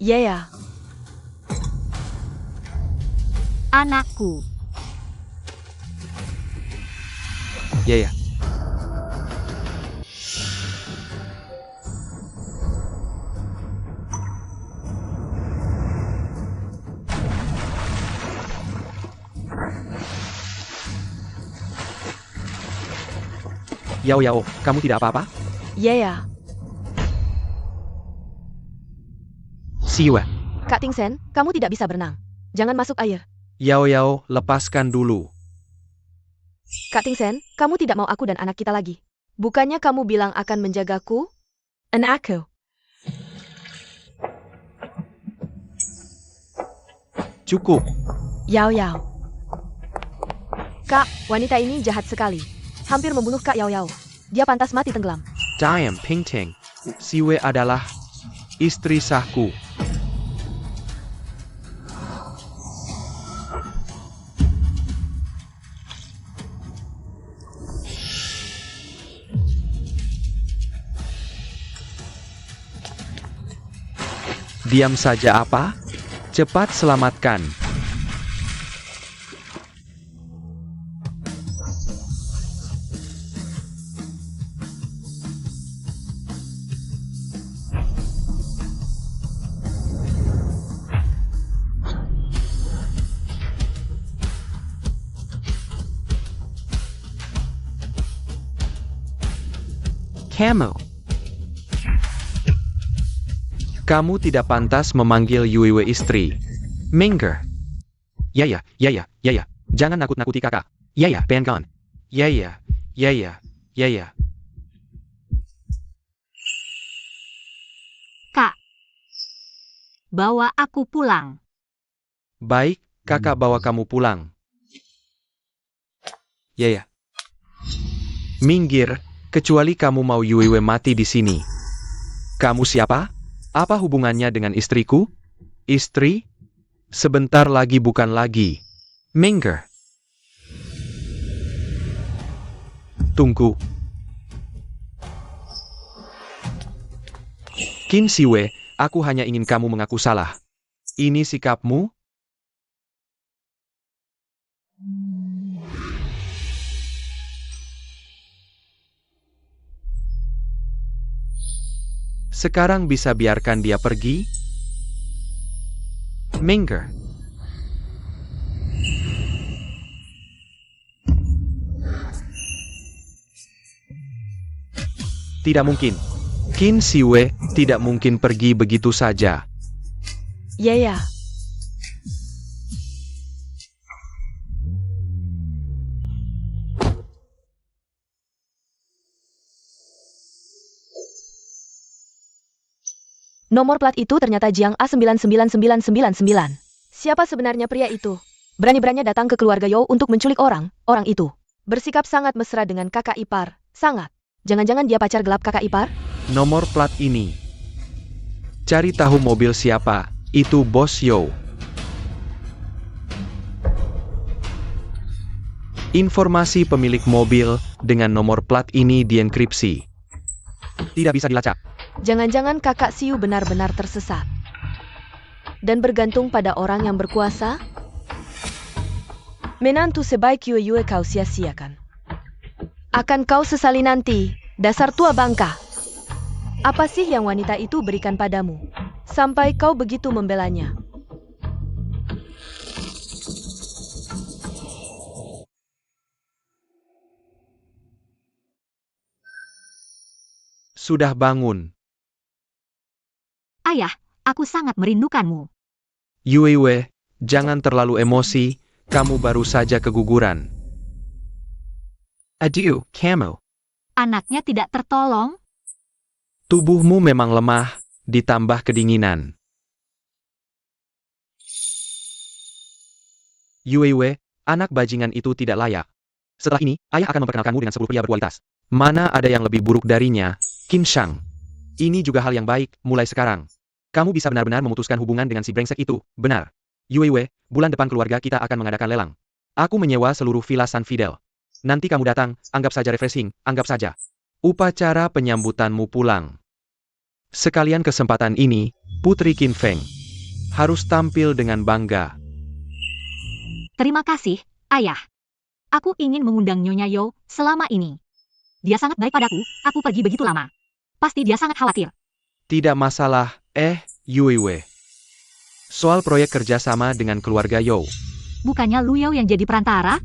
Ya ya. Anakku. Ya ya. Yao Yao, kamu tidak apa-apa? Ya ya. Siwa. Kak Tingsen, kamu tidak bisa berenang. Jangan masuk air. Yao Yao, lepaskan dulu. Kak Tingsen, kamu tidak mau aku dan anak kita lagi. Bukannya kamu bilang akan menjagaku? Anakku. Cukup. Yao Yao. Kak, wanita ini jahat sekali. Hampir membunuh Kak Yao Yao. Dia pantas mati tenggelam. Diam Ping Ting. Siwe adalah istri sahku. Diam saja apa? Cepat selamatkan. Kamu tidak pantas memanggil Yuiwe istri. Minger. Ya ya, ya ya, ya ya. Jangan nakut-nakuti kakak. Ya ya, Pengon. Ya ya, ya ya, ya ya. Kak. Bawa aku pulang. Baik, kakak bawa kamu pulang. Ya ya. Minggir, kecuali kamu mau Yuiwe mati di sini. Kamu siapa? Apa hubungannya dengan istriku? Istri? Sebentar lagi bukan lagi. Minger. Tunggu. Qin Siwe, aku hanya ingin kamu mengaku salah. Ini sikapmu? Sekarang bisa biarkan dia pergi? Minger. Tidak mungkin. Qin Siwe tidak mungkin pergi begitu saja. Ya ya. Nomor plat itu ternyata Jiang A99999. Siapa sebenarnya pria itu? Berani-beraninya datang ke keluarga Yao untuk menculik orang itu. Bersikap sangat mesra dengan kakak ipar, sangat. Jangan-jangan dia pacar gelap kakak ipar? Nomor plat ini. Cari tahu mobil siapa, itu Bos Yao. Informasi pemilik mobil dengan nomor plat ini dienkripsi. Tidak bisa dilacak. Jangan-jangan kakak Siu benar-benar tersesat. Dan bergantung pada orang yang berkuasa? Menantu sebaik Yue kau sia-siakan. Akan kau sesali nanti, dasar tua bangka. Apa sih yang wanita itu berikan padamu? Sampai kau begitu membelanya. Sudah bangun. Ayah, aku sangat merindukanmu. Yuiwe, jangan terlalu emosi, kamu baru saja keguguran. Adieu, kamu. Anaknya tidak tertolong? Tubuhmu memang lemah, ditambah kedinginan. Yuiwe, anak bajingan itu tidak layak. Setelah ini, ayah akan memperkenalkanmu dengan 10 pria berkualitas. Mana ada yang lebih buruk darinya, Qin Shang. Ini juga hal yang baik, mulai sekarang. Kamu bisa benar-benar memutuskan hubungan dengan si brengsek itu, benar. Yuiwe, bulan depan keluarga kita akan mengadakan lelang. Aku menyewa seluruh villa San Fidel. Nanti kamu datang, anggap saja refreshing, anggap saja. Upacara penyambutanmu pulang. Sekalian kesempatan ini, Putri Qin Feng harus tampil dengan bangga. Terima kasih, Ayah. Aku ingin mengundang Nyonya Yo selama ini. Dia sangat baik padaku, aku pergi begitu lama. Pasti dia sangat khawatir. Tidak masalah, Yue Wei. Soal proyek kerjasama dengan keluarga Yo. Bukannya Lu Yao yang jadi perantara?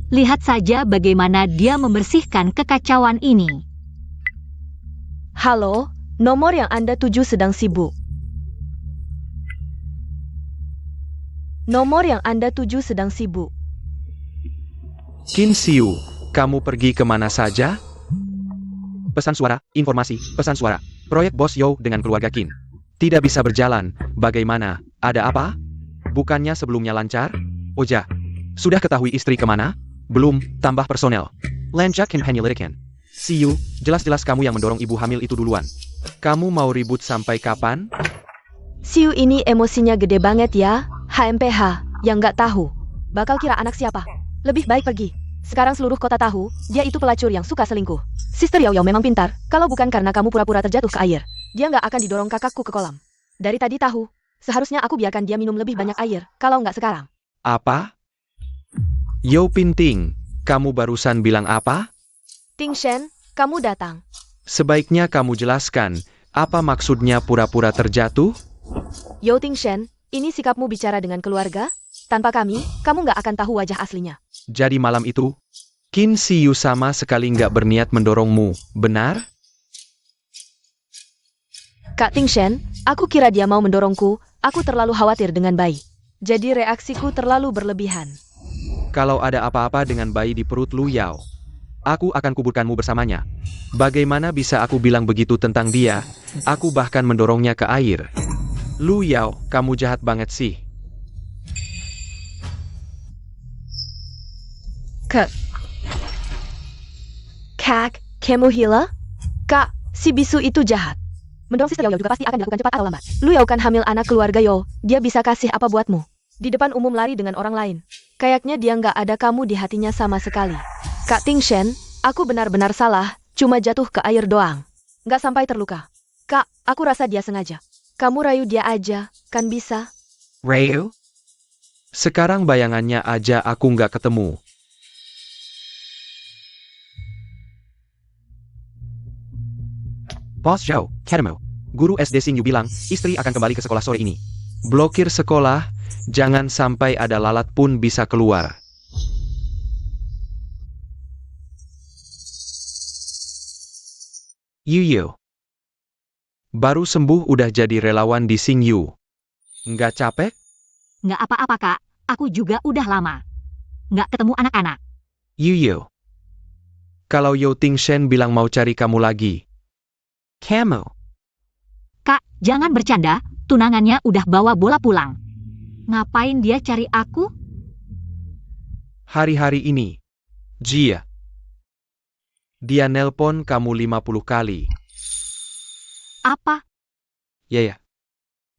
Lihat saja bagaimana dia membersihkan kekacauan ini. Halo, nomor yang Anda tuju sedang sibuk. Nomor yang Anda tuju sedang sibuk. Qin Xiu, kamu pergi kemana saja? Pesan suara, informasi, pesan suara. Proyek Bos Yo dengan keluarga Qin tidak bisa berjalan. Bagaimana? Ada apa? Bukannya sebelumnya lancar? Oja, sudah ketahui istri kemana? Belum, tambah personel. Lanjak Qin penyelidikan. Xiu, jelas-jelas kamu yang mendorong ibu hamil itu duluan. Kamu mau ribut sampai kapan? Siu ini emosinya gede banget ya, HMPH, yang nggak tahu. Bakal kira anak siapa? Lebih baik pergi. Sekarang seluruh kota tahu, dia itu pelacur yang suka selingkuh. Sister Yao Yao memang pintar, kalau bukan karena kamu pura-pura terjatuh ke air. Dia nggak akan didorong kakakku ke kolam. Dari tadi tahu, seharusnya aku biarkan dia minum lebih banyak air, kalau nggak sekarang. Apa? Yo Pinting, kamu barusan bilang apa? Ting Shen, kamu datang. Sebaiknya kamu jelaskan, apa maksudnya pura-pura terjatuh? Yo Ting Shen, ini sikapmu bicara dengan keluarga? Tanpa kami, kamu nggak akan tahu wajah aslinya. Jadi malam itu, Qin Xiu sama sekali nggak berniat mendorongmu, benar? Kak Ting Shen, aku kira dia mau mendorongku, aku terlalu khawatir dengan bayi. Jadi reaksiku terlalu berlebihan. Kalau ada apa-apa dengan bayi di perut Lu Yao, aku akan kuburkanmu bersamanya. Bagaimana bisa aku bilang begitu tentang dia? Aku bahkan mendorongnya ke air. Lu Yao, kamu jahat banget sih. Kak, kamu gila? Kak, si bisu itu jahat. Mendorong Sister Yao Yao juga pasti akan dilakukan cepat atau lambat. Lu Yao kan hamil anak keluarga Yo, dia bisa kasih apa buatmu? Di depan umum lari dengan orang lain. Kayaknya dia nggak ada kamu di hatinya sama sekali. Kak Ting Shen, aku benar-benar salah, cuma jatuh ke air doang. Nggak sampai terluka. Kak, aku rasa dia sengaja. Kamu rayu dia aja, kan bisa? Rayu? Sekarang bayangannya aja aku nggak ketemu. Bos Zhao, ketemu. Guru SD Xingyu bilang, istri akan kembali ke sekolah sore ini. Blokir sekolah, jangan sampai ada lalat pun bisa keluar. Yuyo. Baru sembuh udah jadi relawan di Xingyu. Nggak capek? Nggak apa-apa, Kak. Aku juga udah lama nggak ketemu anak-anak. Yuyo. Kalau Yo Ting Shen bilang mau cari kamu lagi. Kamu. Kak, jangan bercanda. Tunangannya udah bawa bola pulang. Ngapain dia cari aku? Hari-hari ini. Jia. Dia nelpon kamu 50 kali. Apa? Ya.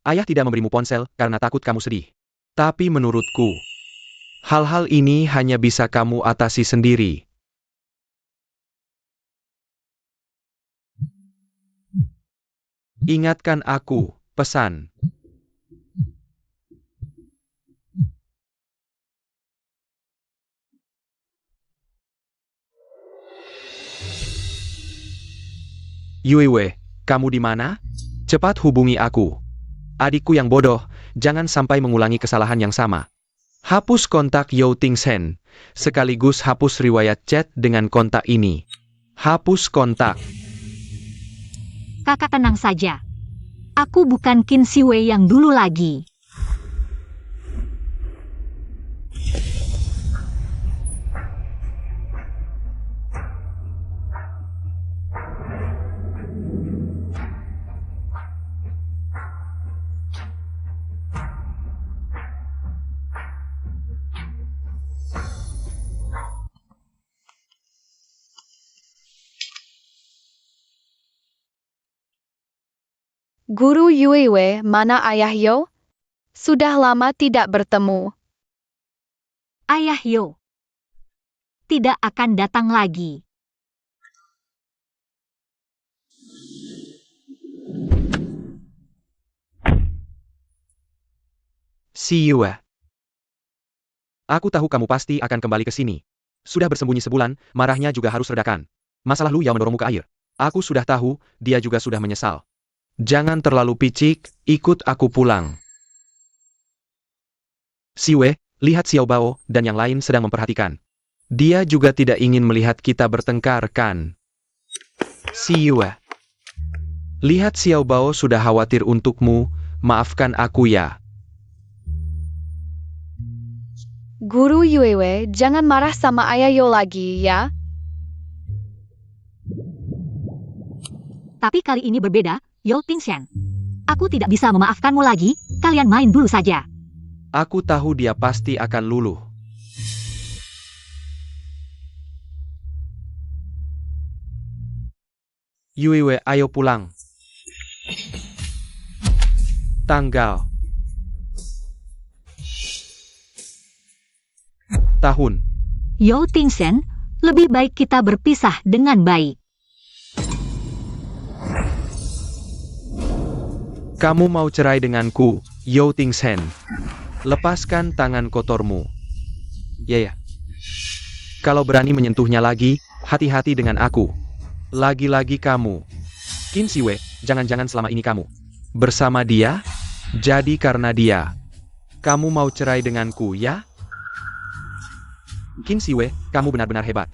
Ayah tidak memberimu ponsel karena takut kamu sedih. Tapi menurutku, hal-hal ini hanya bisa kamu atasi sendiri. Ingatkan aku, pesan. Yuewe, kamu di mana? Cepat hubungi aku. Adikku yang bodoh, jangan sampai mengulangi kesalahan yang sama. Hapus kontak Yo Ting Shen, sekaligus hapus riwayat chat dengan kontak ini. Hapus kontak. Kakak tenang saja. Aku bukan Qin Siwei yang dulu lagi. Guru Yuewe, mana Ayah Yo? Sudah lama tidak bertemu. Ayah Yo tidak akan datang lagi. Si Yue. Aku tahu kamu pasti akan kembali ke sini. Sudah bersembunyi sebulan, marahnya juga harus redakan. Masalah Lu Yao mendorongmu ke air. Aku sudah tahu, dia juga sudah menyesal. Jangan terlalu picik, ikut aku pulang. Si Wei, lihat Xiao Bao, dan yang lain sedang memperhatikan. Dia juga tidak ingin melihat kita bertengkar, kan? Si Yue. Lihat Xiao Bao sudah khawatir untukmu, maafkan aku ya. Guru Yue, jangan marah sama ayah Yo lagi, ya. Tapi kali ini berbeda, Yao Tingshan. Aku tidak bisa memaafkanmu lagi, kalian main dulu saja. Aku tahu dia pasti akan luluh. Yue, ayo pulang. Tanggal. Tahun. Yao Tingshan, lebih baik kita berpisah dengan baik. Kamu mau cerai denganku, Yao Tingshan. Lepaskan tangan kotormu. Ya. Kalau berani menyentuhnya lagi, hati-hati dengan aku. Lagi-lagi kamu. Qin Siwei, jangan-jangan selama ini kamu bersama dia? Jadi karena dia, kamu mau cerai denganku, ya? Qin Siwei, kamu benar-benar hebat.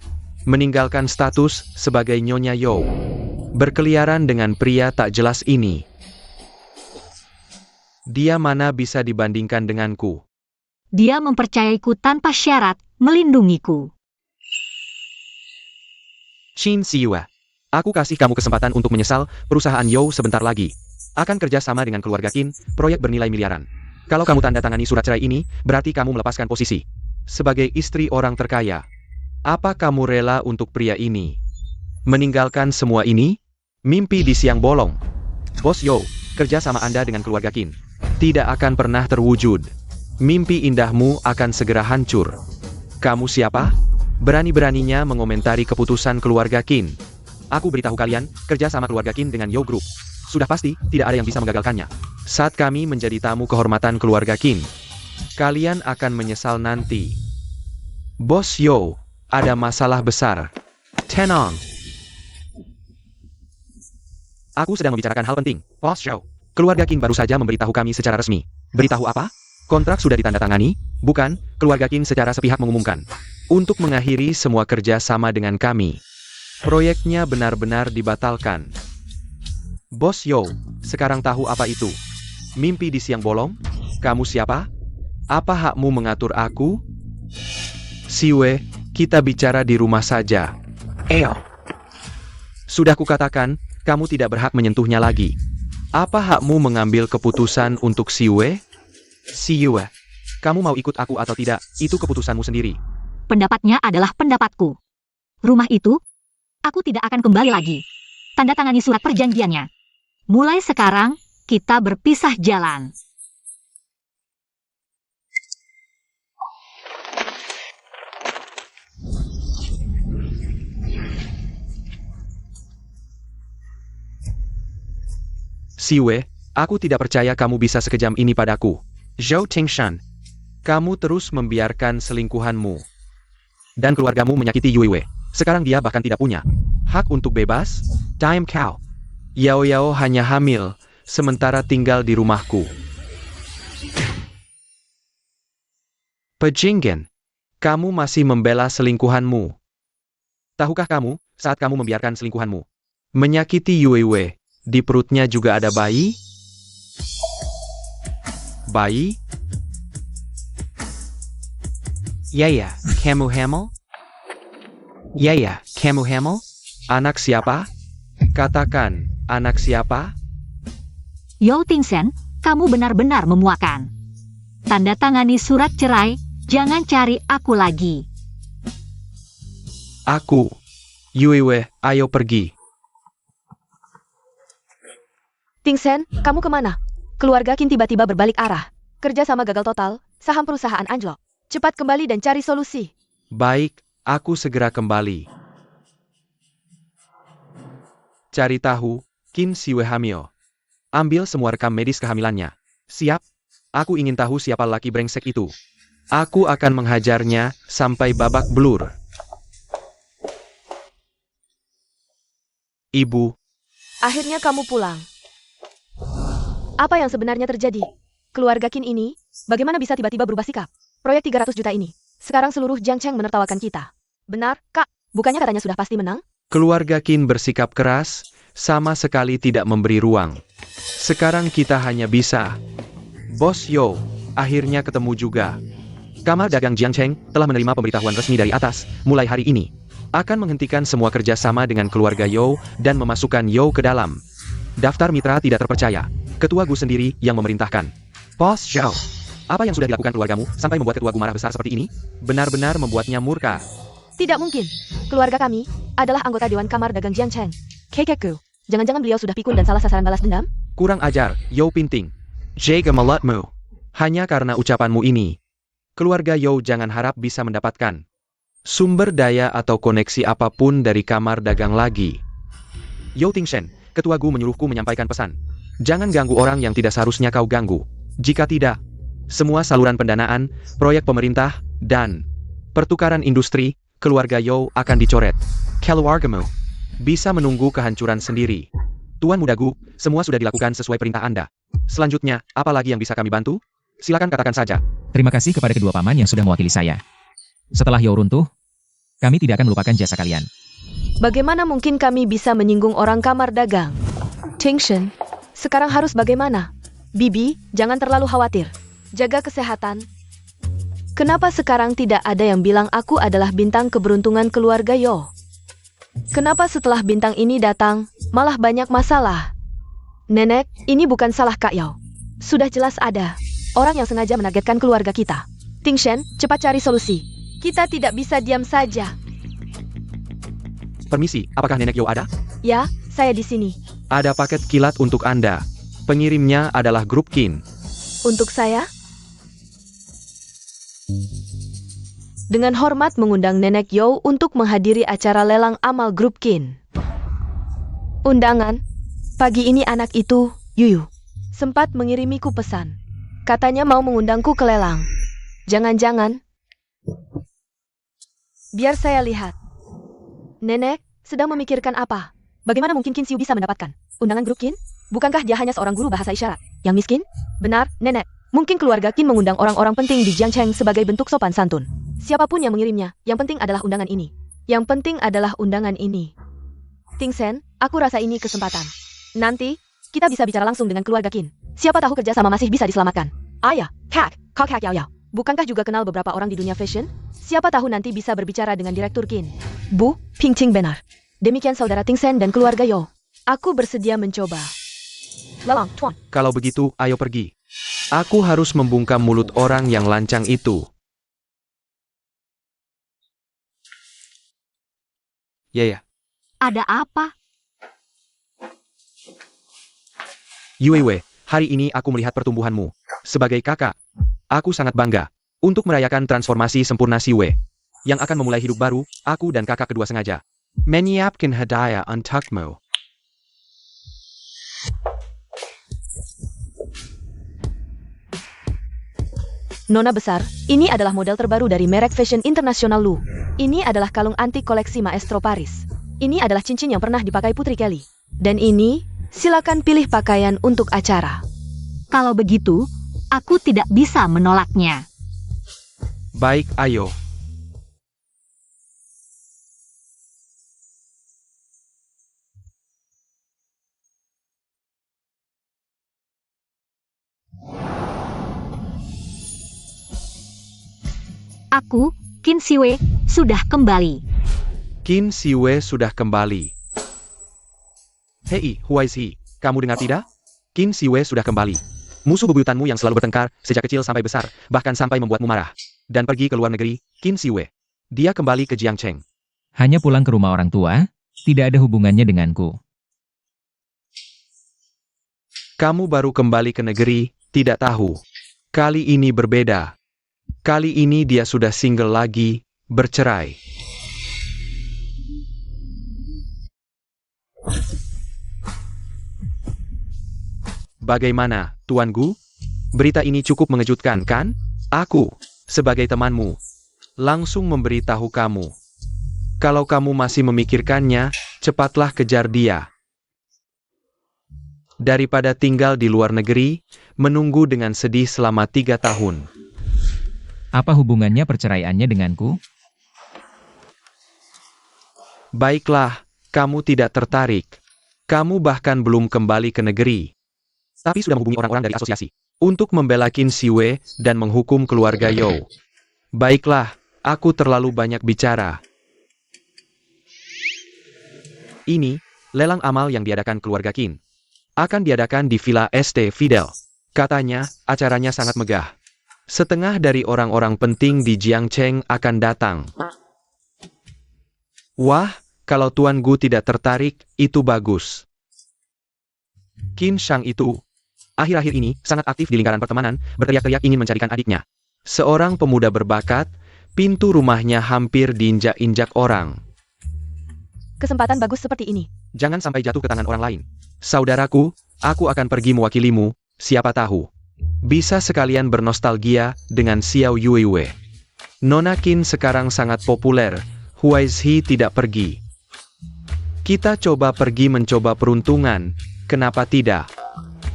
Meninggalkan status sebagai Nyonya Yao. Berkeliaran dengan pria tak jelas ini. Dia mana bisa dibandingkan denganku? Dia mempercayaiku tanpa syarat, melindungiku. Qin Siwei, aku kasih kamu kesempatan untuk menyesal, perusahaan Yao sebentar lagi akan kerja sama dengan keluarga Qin, proyek bernilai miliaran. Kalau kamu tanda tangani surat cerai ini, berarti kamu melepaskan posisi sebagai istri orang terkaya. Apa kamu rela untuk pria ini meninggalkan semua ini? Mimpi di siang bolong. Bos Yao, kerja sama Anda dengan keluarga Qin tidak akan pernah terwujud. Mimpi indahmu akan segera hancur. Kamu siapa? Berani-beraninya mengomentari keputusan keluarga Qin. Aku beritahu kalian, kerja sama keluarga Qin dengan Yao Group sudah pasti tidak ada yang bisa menggagalkannya. Saat kami menjadi tamu kehormatan keluarga Qin, kalian akan menyesal nanti. Bos Yao, ada masalah besar. Tenang. Aku sedang membicarakan hal penting, Bos Yao. Keluarga Qin baru saja memberitahu kami secara resmi. Beritahu apa? Kontrak sudah ditandatangani? Bukan, keluarga Qin secara sepihak mengumumkan untuk mengakhiri semua kerja sama dengan kami. Proyeknya benar-benar dibatalkan. Bos Yao, sekarang tahu apa itu? Mimpi di siang bolong? Kamu siapa? Apa hakmu mengatur aku? Siwei, kita bicara di rumah saja. Sudah kukatakan, kamu tidak berhak menyentuhnya lagi. Apa hakmu mengambil keputusan untuk Siwei? Siwei, kamu mau ikut aku atau tidak, itu keputusanmu sendiri. Pendapatnya adalah pendapatku. Rumah itu, aku tidak akan kembali lagi. Tanda tangani surat perjanjiannya. Mulai sekarang, kita berpisah jalan. Siwei, aku tidak percaya kamu bisa sekejam ini padaku. Zhou Tingshan, kamu terus membiarkan selingkuhanmu dan keluargamu menyakiti Yue. Sekarang dia bahkan tidak punya hak untuk bebas. Time cow. Yao Yao hanya hamil, sementara tinggal di rumahku. Pejinggen, kamu masih membela selingkuhanmu. Tahukah kamu, saat kamu membiarkan selingkuhanmu menyakiti Yue, di perutnya juga ada bayi? Bayi? Ya, kamu hamil? Ya, kamu hamil? Anak siapa? Katakan, anak siapa? Yao Tingshan, kamu benar-benar memuakan. Tanda tangani surat cerai, jangan cari aku lagi. Aku. Yue, ayo pergi. Tingshan, kamu kemana? Keluarga Qin tiba-tiba berbalik arah. Kerja sama gagal total, saham perusahaan anjlok. Cepat kembali dan cari solusi. Baik, aku segera kembali. Cari tahu, Qin Siwei hamil. Ambil semua rekam medis kehamilannya. Siap? Aku ingin tahu siapa laki brengsek itu. Aku akan menghajarnya sampai babak belur. Ibu, Akhirnya kamu pulang. Apa yang sebenarnya terjadi? Keluarga Qin ini, bagaimana bisa tiba-tiba berubah sikap? Proyek 300 juta ini. Sekarang seluruh Jiangcheng menertawakan kita. Benar, Kak? Bukannya katanya sudah pasti menang? keluarga Qin bersikap keras, sama sekali tidak memberi ruang. Sekarang kita hanya bisa. Bos Yo, akhirnya ketemu juga. Kamar Dagang Jiangcheng telah menerima pemberitahuan resmi dari atas, mulai hari ini. Akan menghentikan semua kerjasama dengan keluarga Yo dan memasukkan Yo ke dalam daftar mitra tidak terpercaya. Ketua Gu sendiri yang memerintahkan. Bos Yo, apa yang sudah dilakukan keluargamu sampai membuat Ketua Gu marah besar seperti ini? Benar-benar membuatnya murka. Tidak mungkin. Keluarga kami adalah anggota Dewan Kamar Dagang Jiangcheng. Kekeku. Jangan-jangan beliau sudah pikun dan salah sasaran balas dendam? Kurang ajar, Yo Pinting. Jaga mulutmu. Hanya karena ucapanmu ini, keluarga Yo jangan harap bisa mendapatkan sumber daya atau koneksi apapun dari kamar dagang lagi. Yo Tingshen, Ketua Gu menyuruhku menyampaikan pesan. Jangan ganggu orang yang tidak seharusnya kau ganggu. Jika tidak, semua saluran pendanaan, proyek pemerintah, dan pertukaran industri, keluarga Yo akan dicoret. Keluargamu bisa menunggu kehancuran sendiri. Tuan Muda Gu, semua sudah dilakukan sesuai perintah Anda. Selanjutnya, apa lagi yang bisa kami bantu? Silakan katakan saja. Terima kasih kepada kedua paman yang sudah mewakili saya. Setelah Yo runtuh, kami tidak akan melupakan jasa kalian. Bagaimana mungkin kami bisa menyinggung orang kamar dagang? Tingshen, sekarang harus bagaimana? Bibi, jangan terlalu khawatir. Jaga kesehatan. Kenapa sekarang tidak ada yang bilang aku adalah bintang keberuntungan keluarga Yo? Kenapa setelah bintang ini datang, malah banyak masalah? Nenek, ini bukan salah Kak Yao. Sudah jelas ada orang yang sengaja menargetkan keluarga kita. Tingshen, cepat cari solusi. Kita tidak bisa diam saja. Permisi, apakah Nenek Yo ada? Ya, saya di sini. Ada paket kilat untuk Anda. Pengirimnya adalah grup Qin. Untuk saya? Dengan hormat mengundang Nenek Yo untuk menghadiri acara lelang amal grup Qin. Undangan. Pagi ini anak itu, Yuyu, sempat mengirimiku pesan. Katanya mau mengundangku ke lelang. Jangan-jangan. Biar saya lihat. Nenek, sedang memikirkan apa? Bagaimana mungkin Qin Xiu bisa mendapatkan undangan grup Qin? Bukankah dia hanya seorang guru bahasa isyarat yang miskin? Benar, Nenek. Mungkin keluarga Qin mengundang orang-orang penting di Jiangcheng sebagai bentuk sopan santun. Siapapun yang mengirimnya, yang penting adalah undangan ini. Yang penting adalah undangan ini. Tingshen, aku rasa ini kesempatan. Nanti, kita bisa bicara langsung dengan keluarga Qin. Siapa tahu kerjasama masih bisa diselamatkan. Ayah, Kak, kau Kak Yao Yao. Bukankah juga kenal beberapa orang di dunia fashion? Siapa tahu nanti bisa berbicara dengan Direktur Qin. Bu, Pingqing benar. Demikian saudara Tingshen dan keluarga Yo. Aku bersedia mencoba. Lelang, Tuan. Kalau begitu, ayo pergi. Aku harus membungkam mulut orang yang lancang itu. Ya. Ada apa? Yuewe, hari ini aku melihat pertumbuhanmu. Sebagai kakak, aku sangat bangga untuk merayakan transformasi sempurna Siwe yang akan memulai hidup baru. Aku dan kakak kedua sengaja menyiapkan hadiah untukmu. Nona besar, ini adalah model terbaru dari merek fashion internasional Lu. Ini adalah kalung antik koleksi Maestro Paris. Ini adalah cincin yang pernah dipakai Putri Kelly. Dan ini, silakan pilih pakaian untuk acara. Kalau begitu, aku tidak bisa menolaknya. Baik, ayo. Aku, Qin Siwe, sudah kembali. Qin Siwe sudah kembali. Hei, who is he? Kamu dengar tidak? Qin Siwe sudah kembali. Musuh bebuyutanmu yang selalu bertengkar, sejak kecil sampai besar, bahkan sampai membuatmu marah. Dan pergi ke luar negeri, Qin Siwe. Dia kembali ke Jiangcheng. Hanya pulang ke rumah orang tua, tidak ada hubungannya denganku. Kamu baru kembali ke negeri, tidak tahu. Kali ini berbeda. Kali ini dia sudah single lagi, bercerai. Bagaimana, Tuan Gu? Berita ini cukup mengejutkan, kan? Aku, sebagai temanmu, langsung memberitahu kamu. Kalau kamu masih memikirkannya, cepatlah kejar dia. Daripada tinggal di luar negeri, menunggu dengan sedih selama 3 tahun. Apa hubungannya perceraiannya denganku? Baiklah, kamu tidak tertarik. Kamu bahkan belum kembali ke negeri. Tapi sudah menghubungi orang-orang dari asosiasi untuk membela Qin Siwei dan menghukum keluarga You. Baiklah, aku terlalu banyak bicara. Ini, lelang amal yang diadakan keluarga Qin. Akan diadakan di Villa St. Fidel. Katanya, acaranya sangat megah. Setengah dari orang-orang penting di Jiangcheng akan datang. Wah, kalau Tuan Gu tidak tertarik, itu bagus. Qin Shang itu, akhir-akhir ini, sangat aktif di lingkaran pertemanan, berteriak-teriak ingin mencarikan adiknya. Seorang pemuda berbakat, pintu rumahnya hampir diinjak-injak orang. Kesempatan bagus seperti ini. Jangan sampai jatuh ke tangan orang lain. Saudaraku, aku akan pergi mewakilimu, siapa tahu. Bisa sekalian bernostalgia dengan Xiao Yuiwei. Nona Qin sekarang sangat populer, Huaizhi tidak pergi. Kita coba pergi mencoba peruntungan, kenapa tidak?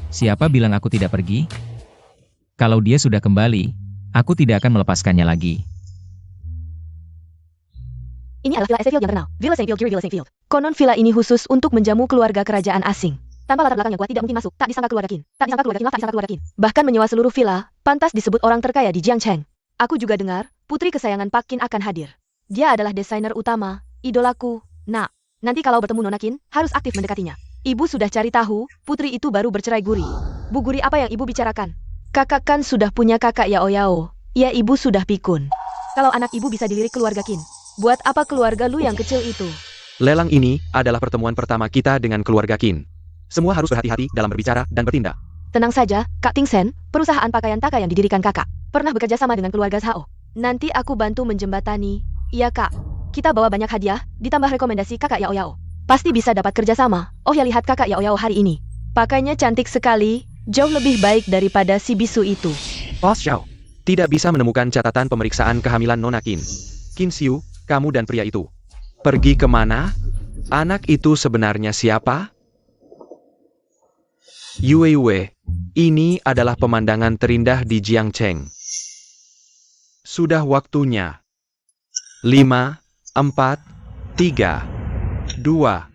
Siapa bilang aku tidak pergi? Kalau dia sudah kembali, aku tidak akan melepaskannya lagi. Ini adalah Villa St. Field yang terkenal. Villa St. Field, Villa St. Field. Konon villa ini khusus untuk menjamu keluarga kerajaan asing. Tanpa latar belakang yang kuat tidak mungkin masuk. Tak disangka keluarga Qin. Tak disangka keluarga Qin, tak disangka keluarga Qin. Bahkan menyewa seluruh villa, pantas disebut orang terkaya di Jiangcheng. Aku juga dengar, putri kesayangan Pak Qin akan hadir. Dia adalah desainer utama, idolaku. Nak, nanti kalau bertemu Nona Qin, harus aktif mendekatinya. Ibu sudah cari tahu, putri itu baru bercerai Guri. Bu Guri, apa yang ibu bicarakan? Kakak kan sudah punya kakak Yao Yao. Ya, ibu sudah pikun. Kalau anak ibu bisa dilirik keluarga Qin, buat apa keluarga lu yang kecil itu? Lelang ini adalah pertemuan pertama kita dengan keluarga Qin. Semua harus berhati-hati dalam berbicara dan bertindak. Tenang saja, Kak Ting Sen, perusahaan pakaian Taka yang didirikan kakak. Pernah bekerja sama dengan keluarga Zhao. Nanti aku bantu menjembatani. Iya kak, kita bawa banyak hadiah, ditambah rekomendasi kakak Yao Yao. Pasti bisa dapat kerja sama. Oh ya, lihat kakak Yao Yao hari ini. Pakainya cantik sekali, jauh lebih baik daripada si bisu itu. Boss Xiao, tidak bisa menemukan catatan pemeriksaan kehamilan Nona Qin. Qin Xiu, kamu dan pria itu. Pergi kemana? Anak itu sebenarnya siapa? Yuiwei, ini adalah pemandangan terindah di Jiangcheng. Sudah waktunya. 5, 4, 3, 2.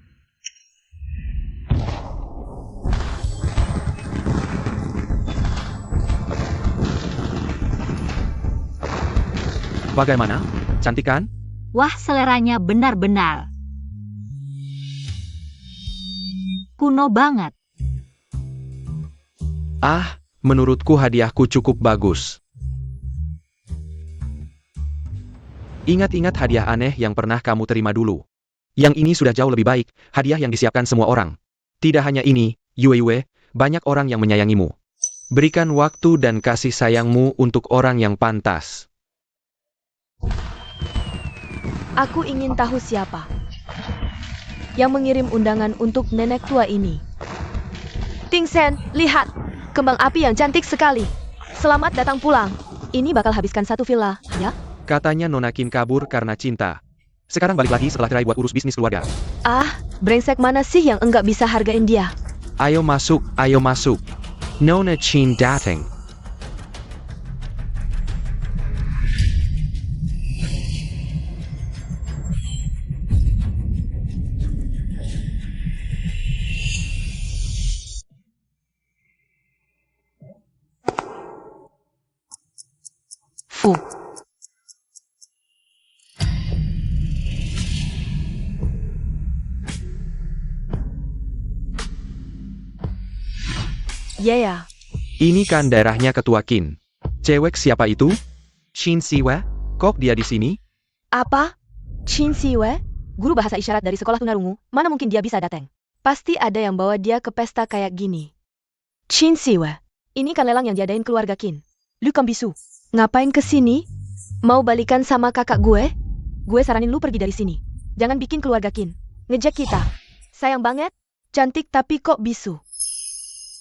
Bagaimana? Cantik kan? Wah, seleranya benar-benar kuno banget. Ah, menurutku hadiahku cukup bagus. Ingat-ingat hadiah aneh yang pernah kamu terima dulu. Yang ini sudah jauh lebih baik, hadiah yang disiapkan semua orang. Tidak hanya ini, Yuiwei, banyak orang yang menyayangimu. Berikan waktu dan kasih sayangmu untuk orang yang pantas. Aku ingin tahu siapa yang mengirim undangan untuk nenek tua ini. Ting Sen, lihat, kembang api yang cantik sekali. Selamat datang pulang. Ini bakal habiskan satu villa, ya? Katanya Nona Qin kabur karena cinta. Sekarang balik lagi setelah cerai buat urus bisnis keluarga. Ah, brengsek mana sih yang enggak bisa hargain dia? Ayo masuk, ayo masuk. Nona Qin datang. Fu. Yeah. Ini kan daerahnya Ketua Qin. Cewek siapa itu? Qin Siwei? Kok dia di sini? Apa? Qin Siwei? Guru bahasa isyarat dari sekolah tunarungu, mana mungkin dia bisa datang? Pasti ada yang bawa dia ke pesta kayak gini. Qin Siwei, ini kan lelang yang diadain keluarga Qin. Lu Kambisu, ngapain ke sini? Mau balikan sama kakak gue? Gue saranin lu pergi dari sini. Jangan bikin keluarga Qin ngejek kita. Sayang banget, cantik tapi kok bisu.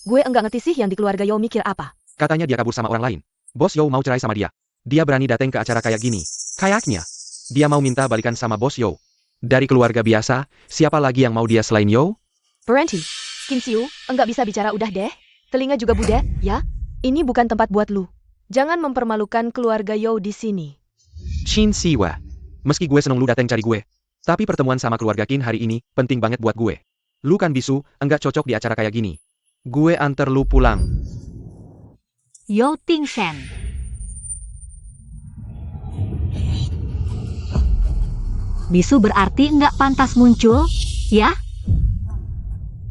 Gue enggak ngerti sih yang di keluarga Yao mikir apa. Katanya dia kabur sama orang lain. Bos Yo mau cerai sama dia. Dia berani datang ke acara kayak gini. Kayaknya, dia mau minta balikan sama Bos Yo. Dari keluarga biasa, siapa lagi yang mau dia selain Yo? Berhenti. Kim Siu, enggak bisa bicara udah deh. Telinga juga budek, ya? Ini bukan tempat buat lu. Jangan mempermalukan keluarga Yo di sini. Shin Siwa. Meski gue seneng lu datang cari gue. Tapi pertemuan sama keluarga Qin hari ini penting banget buat gue. Lu kan bisu, enggak cocok di acara kayak gini. Gue anter lu pulang. Yao Tingshen. Bisu berarti nggak pantas muncul, ya?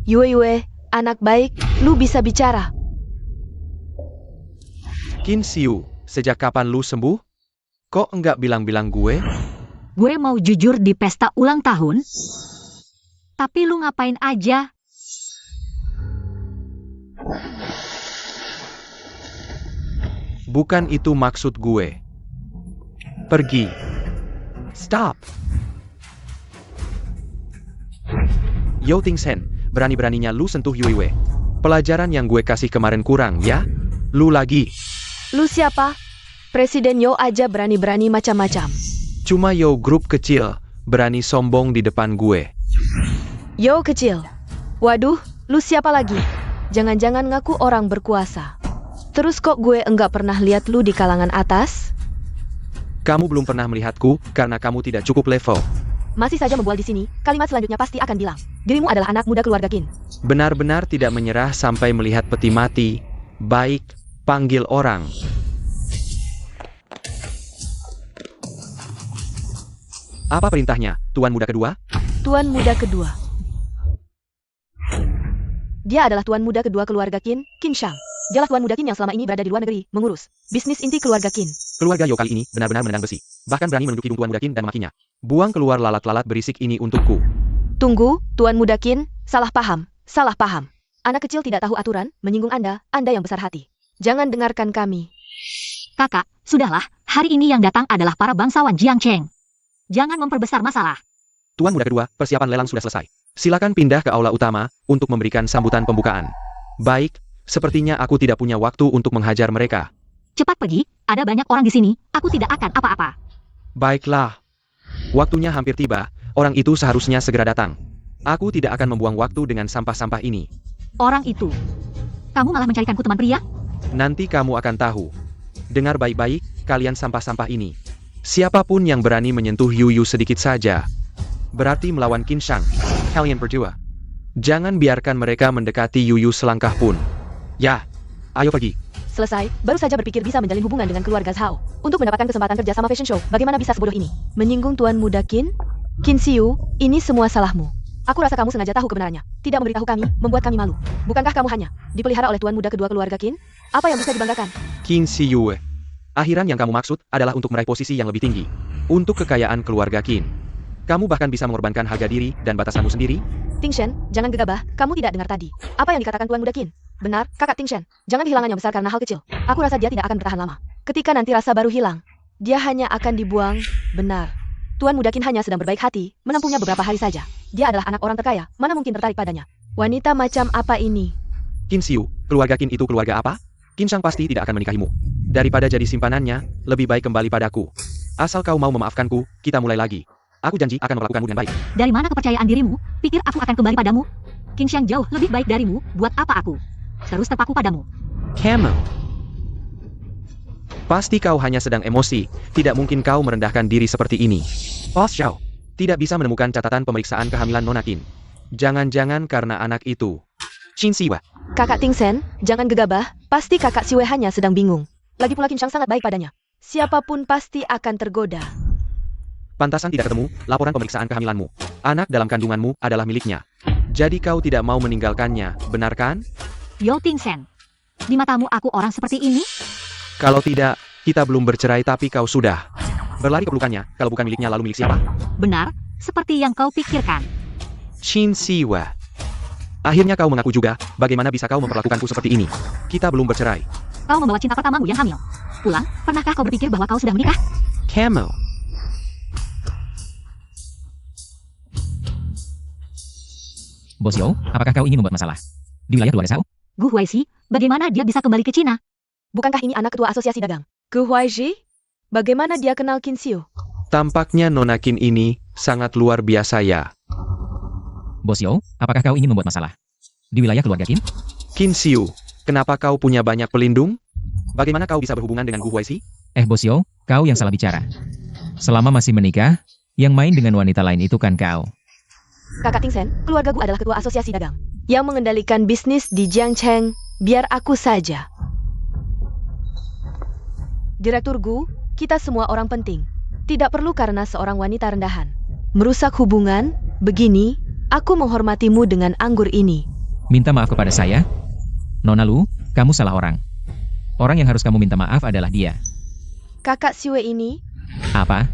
Yue, anak baik, lu bisa bicara. Qin Siu, sejak kapan lu sembuh? Kok enggak bilang-bilang gue? Gue mau jujur di pesta ulang tahun. Tapi lu ngapain aja? Bukan itu maksud gue. Pergi. Stop. Yo Tingsen, berani-beraninya lu sentuh Yue. Pelajaran yang gue kasih kemarin kurang, ya? Lu lagi. Lu siapa? Presiden Yo aja berani-berani macam-macam. Cuma Yo grup kecil, berani sombong di depan gue. Yo kecil. Waduh, lu siapa lagi? Jangan-jangan ngaku orang berkuasa. Terus kok gue enggak pernah lihat lu di kalangan atas? Kamu belum pernah melihatku, karena kamu tidak cukup level. Masih saja membual di sini, kalimat selanjutnya pasti akan bilang, dirimu adalah anak muda keluarga Qin. Benar-benar tidak menyerah sampai melihat peti mati. Baik, panggil orang. Apa perintahnya, Tuan Muda Kedua? Tuan muda kedua. Dia adalah tuan muda kedua keluarga Qin, Qin Shang. Dialah tuan muda Qin yang selama ini berada di luar negeri, mengurus bisnis inti keluarga Qin. Keluarga Yo kali ini benar-benar menendang besi. Bahkan berani menunduk hidung Tuan Muda Qin dan memakinya. Buang keluar lalat-lalat berisik ini untukku. Tunggu, tuan muda Qin, salah paham, salah paham. Anak kecil tidak tahu aturan, menyinggung Anda yang besar hati. Jangan dengarkan kami. Kakak, sudahlah, hari ini yang datang adalah para bangsawan Jiangcheng. Jangan memperbesar masalah. Tuan Muda Kedua, persiapan lelang sudah selesai. Silakan pindah ke aula utama untuk memberikan sambutan pembukaan. Baik, sepertinya aku tidak punya waktu untuk menghajar mereka. Cepat pergi, ada banyak orang di sini, aku tidak akan apa-apa. Baiklah. Waktunya hampir tiba, orang itu seharusnya segera datang. Aku tidak akan membuang waktu dengan sampah-sampah ini. Orang itu. Kamu malah mencarikanku teman pria? Nanti kamu akan tahu. Dengar baik-baik, kalian sampah-sampah ini. Siapapun yang berani menyentuh Yuyu sedikit saja, berarti melawan Qin Shang. Kalian berdua. Jangan biarkan mereka mendekati Yuyu selangkah pun. Ya, ayo pergi. Selesai, baru saja berpikir bisa menjalin hubungan dengan keluarga Zhao. Untuk mendapatkan kesempatan kerja sama fashion show, bagaimana bisa sebodoh ini? Menyinggung tuan muda Qin? Qin Siu, ini semua salahmu. Aku rasa kamu sengaja tahu kebenarannya. Tidak memberitahu kami, membuat kami malu. Bukankah kamu hanya dipelihara oleh tuan muda kedua keluarga Qin? Apa yang bisa dibanggakan? Qin Siu. Akhiran yang kamu maksud adalah untuk meraih posisi yang lebih tinggi. Untuk kekayaan keluarga Qin. Kamu bahkan bisa mengorbankan harga diri dan batasanmu sendiri? Tingshen, jangan gegabah, kamu tidak dengar tadi. Apa yang dikatakan tuan muda Qin? Benar, kakak Tingshen. Jangan kehilangan yang besar karena hal kecil. Aku rasa dia tidak akan bertahan lama. Ketika nanti rasa baru hilang, dia hanya akan dibuang. Benar. Tuan muda Qin hanya sedang berbaik hati, menempuhnya beberapa hari saja. Dia adalah anak orang terkaya, mana mungkin tertarik padanya. Wanita macam apa ini? Qin Siu, keluarga Qin itu keluarga apa? Qin Shang pasti tidak akan menikahimu. Daripada jadi simpanannya, lebih baik kembali padaku. Asal kau mau memaafkanku, kita mulai lagi. Aku janji akan memperlakukanmu dengan baik. Dari mana kepercayaan dirimu? Pikir aku akan kembali padamu? Qin Shang jauh lebih baik darimu, buat apa aku? Terus terpaku padamu. Camel. Pasti kau hanya sedang emosi, tidak mungkin kau merendahkan diri seperti ini. Boss Xiao, tidak bisa menemukan catatan pemeriksaan kehamilan Nona Qin. Jangan-jangan karena anak itu. Qin Siwa. Kakak Tingsen, jangan gegabah, pasti kakak Siwe hanya sedang bingung. Lagi pula Qin Shang sangat baik padanya. Siapapun pasti akan tergoda. Pantasan tidak ketemu, laporan pemeriksaan kehamilanmu. Anak dalam kandunganmu adalah miliknya. Jadi kau tidak mau meninggalkannya, benar kan? Yo Tingsen, di matamu aku orang seperti ini? Kalau tidak, kita belum bercerai tapi kau sudah berlari ke pelukannya. Kalau bukan miliknya lalu milik siapa? Benar, seperti yang kau pikirkan. Qin Siwa. Akhirnya kau mengaku juga, bagaimana bisa kau memperlakukanku seperti ini? Kita belum bercerai. Kau membawa cinta pertamamu yang hamil. Pulang, pernahkah kau berpikir bahwa kau sudah menikah? Camel. Bos Yo, apakah kau ingin membuat masalah di wilayah keluarga Zhao? Gu Huaixi, bagaimana dia bisa kembali ke Cina? Bukankah ini anak ketua asosiasi dagang? Gu Huaiji? Bagaimana dia kenal Qin Xiu? Tampaknya Nona Qin ini sangat luar biasa ya. Bos Yo, apakah kau ingin membuat masalah di wilayah keluarga Qin? Qin Xiu, kenapa kau punya banyak pelindung? Bagaimana kau bisa berhubungan dengan Gu Huaiji? Bos Yo, kau yang salah bicara. Selama masih menikah, yang main dengan wanita lain itu kan kau. Kakak Ting Sen, keluarga Gu adalah ketua asosiasi dagang yang mengendalikan bisnis di Jiangcheng. Biar aku saja. Direktur Gu, kita semua orang penting. Tidak perlu karena seorang wanita rendahan merusak hubungan. Begini, aku menghormatimu dengan anggur ini. Minta maaf kepada saya? Nona Lu, kamu salah orang. Orang yang harus kamu minta maaf adalah dia. Kakak Siwe ini, Apa?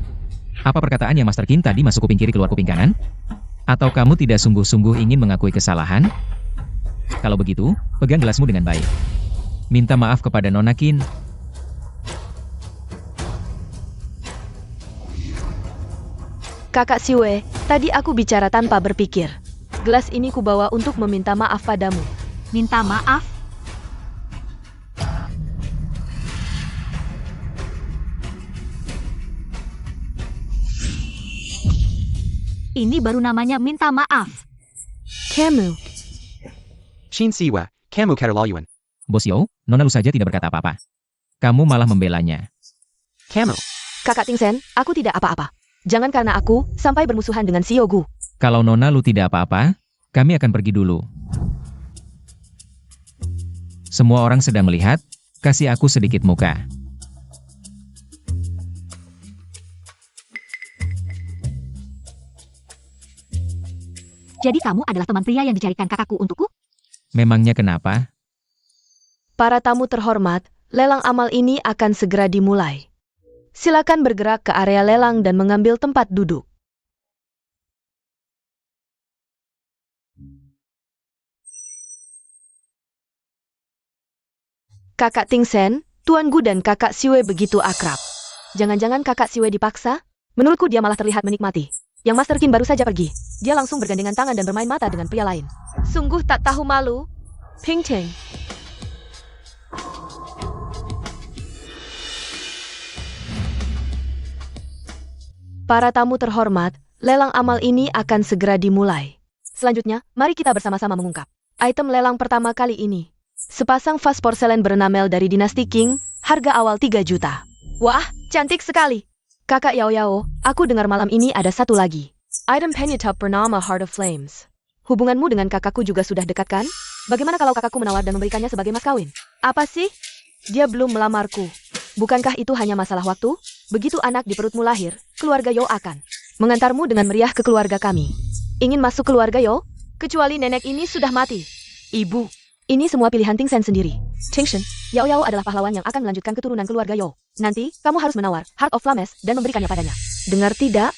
Apa perkataan yang Master Qin tadi masuk kuping kiri keluar kuping kanan? Atau kamu tidak sungguh-sungguh ingin mengakui kesalahan? Kalau begitu, pegang gelasmu dengan baik. Minta maaf kepada Nona Qin. Kakak Siwe, tadi aku bicara tanpa berpikir. Gelas ini kubawa untuk meminta maaf padamu. Minta maaf? Ini baru namanya minta maaf. Kamu, Qin Siwa, kamu keterlaluan. Bos Yo, Nona Lu saja tidak berkata apa-apa. Kamu malah membelanya. Kamu. Kakak Ting Sen, aku tidak apa-apa. Jangan karena aku sampai bermusuhan dengan Xiao Gu. Kalau Nona Lu tidak apa-apa, kami akan pergi dulu. Semua orang sedang melihat, kasih aku sedikit muka. Jadi kamu adalah teman pria yang dicarikan kakakku untukku? Memangnya kenapa? Para tamu terhormat, lelang amal ini akan segera dimulai. Silakan bergerak ke area lelang dan mengambil tempat duduk. Kakak Ting Sen, Tuan Gu dan Kakak Siwe begitu akrab. Jangan-jangan Kakak Siwe dipaksa? Menurutku dia malah terlihat menikmati. Yang Master Qin baru saja pergi. Dia langsung bergandengan tangan dan bermain mata dengan pria lain. Sungguh tak tahu malu. Ping Ting. Para tamu terhormat, lelang amal ini akan segera dimulai. Selanjutnya, mari kita bersama-sama mengungkap item lelang pertama kali ini. Sepasang vas porselen berenamel dari dinasti Qing, harga awal 3 juta. Wah, cantik sekali. Kakak Yao Yao, aku dengar malam ini ada satu lagi. Item penyusup bernama Heart of Flames. Hubunganmu dengan kakakku juga sudah dekat kan? Bagaimana kalau kakakku menawar dan memberikannya sebagai mas kawin? Apa sih? Dia belum melamarku. Bukankah itu hanya masalah waktu? Begitu anak di perutmu lahir, keluarga Yo akan mengantarmu dengan meriah ke keluarga kami. Ingin masuk keluarga Yo? Kecuali nenek ini sudah mati. Ibu, ini semua pilihan Ting Sen sendiri. Ting Shen, Yao Yao adalah pahlawan yang akan melanjutkan keturunan keluarga Yo. Nanti, kamu harus menawar Heart of Flames dan memberikannya padanya. Dengar tidak?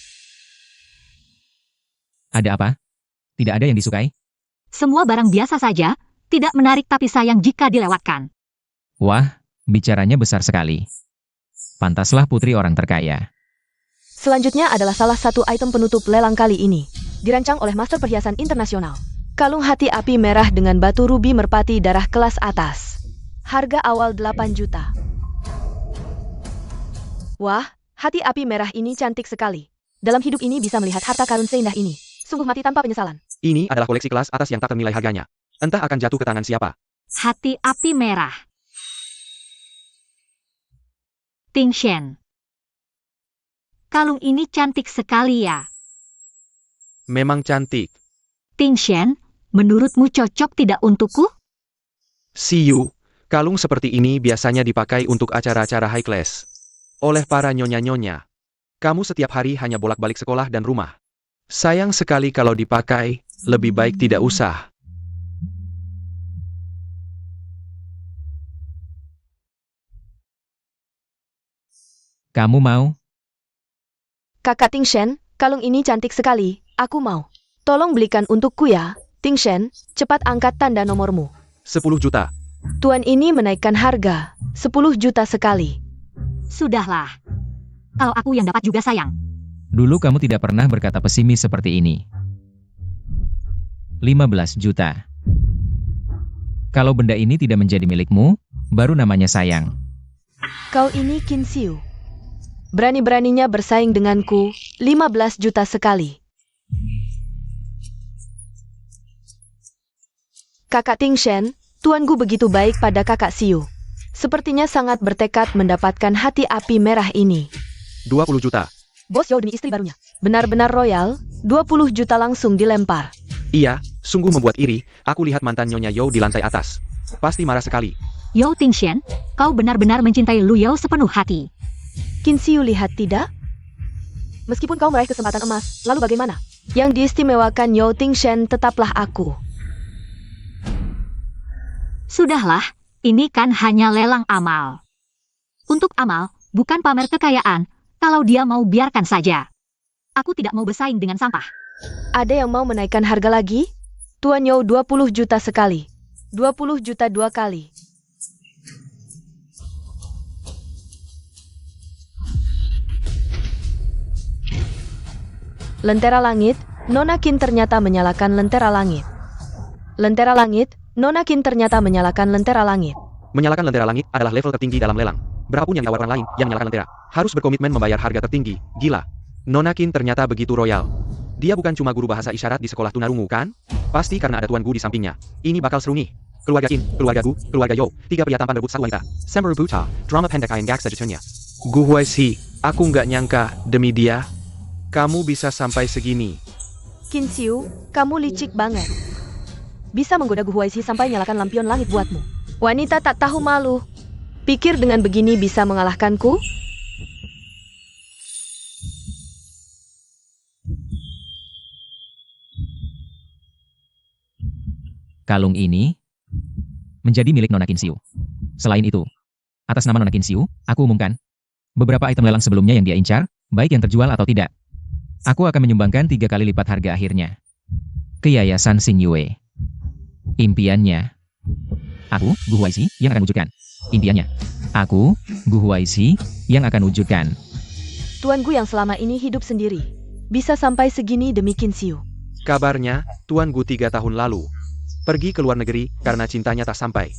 Ada apa? Tidak ada yang disukai? Semua barang biasa saja, tidak menarik tapi sayang jika dilewatkan. Wah, bicaranya besar sekali. Pantaslah putri orang terkaya. Selanjutnya adalah salah satu item penutup lelang kali ini. Dirancang oleh Master Perhiasan Internasional. Kalung hati api merah dengan batu rubi merpati darah kelas atas. Harga awal 8 juta. Wah, hati api merah ini cantik sekali. Dalam hidup ini bisa melihat harta karun seindah ini. Sungguh mati tanpa penyesalan. Ini adalah koleksi kelas atas yang tak ternilai harganya. Entah akan jatuh ke tangan siapa. Hati api merah. Ting Shen. Kalung ini cantik sekali ya. Memang cantik. Ting Shen, menurutmu cocok tidak untukku? See you. Kalung seperti ini biasanya dipakai untuk acara-acara high class. Oleh para nyonya-nyonya. Kamu setiap hari hanya bolak-balik sekolah dan rumah. Sayang sekali kalau dipakai, lebih baik tidak usah. Kamu mau? Kakak Ting Shen, kalung ini cantik sekali. Aku mau. Tolong belikan untukku ya. Ting Shen, cepat angkat tanda nomormu. 10 juta. Tuan ini menaikkan harga. 10 juta sekali. Sudahlah. Kalau aku yang dapat juga sayang. Dulu kamu tidak pernah berkata pesimis seperti ini. 15 juta. Kalau benda ini tidak menjadi milikmu, baru namanya sayang. Kau ini Qin Xiu. Berani-beraninya bersaing denganku, 15 juta sekali. Kakak Ting Shen, Tuan Gu begitu baik pada kakak Xiu. Sepertinya sangat bertekad mendapatkan hati api merah ini. 20 juta. Bos Yao demi istri barunya. Benar-benar royal, 20 juta langsung dilempar. Iya, sungguh membuat iri, aku lihat mantan Nyonya Yao di lantai atas. Pasti marah sekali. Yao Tingshen, kau benar-benar mencintai Lu Yao sepenuh hati. Qin Xiu lihat tidak? Meskipun kau meraih kesempatan emas, lalu bagaimana? Yang diistimewakan Yao Tingshen tetaplah aku. Sudahlah, ini kan hanya lelang amal. Untuk amal, bukan pamer kekayaan. Kalau dia mau biarkan saja. Aku tidak mau bersaing dengan sampah. Ada yang mau menaikkan harga lagi? Tuan Yao 20 juta sekali. 20 juta 2 kali. Lentera langit, Nona Qin ternyata menyalakan lentera langit. Lentera langit, Nona Qin ternyata menyalakan lentera langit. Menyalakan lentera langit adalah level tertinggi dalam lelang. Berapapun yang ditawarkan lain yang menyalakan lentera, harus berkomitmen membayar harga tertinggi. Gila. Nona Qin ternyata begitu royal. Dia bukan cuma guru bahasa isyarat di sekolah tunarungu kan? Pasti karena ada Tuan Gu di sampingnya. Ini bakal seru nih. Keluarga Qin, keluarga Gu, keluarga Yao, 3 pria tampan rebut satu wanita. Semper Buta, drama pendek Ayan Gak sejutunya. Gu Huaixi, aku nggak nyangka demi dia, kamu bisa sampai segini. Qin Xiu, kamu licik banget. Bisa menggoda Gu Huaixi sampai nyalakan lampion langit buatmu. Wanita tak tahu malu. Pikir dengan begini bisa mengalahkanku? Kalung ini menjadi milik Nona Qin Xiu. Selain itu, atas nama Nona Qin Xiu, aku umumkan beberapa item lelang sebelumnya yang dia incar, baik yang terjual atau tidak. Aku akan menyumbangkan 3 kali lipat harga akhirnya ke Yayasan Xing Yue. Impiannya, aku, Gu Huaixi, yang akan wujudkan. Impiannya, aku, Gu Huaixi, yang akan wujudkan. Tuan Gu yang selama ini hidup sendiri. Bisa sampai segini demi Qin Xiu. Kabarnya, Tuan Gu 3 tahun lalu pergi ke luar negeri karena cintanya tak sampai.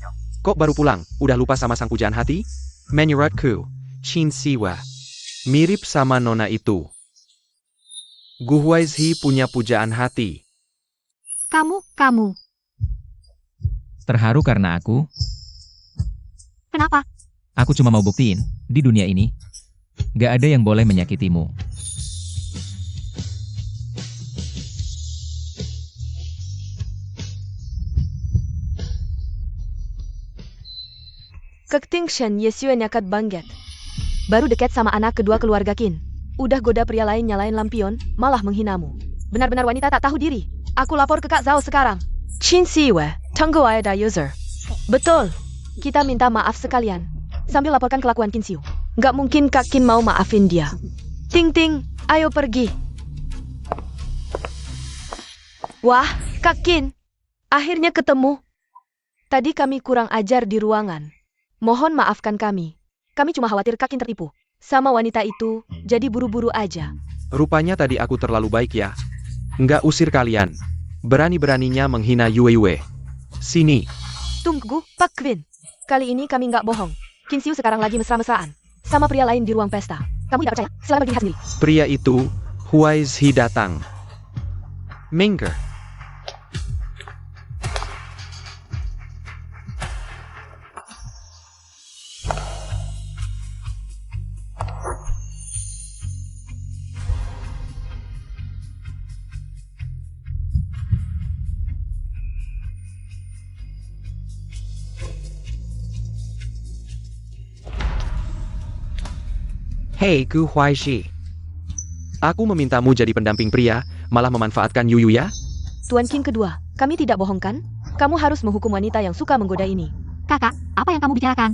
Kok baru pulang, udah lupa sama sang pujaan hati? Menurutku, Qin Xiu mirip sama Nona itu. Gu Huaixi punya pujaan hati. Kamu. Terharu karena aku Kenapa? Aku cuma mau buktiin, di dunia ini, gak ada yang boleh menyakitimu. Kek Ting Shen Yesue nyakat banget. Baru deket sama anak kedua keluarga Qin. Udah goda pria lain nyalain lampion, malah menghinamu. Benar-benar wanita tak tahu diri. Aku lapor ke Kak Zhao sekarang. Qin Xiu, tunggu ada user. Betul. Kita minta maaf sekalian. Sambil laporkan kelakuan Qin Xiu. Nggak mungkin Kak Qin mau maafin dia. Ting Ting, ayo pergi. Wah, Kak Qin. Akhirnya ketemu. Tadi kami kurang ajar di ruangan. Mohon maafkan kami. Kami cuma khawatir Kak Qin tertipu sama wanita itu, jadi buru-buru aja. Rupanya tadi aku terlalu baik ya. Nggak usir kalian. Berani-beraninya menghina Yue. Sini. Tunggu, Pak Quinn. Kali ini kami nggak bohong. Qin Xiu sekarang lagi mesra-mesraan sama pria lain di ruang pesta. Kamu tidak percaya? Silahkan berdiri sendiri. Pria itu, Huaixi datang. Mingger. Hei Gu Huaixi. Aku memintamu jadi pendamping pria, malah memanfaatkan Yuyu ya? Tuan Qin kedua, kami tidak bohong kan? Kamu harus menghukum wanita yang suka menggoda ini. Kakak, apa yang kamu bicarakan?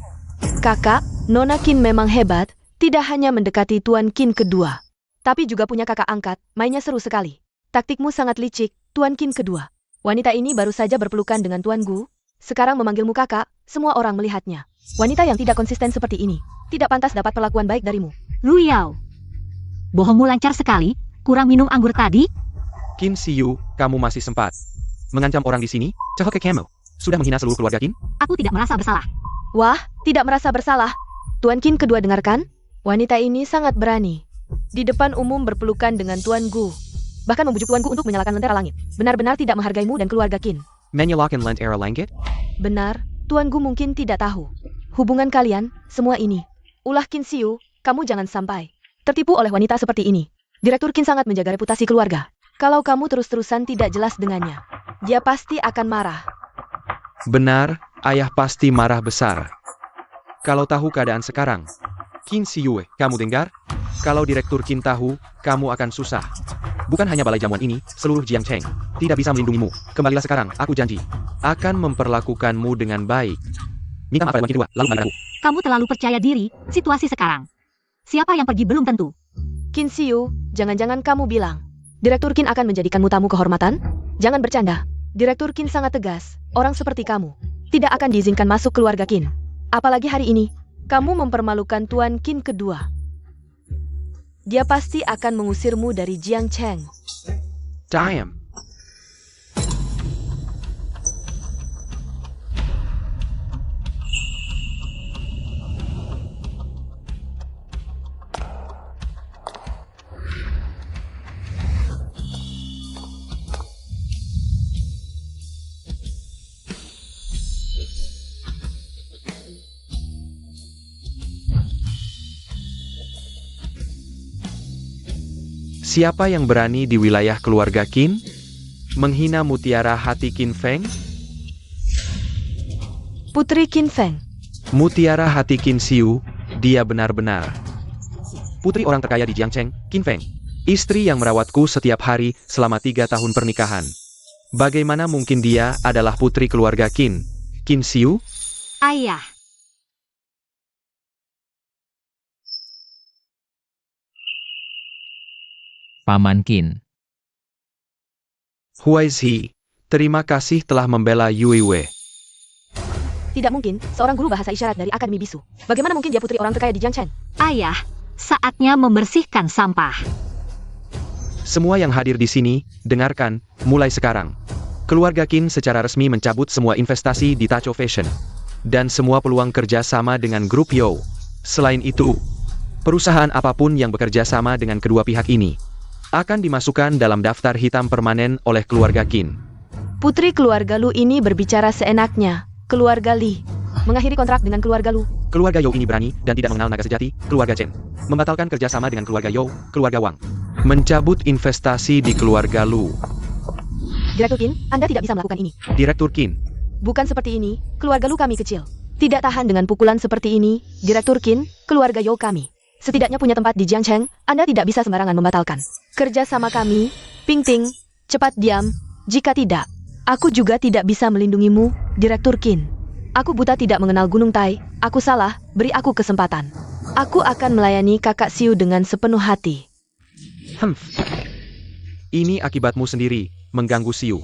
Kakak, Nona Qin memang hebat, tidak hanya mendekati Tuan Qin kedua. Tapi juga punya kakak angkat, mainnya seru sekali. Taktikmu sangat licik, Tuan Qin kedua. Wanita ini baru saja berpelukan dengan Tuan Gu, sekarang memanggilmu kakak, semua orang melihatnya. Wanita yang tidak konsisten seperti ini, tidak pantas dapat perlakuan baik darimu. Lu Yao. Bohongmu lancar sekali, kurang minum anggur tadi? Qin Xiu, kamu masih sempat mengancam orang di sini? Cahok ke kamu. Sudah menghina seluruh keluarga Qin? Aku tidak merasa bersalah. Wah, tidak merasa bersalah. Tuan Qin kedua dengarkan? Wanita ini sangat berani. Di depan umum berpelukan dengan Tuan Gu. Bahkan membujuk Tuan Gu untuk menyalakan lentera langit. Benar-benar tidak menghargaimu dan keluarga Qin. Menyalakan lentera langit? Benar, Tuan Gu mungkin tidak tahu. Hubungan kalian, semua ini. Ulah Qin Xiu, kamu jangan sampai tertipu oleh wanita seperti ini. Direktur Qin sangat menjaga reputasi keluarga. Kalau kamu terus-terusan tidak jelas dengannya, dia pasti akan marah. Benar, ayah pasti marah besar. Kalau tahu keadaan sekarang. Qin Xiu, kamu dengar? Kalau Direktur Qin tahu, kamu akan susah. Bukan hanya balai jamuan ini, seluruh Jiangcheng tidak bisa melindungimu. Kembalilah sekarang, aku janji. Akan memperlakukanmu dengan baik. Minta maaf pada kedua, lalu aku. Kamu terlalu percaya diri, situasi sekarang. Siapa yang pergi belum tentu. Qin Xiu, jangan-jangan kamu bilang Direktur Qin akan menjadikanmu tamu kehormatan? Jangan bercanda. Direktur Qin sangat tegas. Orang seperti kamu tidak akan diizinkan masuk keluarga Qin. Apalagi hari ini, kamu mempermalukan Tuan Qin kedua. Dia pasti akan mengusirmu dari Jiangcheng. Damn. Siapa yang berani di wilayah keluarga Qin? Menghina mutiara hati Qin Feng? Putri Qin Feng. Mutiara hati Qin Xiu, dia benar-benar putri orang terkaya di Jiangcheng, Qin Feng. Istri yang merawatku setiap hari selama 3 tahun pernikahan. Bagaimana mungkin dia adalah putri keluarga Qin? Qin Xiu? Ayah. Paman Qin. Who is he? Terima kasih telah membela Yue Wei. Tidak mungkin, seorang guru bahasa isyarat dari Akademi Bisu. Bagaimana mungkin dia putri orang terkaya di Jiangcheng? Ayah, saatnya membersihkan sampah. Semua yang hadir di sini, dengarkan, mulai sekarang. Keluarga Qin secara resmi mencabut semua investasi di Tacho Fashion. Dan semua peluang kerja sama dengan grup Yo. Selain itu, perusahaan apapun yang bekerja sama dengan kedua pihak ini akan dimasukkan dalam daftar hitam permanen oleh keluarga Qin. Putri keluarga Lu ini berbicara seenaknya. Keluarga Li mengakhiri kontrak dengan keluarga Lu. Keluarga Yo ini berani dan tidak mengenal naga sejati, keluarga Chen. Membatalkan kerjasama dengan keluarga Yo, keluarga Wang. Mencabut investasi di keluarga Lu. Direktur Qin, Anda tidak bisa melakukan ini. Direktur Qin. Bukan seperti ini, keluarga Lu kami kecil. Tidak tahan dengan pukulan seperti ini, Direktur Qin, keluarga Yo kami setidaknya punya tempat di Jiangcheng, Anda tidak bisa sembarangan membatalkan kerja sama kami. Ping Ting, cepat diam. Jika tidak, aku juga tidak bisa melindungimu, Direktur Qin. Aku buta tidak mengenal Gunung Tai. Aku salah, beri aku kesempatan. Aku akan melayani kakak Xiu dengan sepenuh hati. Ini akibatmu sendiri, mengganggu Xiu.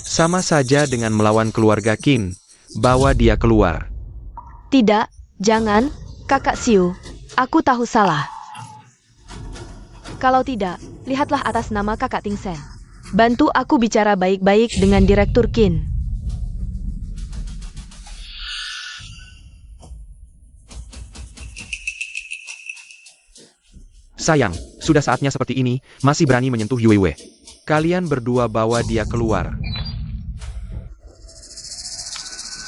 Sama saja dengan melawan keluarga Qin. Bawa dia keluar. Tidak, jangan, kakak Xiu. Aku tahu salah. Kalau tidak, lihatlah atas nama kakak Ting Sen. Bantu aku bicara baik-baik dengan Direktur Qin. Sayang, sudah saatnya seperti ini, masih berani menyentuh Yue Wei. Kalian berdua bawa dia keluar.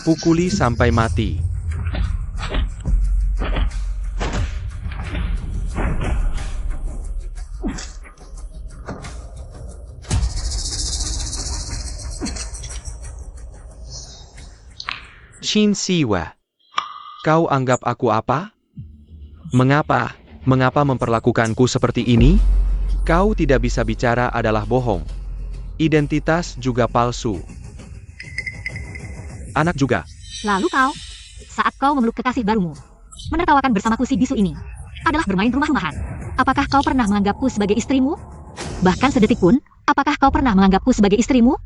Pukuli sampai mati. Qin Siwa, kau anggap aku apa? Mengapa memperlakukanku seperti ini? Kau tidak bisa bicara adalah bohong. Identitas juga palsu. Anak juga. Lalu kau, saat kau memeluk kekasih barumu, menertawakan bersamaku si bisu ini, adalah bermain rumah-rumahan. Apakah kau pernah menganggapku sebagai istrimu? Bahkan sedetik pun, apakah kau pernah menganggapku sebagai istrimu?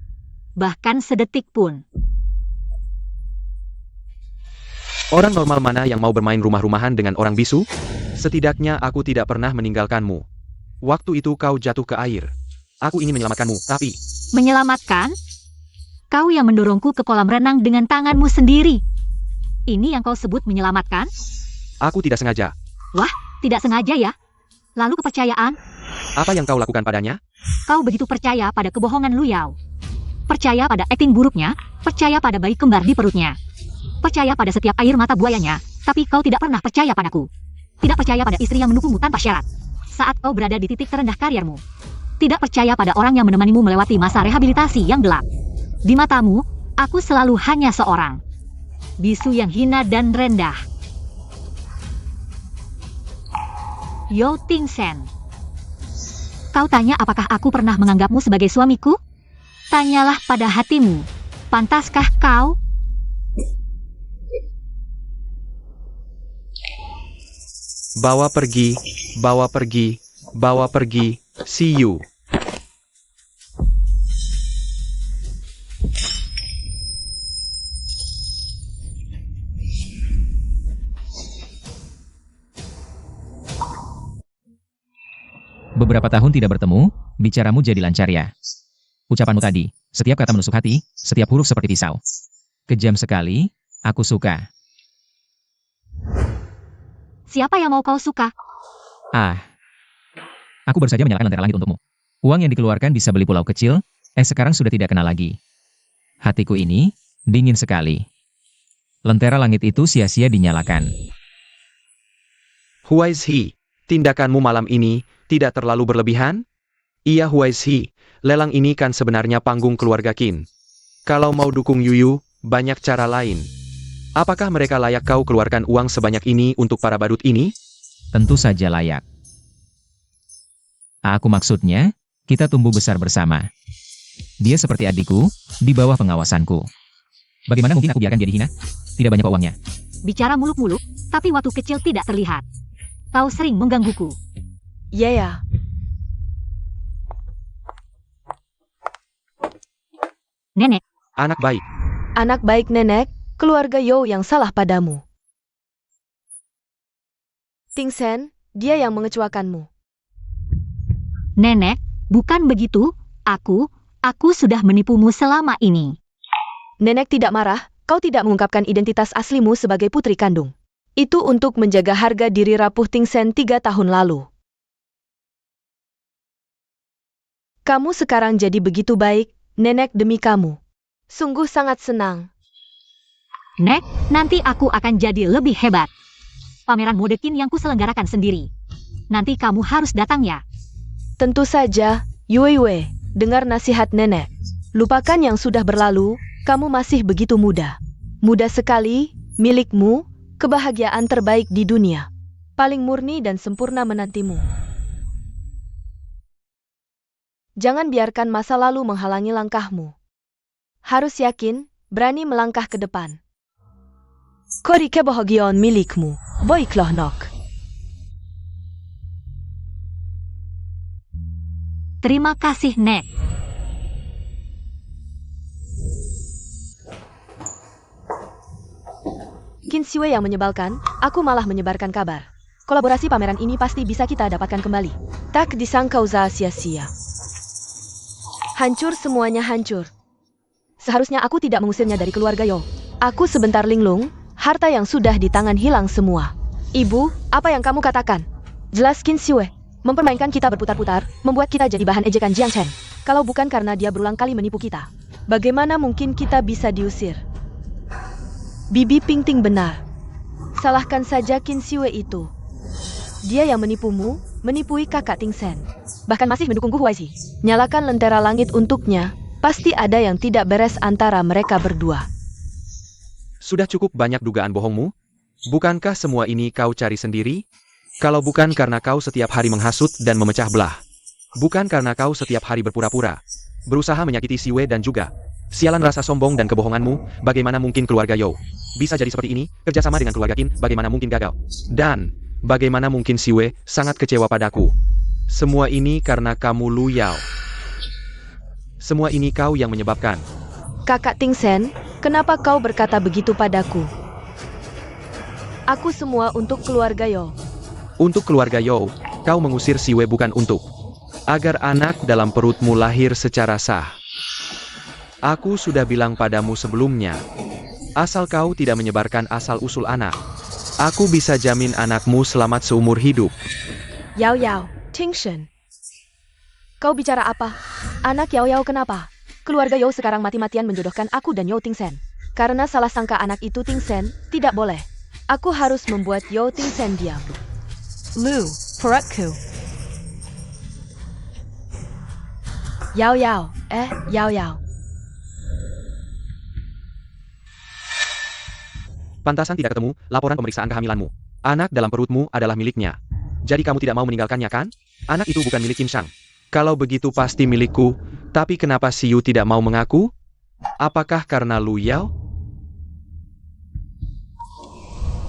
Bahkan sedetik pun. Orang normal mana yang mau bermain rumah-rumahan dengan orang bisu? Setidaknya aku tidak pernah meninggalkanmu. Waktu itu kau jatuh ke air. Aku ingin menyelamatkanmu, tapi... Menyelamatkan? Kau yang mendorongku ke kolam renang dengan tanganmu sendiri. Ini yang kau sebut menyelamatkan? Aku tidak sengaja. Tidak sengaja ya? Lalu kepercayaan? Apa yang kau lakukan padanya? Kau begitu percaya pada kebohongan Lu Yao. Percaya pada akting buruknya, percaya pada bayi kembar di perutnya. Percaya pada setiap air mata buayanya, tapi kau tidak pernah percaya padaku. Tidak percaya pada istri yang mendukungmu tanpa syarat. Saat kau berada di titik terendah kariermu. Tidak percaya pada orang yang menemanimu melewati masa rehabilitasi yang gelap. Di matamu, aku selalu hanya seorang bisu yang hina dan rendah. Yo Ting Sen. Kau tanya apakah aku pernah menganggapmu sebagai suamiku? Tanyalah pada hatimu. Pantaskah kau? Bawa pergi, bawa pergi, bawa pergi, see you. Beberapa tahun tidak bertemu, bicaramu jadi lancar ya. Ucapanmu tadi, setiap kata menusuk hati, setiap huruf seperti pisau. Kejam sekali, aku suka. Siapa yang mau kau suka? Aku baru saja menyalakan lentera langit untukmu. Uang yang dikeluarkan bisa beli pulau kecil, sekarang sudah tidak kenal lagi. Hatiku ini, dingin sekali. Lentera langit itu sia-sia dinyalakan. Who is he? Tindakanmu malam ini tidak terlalu berlebihan? Iya, who is he? Lelang ini kan sebenarnya panggung keluarga Qin. Kalau mau dukung Yuyu, banyak cara lain. Apakah mereka layak kau keluarkan uang sebanyak ini untuk para badut ini? Tentu saja layak. Aku maksudnya, kita tumbuh besar bersama. Dia seperti adikku, di bawah pengawasanku. Bagaimana mungkin aku biarkan dia dihina? Tidak banyak kok uangnya. Bicara muluk-muluk, tapi waktu kecil tidak terlihat. Kau sering menggangguku. Ya. Nenek, Anak baik. Anak baik nenek, keluarga Yo yang salah padamu. Ting Sen, dia yang mengecuakanmu. nenek, bukan begitu. Aku sudah menipumu selama ini. Nenek tidak marah, kau tidak mengungkapkan identitas aslimu sebagai putri kandung. Itu untuk menjaga harga diri rapuh Ting Sen 3 tahun lalu. Kamu sekarang jadi begitu baik, nenek demi kamu. Sungguh sangat senang. Nek, nanti aku akan jadi lebih hebat. Pameran mode Qin yang kuselenggarakan sendiri. Nanti kamu harus datang ya. Tentu saja, Yue, dengar nasihat nenek. Lupakan yang sudah berlalu, kamu masih begitu muda. Muda sekali, milikmu, kebahagiaan terbaik di dunia. Paling murni dan sempurna menantimu. Jangan biarkan masa lalu menghalangi langkahmu. Harus yakin, berani melangkah ke depan. Kori kebahagiaan milikmu, baiklah nak. Terima kasih, Nek. Qin Xue yang menyebalkan, aku malah menyebarkan kabar. Kolaborasi pameran ini pasti bisa kita dapatkan kembali. Tak disangka usaha sia-sia. Hancur semuanya hancur. Seharusnya aku tidak mengusirnya dari keluarga Yo. Aku sebentar linglung, harta yang sudah di tangan hilang semua. Ibu, apa yang kamu katakan? Jelas Qin Xue. Mempermainkan kita berputar-putar, membuat kita jadi bahan ejekan Jiang Chen. Kalau bukan karena dia berulang kali menipu kita, bagaimana mungkin kita bisa diusir? Bibi Pingting benar. Salahkan saja Qin Xue itu. Dia yang menipumu, menipui kakak Ting Sen. Bahkan masih mendukung Gu Huaizi. Nyalakan lentera langit untuknya. Pasti ada yang tidak beres antara mereka berdua. Sudah cukup banyak dugaan bohongmu? Bukankah semua ini kau cari sendiri? Kalau bukan karena kau setiap hari menghasut dan memecah belah. Bukan karena kau setiap hari berpura-pura. Berusaha menyakiti Siwe dan juga. Sialan rasa sombong dan kebohonganmu, bagaimana mungkin keluarga Yo bisa jadi seperti ini, kerjasama dengan keluarga Qin, bagaimana mungkin gagal. Dan, bagaimana mungkin Siwe sangat kecewa padaku. Semua ini karena kamu Lu Yao. Semua ini kau yang menyebabkan. Kakak Ting Sen, kenapa kau berkata begitu padaku? Aku semua untuk keluarga Yo. Untuk keluarga Yo, kau mengusir Siwe bukan untuk agar anak dalam perutmu lahir secara sah. Aku sudah bilang padamu sebelumnya, Asal kau tidak menyebarkan asal-usul anak. Aku bisa jamin anakmu selamat seumur hidup. Yao Yao, Tingshen. Kau bicara apa? Anak Yao Yao kenapa? Keluarga Yao sekarang mati-matian menjodohkan aku dan Yao Tingsen. Karena salah sangka anak itu Tingsen, tidak boleh. Aku harus membuat Yao Tingsen diam. Lu, perutku. Yao Yao, Yao Yao. Pantasan tidak ketemu, laporan pemeriksaan kehamilanmu. Anak dalam perutmu adalah miliknya. Jadi kamu tidak mau meninggalkannya kan? Anak itu bukan milik Qin Shang. Kalau begitu pasti milikku, tapi kenapa si Yu tidak mau mengaku? Apakah karena Lu Yao?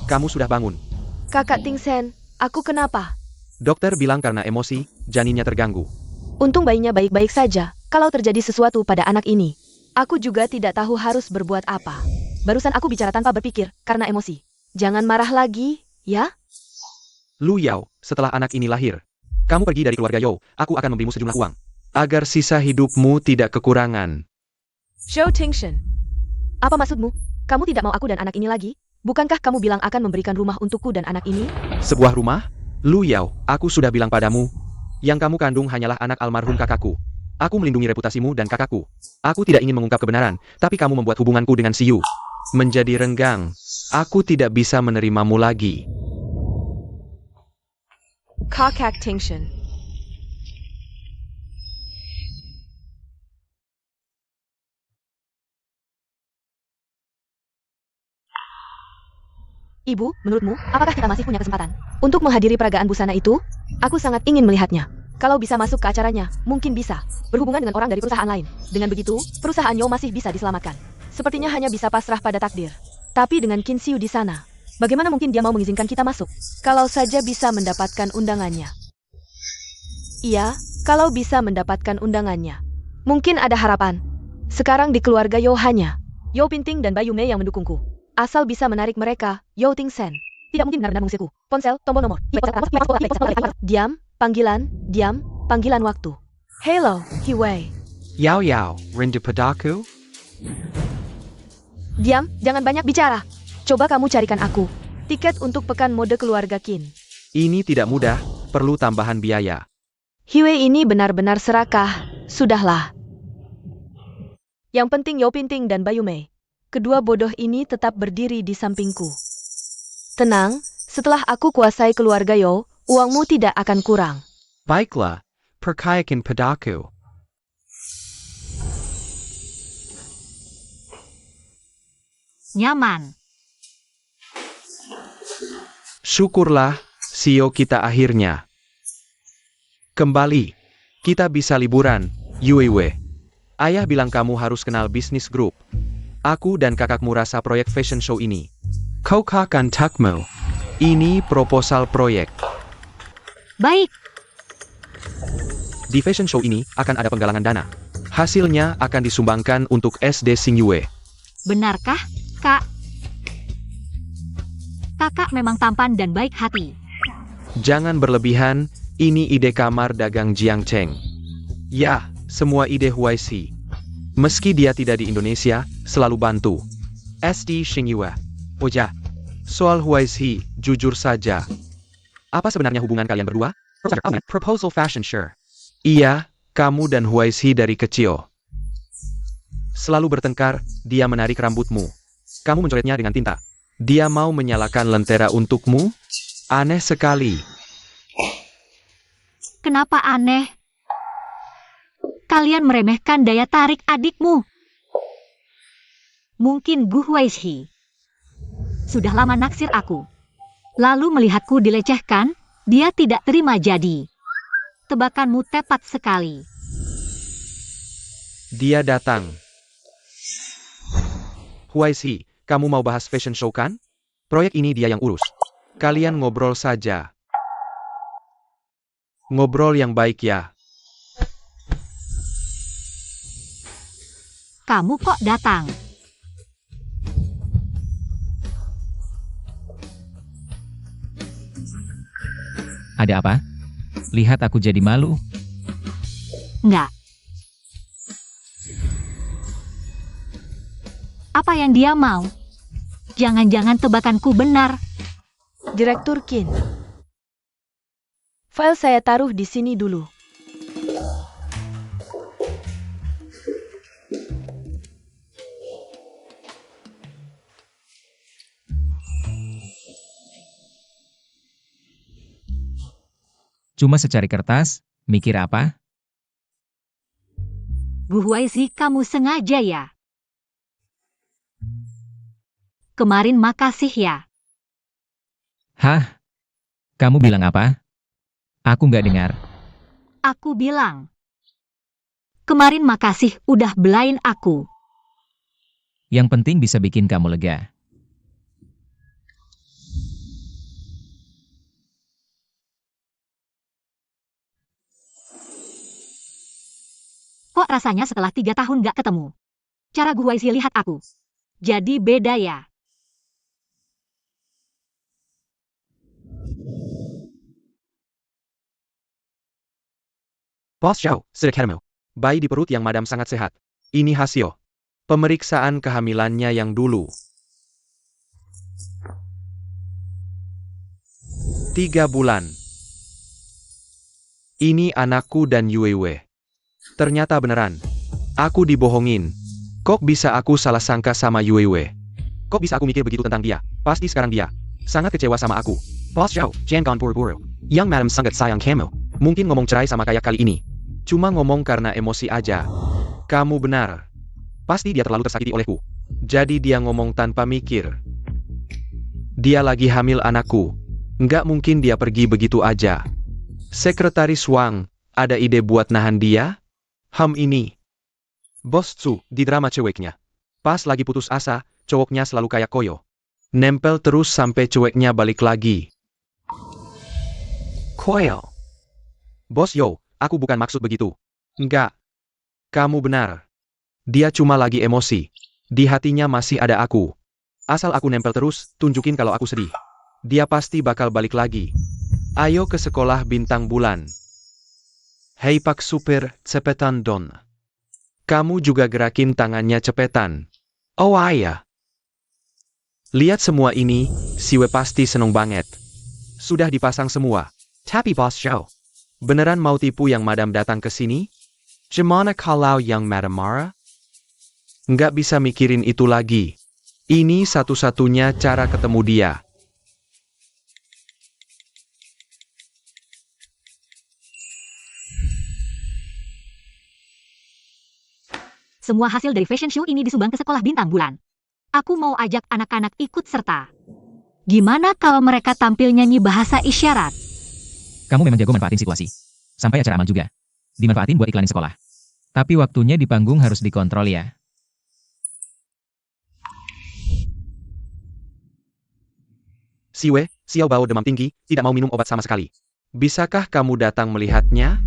Kamu sudah bangun. Kakak Tingsen, aku kenapa? Dokter bilang karena emosi, janinnya terganggu. Untung bayinya baik-baik saja. Kalau terjadi sesuatu pada anak ini, aku juga tidak tahu harus berbuat apa. Barusan aku bicara tanpa berpikir, karena emosi. Jangan marah lagi, ya? Lu Yao, setelah anak ini lahir, kamu pergi dari keluarga Yao, aku akan memberimu sejumlah uang. Agar sisa hidupmu tidak kekurangan. Zhou Tingshen. Apa maksudmu? Kamu tidak mau aku dan anak ini lagi? Bukankah kamu bilang akan memberikan rumah untukku dan anak ini? Sebuah rumah? Lu Yao, aku sudah bilang padamu. Yang kamu kandung hanyalah anak almarhum kakakku. Aku melindungi reputasimu dan kakakku. Aku tidak ingin mengungkap kebenaran, tapi kamu membuat hubunganku dengan si Yu menjadi renggang. Aku tidak bisa menerimamu lagi. Kakak Tingshen. Ibu, menurutmu, apakah kita masih punya kesempatan untuk menghadiri peragaan busana itu? Aku sangat ingin melihatnya. Kalau bisa masuk ke acaranya, mungkin bisa berhubungan dengan orang dari perusahaan lain. Dengan begitu, perusahaan Yo masih bisa diselamatkan. Sepertinya hanya bisa pasrah pada takdir. Tapi dengan Qin Xiu di sana, bagaimana mungkin dia mau mengizinkan kita masuk? Kalau saja bisa mendapatkan undangannya. Iya, kalau bisa mendapatkan undangannya. Mungkin ada harapan. Sekarang di keluarga Yo hanya Yo Pinting dan Bayu Mei yang mendukungku. Asal bisa menarik mereka, Yao Tingsen tidak mungkin benar-benar mengusirku. Ponsel, tombol nomor. Diam, panggilan waktu. Hello, Hiwei. Yao Yao, rindu padaku? Diam, jangan banyak bicara. Coba kamu carikan aku tiket untuk pekan mode keluarga Qin. Ini tidak mudah, perlu tambahan biaya. Hiwei ini benar-benar serakah. Sudahlah. Yang penting Yao Pinting dan Bayu Mei. Kedua bodoh ini tetap berdiri di sampingku. Tenang, setelah aku kuasai keluarga Yo, uangmu tidak akan kurang. Baiklah, percayakan padaku. Nyaman. Syukurlah, Sio kita akhirnya kembali. Kita bisa liburan, Yuiwe. Ayah bilang kamu harus kenal bisnis grup. Aku dan kakakmu rasa proyek fashion show ini. Kau akan takmu. Ini proposal proyek. Baik. Di fashion show ini akan ada penggalangan dana. Hasilnya akan disumbangkan untuk SD Xingyue. Benarkah, Kak? Kakak memang tampan dan baik hati. Jangan berlebihan, ini ide kamar dagang Jiang Cheng. Ya, semua ide Huaisi. Meski dia tidak di Indonesia, selalu bantu. SD Xingyue. Oh ya, soal Huaisi, jujur saja. Apa sebenarnya hubungan kalian berdua? Proposal fashion show. Iya, kamu dan Huaisi dari kecil. Selalu bertengkar, dia menarik rambutmu. Kamu mencoretnya dengan tinta. Dia mau menyalakan lentera untukmu? Aneh sekali. Kenapa aneh? Kalian meremehkan daya tarik adikmu. Mungkin Gu Huaizhi sudah lama naksir aku. Lalu melihatku dilecehkan, dia tidak terima jadi. Tebakanmu tepat sekali. Dia datang. Huaisi, kamu mau bahas fashion show kan? Proyek ini dia yang urus. Kalian ngobrol saja. Ngobrol yang baik ya. Kamu kok datang? Ada apa? Lihat aku jadi malu. Enggak. Apa yang dia mau? Jangan-jangan tebakanku benar. Direktur Qin. File saya taruh di sini dulu. Cuma secari kertas, mikir apa? Bu Huaizi, kamu sengaja ya? Kemarin makasih ya. Hah? Kamu bilang apa? Aku nggak dengar. Aku bilang. Kemarin makasih udah belain aku. Yang penting bisa bikin kamu lega. Kok rasanya setelah 3 tahun gak ketemu? Cara Gu Huaizi lihat aku. Jadi beda ya. Bos Xiao, sudah ketemu. Bayi di perut yang madam sangat sehat. Ini hasil pemeriksaan kehamilannya yang dulu. 3 bulan. Ini anakku dan Yuewe. Ternyata beneran. Aku dibohongin. Kok bisa aku salah sangka sama Yuewe? Kok bisa aku mikir begitu tentang dia? Pasti sekarang dia sangat kecewa sama aku. Bos Xiao, jangan buru-buru. Yang madam sangat sayang kamu. Mungkin ngomong cerai sama kayak kali ini. Cuma ngomong karena emosi aja. Kamu benar. Pasti dia terlalu tersakiti olehku. Jadi dia ngomong tanpa mikir. Dia lagi hamil anakku. Nggak mungkin dia pergi begitu aja. Sekretaris Wang, ada ide buat nahan dia? Ini. Bos Tsu, di drama ceweknya. Pas lagi putus asa, cowoknya selalu kayak koyo. Nempel terus sampai ceweknya balik lagi. Koyo. Bos Yo, aku bukan maksud begitu. Enggak. Kamu benar. Dia cuma lagi emosi. Di hatinya masih ada aku. Asal aku nempel terus, tunjukin kalau aku sedih. Dia pasti bakal balik lagi. Ayo ke sekolah bintang bulan. Hei Pak Super, cepetan Don. Kamu juga gerakin tangannya cepetan. Oh ayah. Lihat semua ini, Siwe pasti seneng banget. Sudah dipasang semua. Tapi Bos Xiao, beneran mau tipu yang madam datang ke sini? Gimana kalau yang madam marah? Nggak bisa mikirin itu lagi. Ini satu-satunya cara ketemu dia. Semua hasil dari fashion show ini disumbang ke sekolah bintang bulan. Aku mau ajak anak-anak ikut serta. Gimana kalau mereka tampil nyanyi bahasa isyarat? Kamu memang jago manfaatin situasi. Sampai acara amal juga. Dimanfaatin buat iklanin sekolah. Tapi waktunya di panggung harus dikontrol ya. Siwe, Xiao Bao demam tinggi, tidak mau minum obat sama sekali. Bisakah kamu datang melihatnya?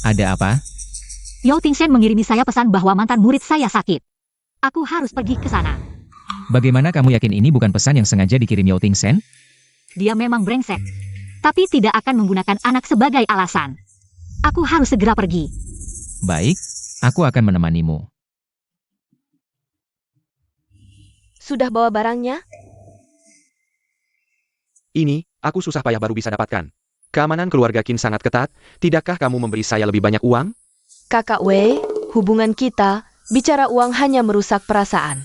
Ada apa? Yao Tingsen mengirimi saya pesan bahwa mantan murid saya sakit. Aku harus pergi ke sana. Bagaimana kamu yakin ini bukan pesan yang sengaja dikirim Yao Tingsen? Dia memang brengsek. Tapi tidak akan menggunakan anak sebagai alasan. Aku harus segera pergi. Baik, aku akan menemanimu. Sudah bawa barangnya? Ini, aku susah payah baru bisa dapatkan. Keamanan keluarga Qin sangat ketat, tidakkah kamu memberi saya lebih banyak uang? Kakak Wei, hubungan kita, bicara uang hanya merusak perasaan.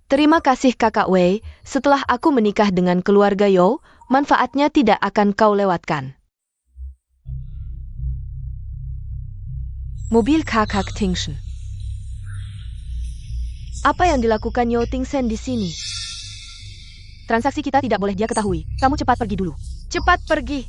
Terima kasih Kakak Wei, setelah aku menikah dengan keluarga Yo, manfaatnya tidak akan kau lewatkan. Mobil Kakak Tingsen. Apa yang dilakukan Yo Tingsen di sini? Transaksi kita tidak boleh dia ketahui. Kamu cepat pergi dulu. Cepat pergi.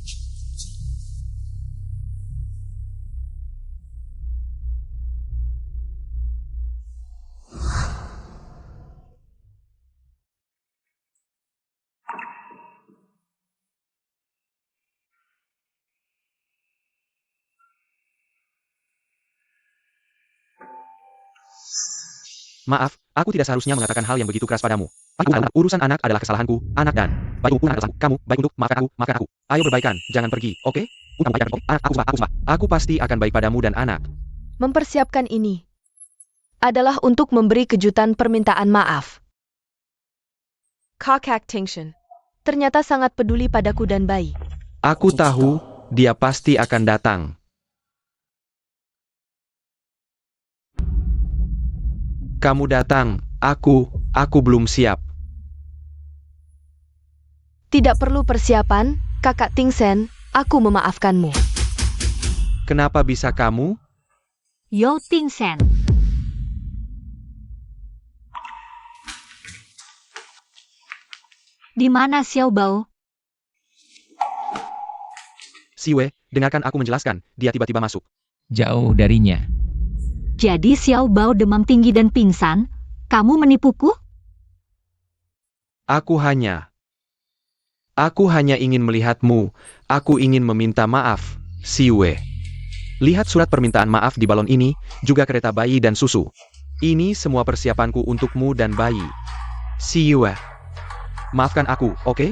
Maaf, aku tidak seharusnya mengatakan hal yang begitu keras padamu. Urusan anak adalah kesalahanku, anak dan baik untuk alasanku, kamu, baik untuk maafkan aku. Ayo berbaikan, jangan pergi, oke? Kamu baik, oke? Aku sumpah. Aku pasti akan baik padamu dan anak. Mempersiapkan ini adalah untuk memberi kejutan permintaan maaf. Kakak Tingshan ternyata sangat peduli padaku dan bayi. Aku tahu, dia pasti akan datang. Kamu datang, aku belum siap. Tidak perlu persiapan, Kakak Tingshan, aku memaafkanmu. Kenapa bisa kamu? Yao Tingshan. Di mana Xiao Bao? Siwe, dengarkan aku menjelaskan, dia tiba-tiba masuk. Jauh darinya. Jadi Xiao Bao demam tinggi dan pingsan? Kamu menipuku? Aku hanya ingin melihatmu. Aku ingin meminta maaf, Siwe. Lihat surat permintaan maaf di balon ini, juga kereta bayi dan susu. Ini semua persiapanku untukmu dan bayi. Siwe. Maafkan aku, oke?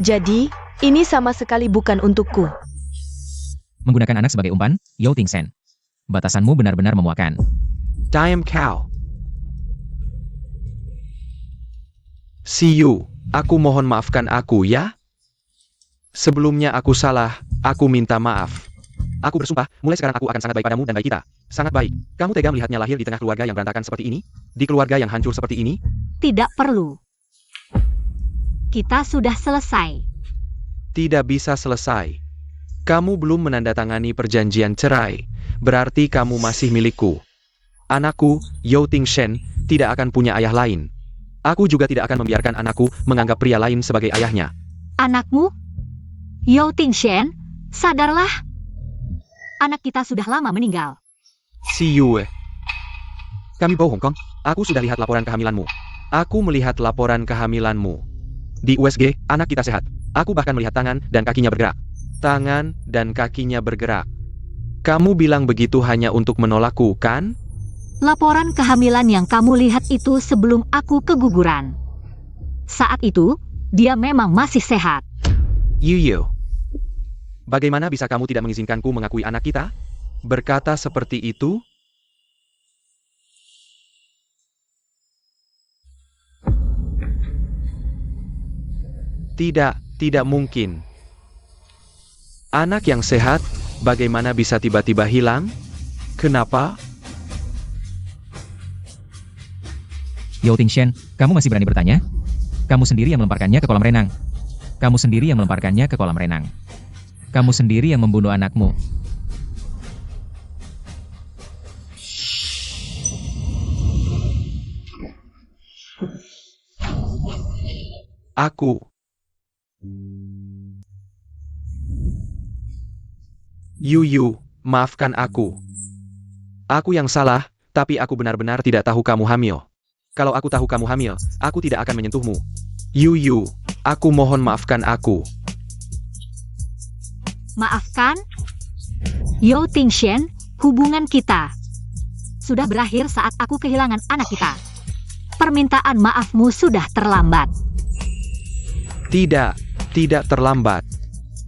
Jadi, ini sama sekali bukan untukku. Menggunakan anak sebagai umpan, Yao Tingshan. Batasanmu benar-benar memuakan. Diam kau. Siu, aku mohon maafkan aku ya. Sebelumnya aku salah, aku minta maaf. Aku bersumpah, mulai sekarang aku akan sangat baik padamu dan baik kita. Sangat baik. Kamu tega melihatnya lahir di tengah keluarga yang berantakan seperti ini? Di keluarga yang hancur seperti ini? Tidak perlu. Kita sudah selesai. Tidak bisa selesai. Kamu belum menandatangani perjanjian cerai. Berarti kamu masih milikku. Anakku, Yao Tingshan, tidak akan punya ayah lain. Aku juga tidak akan membiarkan anakku menganggap pria lain sebagai ayahnya. Anakmu? Yao Tingshan, sadarlah. Anak kita sudah lama meninggal. Siu. Kami bohong, Kong. Aku sudah lihat laporan kehamilanmu. Aku melihat laporan kehamilanmu. Di USG, anak kita sehat. Aku bahkan melihat tangan dan kakinya bergerak. Tangan dan kakinya bergerak. Kamu bilang begitu hanya untuk menolakku, kan? Laporan kehamilan yang kamu lihat itu sebelum aku keguguran. Saat itu, dia memang masih sehat. Yu. Bagaimana bisa kamu tidak mengizinkanku mengakui anak kita? Berkata seperti itu? Tidak mungkin. Anak yang sehat, bagaimana bisa tiba-tiba hilang? Kenapa? Yao Tingshan, kamu masih berani bertanya? Kamu sendiri yang melemparkannya ke kolam renang. Kamu sendiri yang melemparkannya ke kolam renang. Kamu sendiri yang membunuh anakmu. Aku. Yu, maafkan aku. Aku yang salah, tapi aku benar-benar tidak tahu kamu hamil. Kalau aku tahu kamu hamil, aku tidak akan menyentuhmu. Yu, aku mohon maafkan aku. Maafkan? Yao Tingshan, hubungan kita sudah berakhir saat aku kehilangan anak kita. Permintaan maafmu sudah terlambat. Tidak terlambat.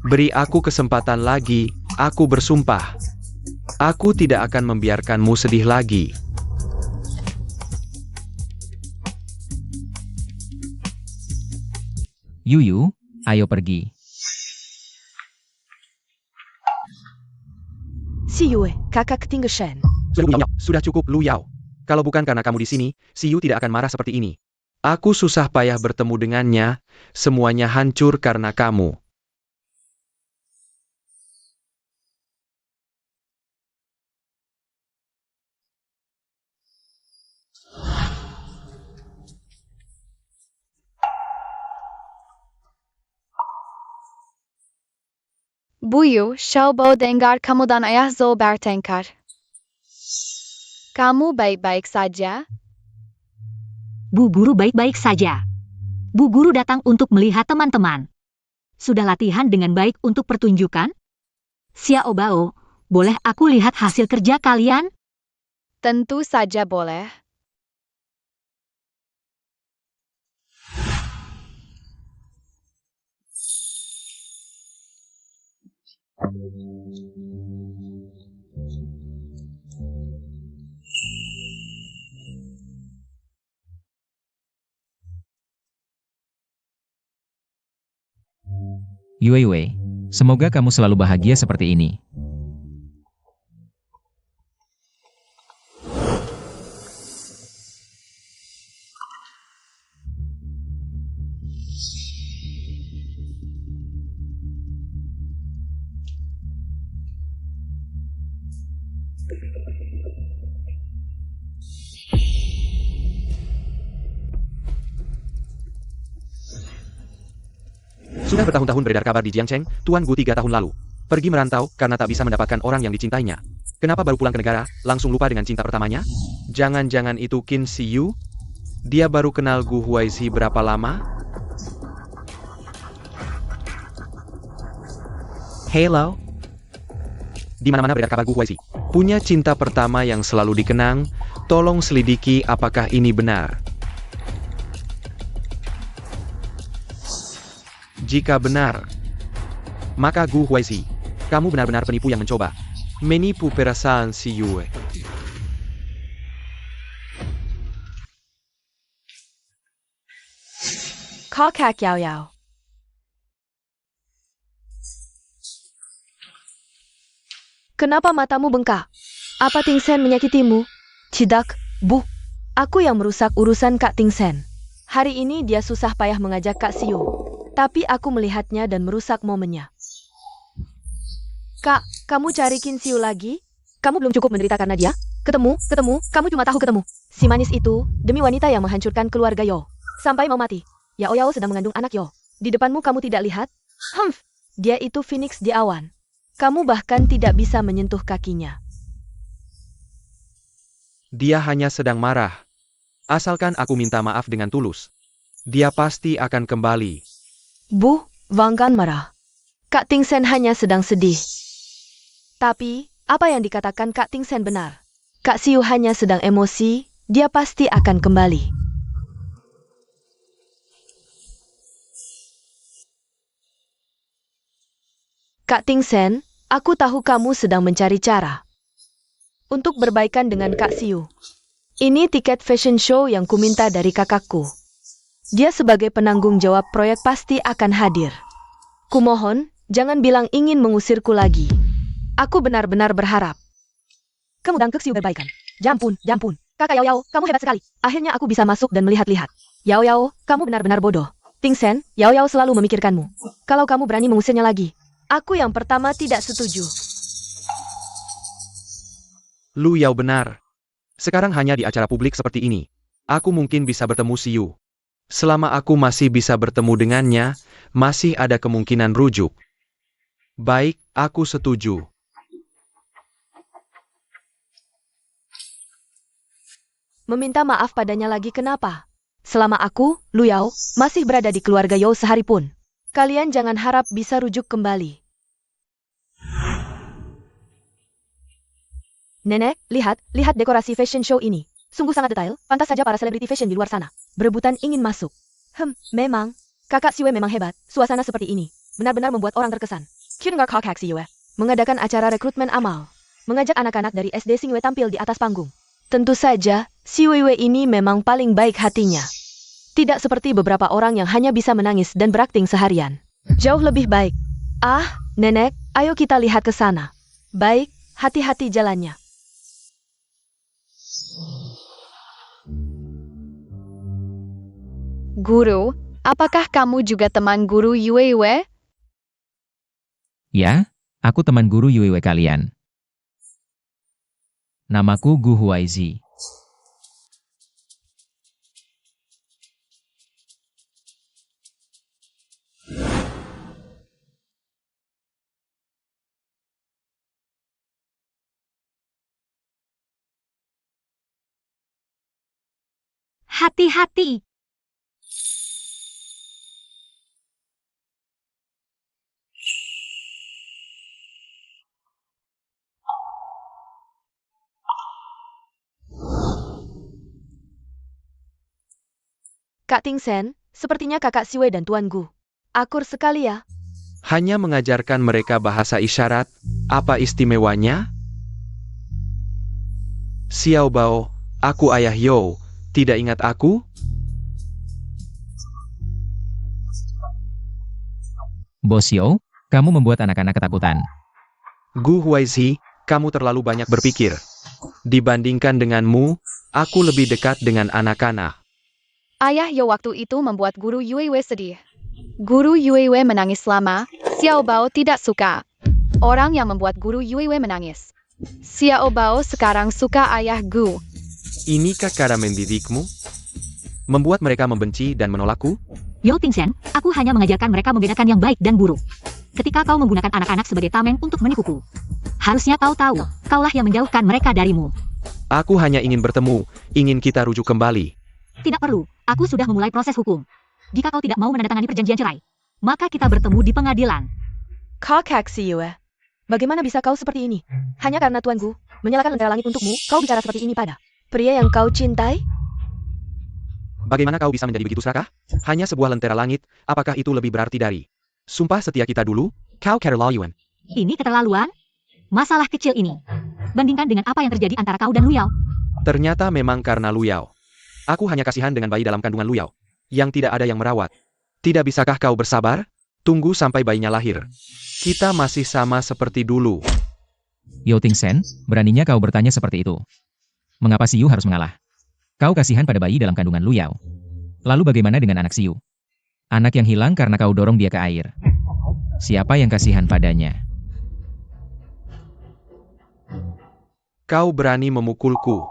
Beri aku kesempatan lagi, aku bersumpah. Aku tidak akan membiarkanmu sedih lagi. Yu, ayo pergi. Siu, Kakak Tingshan. Sudah cukup, Lu Yao. Kalau bukan karena kamu di sini, Siu tidak akan marah seperti ini. Aku susah payah bertemu dengannya, semuanya hancur karena kamu. Buyu, Xiao Bao dengar kamu dan ayah Zhou bertengkar. Kamu baik-baik saja? Bu Guru baik-baik saja. Bu Guru datang untuk melihat teman-teman. Sudah latihan dengan baik untuk pertunjukan? Xiao Bao, boleh aku lihat hasil kerja kalian? Tentu saja boleh. Yue Yue, semoga kamu selalu bahagia seperti ini. Sudah bertahun-tahun beredar kabar di Jiangcheng, Tuan Gu 3 tahun lalu. Pergi merantau karena tak bisa mendapatkan orang yang dicintainya. Kenapa baru pulang ke negara, langsung lupa dengan cinta pertamanya? Jangan-jangan itu Qin Siyu? Dia baru kenal Gu Huaizi berapa lama? Hello? Di mana-mana beredar kabar Gu Huaizi. Punya cinta pertama yang selalu dikenang, tolong selidiki apakah ini benar. Jika benar, maka Gu Huaizi, kamu benar-benar penipu yang mencoba menipu perasaan si Yue. Kakak Yao Yao. Kenapa matamu bengkak? Apa Ting Sen menyakitimu? Tidak, Bu. Aku yang merusak urusan Kak Ting Sen. Hari ini dia susah payah mengajak Kak Siu. Tapi aku melihatnya dan merusak momennya. Kak, kamu cari Qin Siu lagi? Kamu belum cukup menderita karena dia? Ketemu, kamu cuma tahu ketemu. Si manis itu, demi wanita yang menghancurkan keluarga Yo. Sampai mau mati. Yao Yao sedang mengandung anak Yo. Di depanmu kamu tidak lihat? Dia itu Phoenix di awan. Kamu bahkan tidak bisa menyentuh kakinya. Dia hanya sedang marah. Asalkan aku minta maaf dengan tulus, dia pasti akan kembali. Bu, Wanggan marah. Kak Ting Sen hanya sedang sedih. Tapi, apa yang dikatakan Kak Ting Sen benar. Kak Siu hanya sedang emosi, dia pasti akan kembali. Kak Ting Sen, aku tahu kamu sedang mencari cara untuk berbaikan dengan Kak Siu. Ini tiket fashion show yang kuminta dari kakakku. Dia sebagai penanggung jawab proyek pasti akan hadir. Kumohon, jangan bilang ingin mengusirku lagi. Aku benar-benar berharap kamu dan Kek Siu berbaikan. Jampun. Kakak Yao Yao, kamu hebat sekali. Akhirnya aku bisa masuk dan melihat-lihat. Yao Yao, kamu benar-benar bodoh. Ting Sen, Yao Yao selalu memikirkanmu. Kalau kamu berani mengusirnya lagi, aku yang pertama tidak setuju. Lu Yao benar. Sekarang hanya di acara publik seperti ini, aku mungkin bisa bertemu Siu. Selama aku masih bisa bertemu dengannya, masih ada kemungkinan rujuk. Baik, aku setuju. Meminta maaf padanya lagi kenapa? Selama aku, Lu Yao, masih berada di keluarga Yo sehari pun, kalian jangan harap bisa rujuk kembali. Nenek, lihat dekorasi fashion show ini. Sungguh sangat detail, pantas saja para selebriti fashion di luar sana berebutan ingin masuk. Memang, kakak Siwe memang hebat, suasana seperti ini benar-benar membuat orang terkesan. Kira kakak Siwe mengadakan acara rekrutmen amal, mengajak anak-anak dari SD Singwe tampil di atas panggung. Tentu saja, Siwe ini memang paling baik hatinya. Tidak seperti beberapa orang yang hanya bisa menangis dan berakting seharian. Jauh lebih baik. Nenek, ayo kita lihat ke sana. Baik, hati-hati jalannya. Guru, apakah kamu juga teman guru Yue Yue? Ya, aku teman guru Yue Yue kalian. Namaku Gu Huaizi. Hati-hati. Kak Ting Sen, sepertinya kakak Siwe dan Tuan Gu akur sekali ya. Hanya mengajarkan mereka bahasa isyarat, apa istimewanya? Xiao Bao, aku ayah Yo, tidak ingat aku? Bos Yo, kamu membuat anak-anak ketakutan. Gu Huaizi, kamu terlalu banyak berpikir. Dibandingkan denganmu, aku lebih dekat dengan anak-anak. Ayah Yo waktu itu membuat Guru Yuewe sedih. Guru Yuewe menangis lama, Xiao Bao tidak suka. Orang yang membuat Guru Yuewe menangis. Xiao Bao sekarang suka ayah Gu. Inikah cara mendidikmu? Membuat mereka membenci dan menolakku? Yo Tingsen, aku hanya mengajarkan mereka membedakan yang baik dan buruk. Ketika kau menggunakan anak-anak sebagai tameng untuk menipuku, harusnya kau tahu, kaulah yang menjauhkan mereka darimu. Aku hanya ingin bertemu, ingin kita rujuk kembali. Tidak perlu, aku sudah memulai proses hukum. Jika kau tidak mau menandatangani perjanjian cerai, maka kita bertemu di pengadilan. Kakak Siyue. Bagaimana bisa kau seperti ini? Hanya karena tuanku menyalakan lentera langit untukmu, kau bicara seperti ini pada pria yang kau cintai? Bagaimana kau bisa menjadi begitu serakah? Hanya sebuah lentera langit, apakah itu lebih berarti dari sumpah setia kita dulu? Kau keterlaluan. Ini keterlaluan? Masalah kecil ini. Bandingkan dengan apa yang terjadi antara kau dan Luyao. Ternyata memang karena Luyao. Aku hanya kasihan dengan bayi dalam kandungan Luyao, yang tidak ada yang merawat. Tidak bisakah kau bersabar? Tunggu sampai bayinya lahir. Kita masih sama seperti dulu. Yo Tingsen, beraninya kau bertanya seperti itu. Mengapa Siyu harus mengalah? Kau kasihan pada bayi dalam kandungan Luyao. Lalu bagaimana dengan anak Siyu? Anak yang hilang karena kau dorong dia ke air. Siapa yang kasihan padanya? Kau berani memukulku.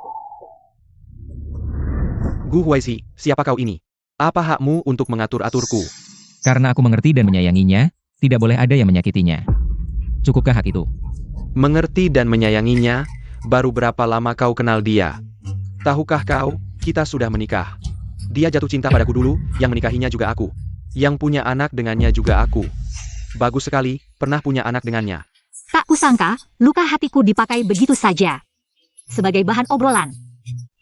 Gu Huaizi, siapa kau ini? Apa hakmu untuk mengatur-aturku? Karena aku mengerti dan menyayanginya, tidak boleh ada yang menyakitinya. Cukupkah hak itu? Mengerti dan menyayanginya, baru berapa lama kau kenal dia? Tahukah kau, kita sudah menikah. Dia jatuh cinta padaku dulu, yang menikahinya juga aku. Yang punya anak dengannya juga aku. Bagus sekali, pernah punya anak dengannya. Tak kusangka, luka hatiku dipakai begitu saja. Sebagai bahan obrolan.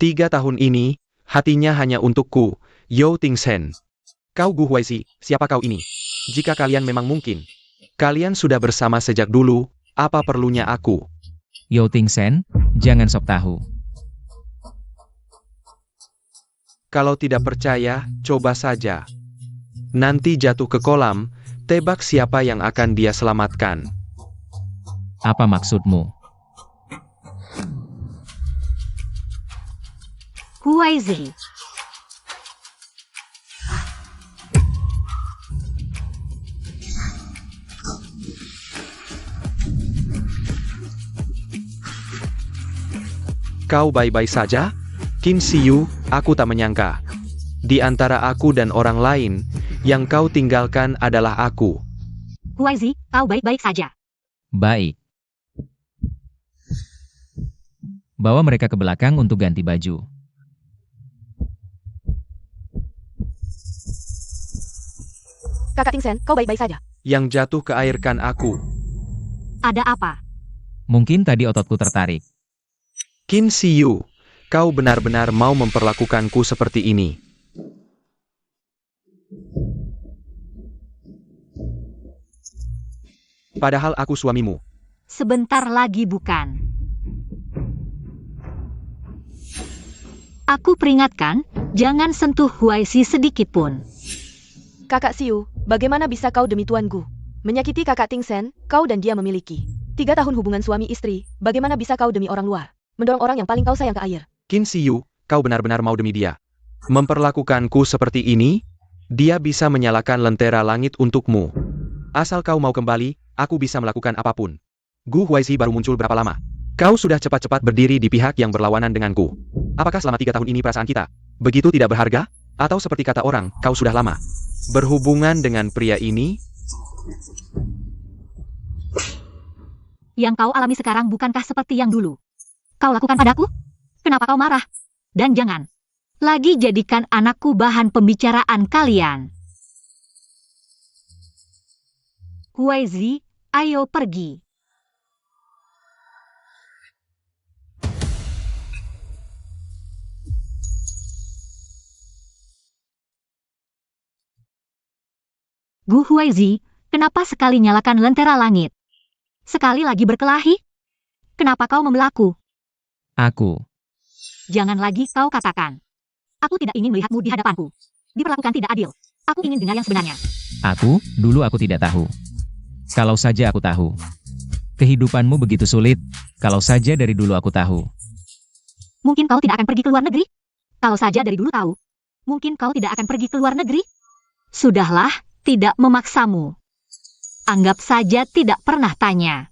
3 tahun ini, hatinya hanya untukku, Yo Tingsen. Kau Gu Huaizi, siapa kau ini? Jika kalian memang mungkin. Kalian sudah bersama sejak dulu, apa perlunya aku? Yo Tingsen, jangan sok tahu. Kalau tidak percaya, coba saja. Nanti jatuh ke kolam, tebak siapa yang akan dia selamatkan. Apa maksudmu? Huaizi. Kau baik-baik saja? Kim Siyu, aku tak menyangka. Di antara aku dan orang lain, yang kau tinggalkan adalah aku. Huaizi, kau baik-baik saja. Baik. Bawa mereka ke belakang untuk ganti baju. Kakak Tingsen, kau baik-baik saja. Yang jatuh ke air kan aku. Ada apa? Mungkin tadi ototku tertarik. Kim Siyu, kau benar-benar mau memperlakukanku seperti ini. Padahal aku suamimu. Sebentar lagi bukan. Aku peringatkan, jangan sentuh Huaizi sedikit pun. Kakak Siu, bagaimana bisa kau demi tuanku menyakiti kakak Tingsen, kau dan dia memiliki 3 tahun hubungan suami istri, bagaimana bisa kau demi orang luar mendorong orang yang paling kau sayang ke air? Kim Siyu, kau benar-benar mau demi dia memperlakukanku seperti ini? Dia bisa menyalakan lentera langit untukmu. Asal kau mau kembali, aku bisa melakukan apapun. Gu Huaizi baru muncul berapa lama? Kau sudah cepat-cepat berdiri di pihak yang berlawanan denganku. Apakah selama 3 tahun ini perasaan kita begitu tidak berharga? Atau seperti kata orang, kau sudah lama berhubungan dengan pria ini? Yang kau alami sekarang bukankah seperti yang dulu? Kau lakukan padaku? Kenapa kau marah? Dan jangan lagi jadikan anakku bahan pembicaraan kalian. Huaizi, ayo pergi. Gu Huaizi, Kenapa sekali nyalakan lentera langit? Sekali lagi berkelahi? Kenapa kau membelaku? Aku. Jangan lagi kau katakan. Aku tidak ingin melihatmu di hadapanku. Diperlakukan tidak adil. Aku ingin dengar yang sebenarnya. Dulu aku tidak tahu. Kalau saja aku tahu. Kehidupanmu begitu sulit, kalau saja dari dulu aku tahu. Mungkin kau tidak akan pergi ke luar negeri? Kalau saja dari dulu tahu. Mungkin kau tidak akan pergi ke luar negeri? Sudahlah, tidak memaksamu. Anggap saja tidak pernah tanya.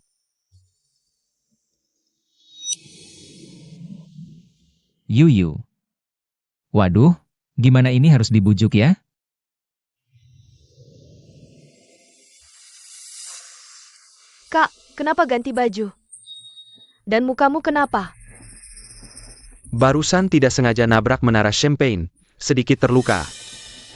Yuyu. Waduh, gimana ini harus dibujuk ya? Kak, kenapa ganti baju? Dan mukamu kenapa? Barusan tidak sengaja nabrak menara champagne, sedikit terluka.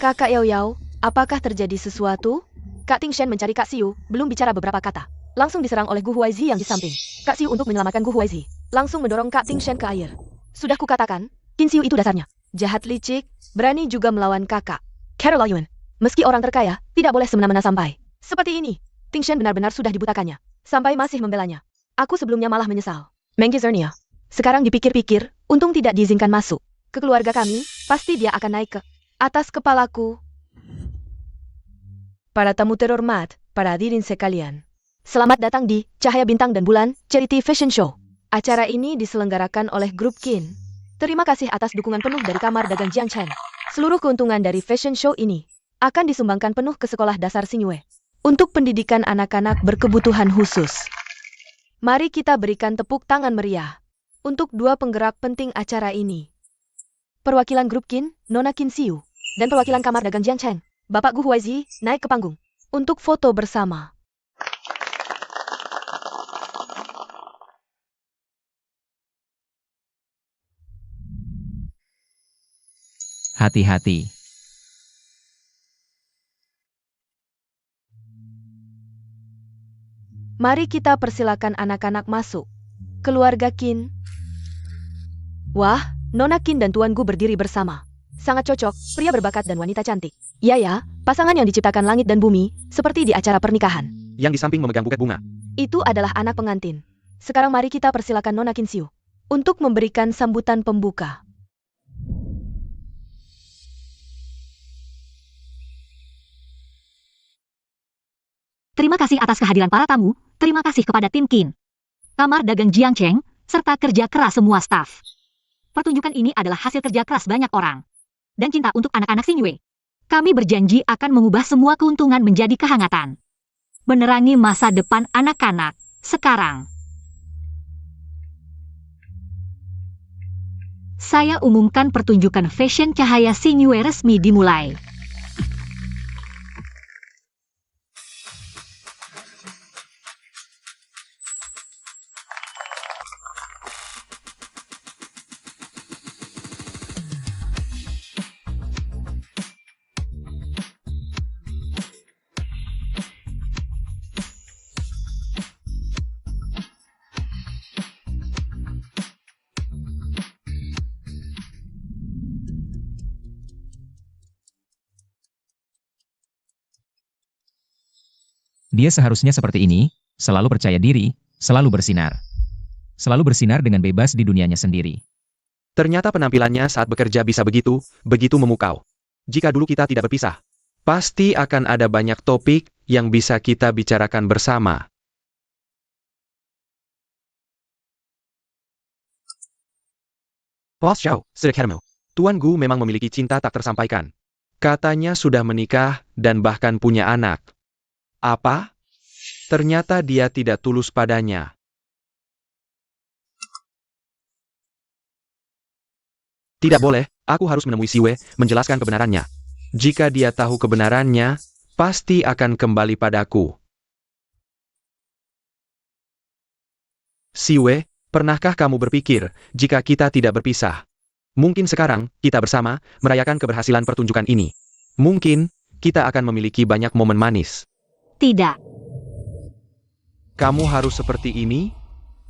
Kakak Yao Yao, apakah terjadi sesuatu? Kak Ting Shen mencari Kak Xiu, belum bicara beberapa kata. Langsung diserang oleh Gu Huaizi yang di samping. Kak Xiu untuk menyelamatkan Gu Huaizi, langsung mendorong Kak Ting Shen ke air. Sudah kukatakan, Qin Xiu itu dasarnya jahat licik, berani juga melawan kakak. Carol Yun, meski orang terkaya, tidak boleh semena-mena sampai seperti ini. Ting Shen benar-benar sudah dibutakannya, sampai masih membelanya. Aku sebelumnya malah menyesal. Menggizernia. Sekarang dipikir-pikir, untung tidak diizinkan masuk ke keluarga kami, pasti dia akan naik ke atas kepalaku. Para tamu terhormat, para hadirin sekalian. Selamat datang di Cahaya Bintang dan Bulan Charity Fashion Show. Acara ini diselenggarakan oleh Grup Qin. Terima kasih atas dukungan penuh dari Kamar Dagang Jiangchen. Seluruh keuntungan dari fashion show ini akan disumbangkan penuh ke Sekolah Dasar Xingyue untuk pendidikan anak-anak berkebutuhan khusus. Mari kita berikan tepuk tangan meriah untuk dua penggerak penting acara ini. Perwakilan Grup Qin, Nona Qin Xiu, dan perwakilan Kamar Dagang Jiangchen, Bapak Gu Huaizi, naik ke panggung untuk foto bersama. Hati-hati. Mari kita persilakan anak-anak masuk. Keluarga Qin. Wah, Nona Qin dan Tuan Gu berdiri bersama. Sangat cocok, pria berbakat dan wanita cantik. Iya ya, pasangan yang diciptakan langit dan bumi, seperti di acara pernikahan. Yang di samping memegang buket bunga. Itu adalah anak pengantin. Sekarang mari kita persilakan Nona Qin Xiu untuk memberikan sambutan pembuka. Terima kasih atas kehadiran para tamu, terima kasih kepada tim Qin, Kamar Dagang Jiangchen, serta kerja keras semua staf. Pertunjukan ini adalah hasil kerja keras banyak orang. Dan cinta untuk anak-anak Xingyue. Kami berjanji akan mengubah semua keuntungan menjadi kehangatan. Menerangi masa depan anak-anak, sekarang. Saya umumkan pertunjukan fashion cahaya Xingyue resmi dimulai. Dia seharusnya seperti ini, selalu percaya diri, selalu bersinar. Selalu bersinar dengan bebas di dunianya sendiri. Ternyata penampilannya saat bekerja bisa begitu memukau. Jika dulu kita tidak berpisah, pasti akan ada banyak topik yang bisa kita bicarakan bersama. Boss Xiao, sederhana. Tuan Gu memang memiliki cinta tak tersampaikan. Katanya sudah menikah dan bahkan punya anak. Apa? Ternyata dia tidak tulus padanya. Tidak boleh, aku harus menemui Siwe, menjelaskan kebenarannya. Jika dia tahu kebenarannya, pasti akan kembali padaku. Siwe, pernahkah kamu berpikir, jika kita tidak berpisah? Mungkin sekarang, kita bersama, merayakan keberhasilan pertunjukan ini. Mungkin, kita akan memiliki banyak momen manis. Tidak. Kamu harus seperti ini?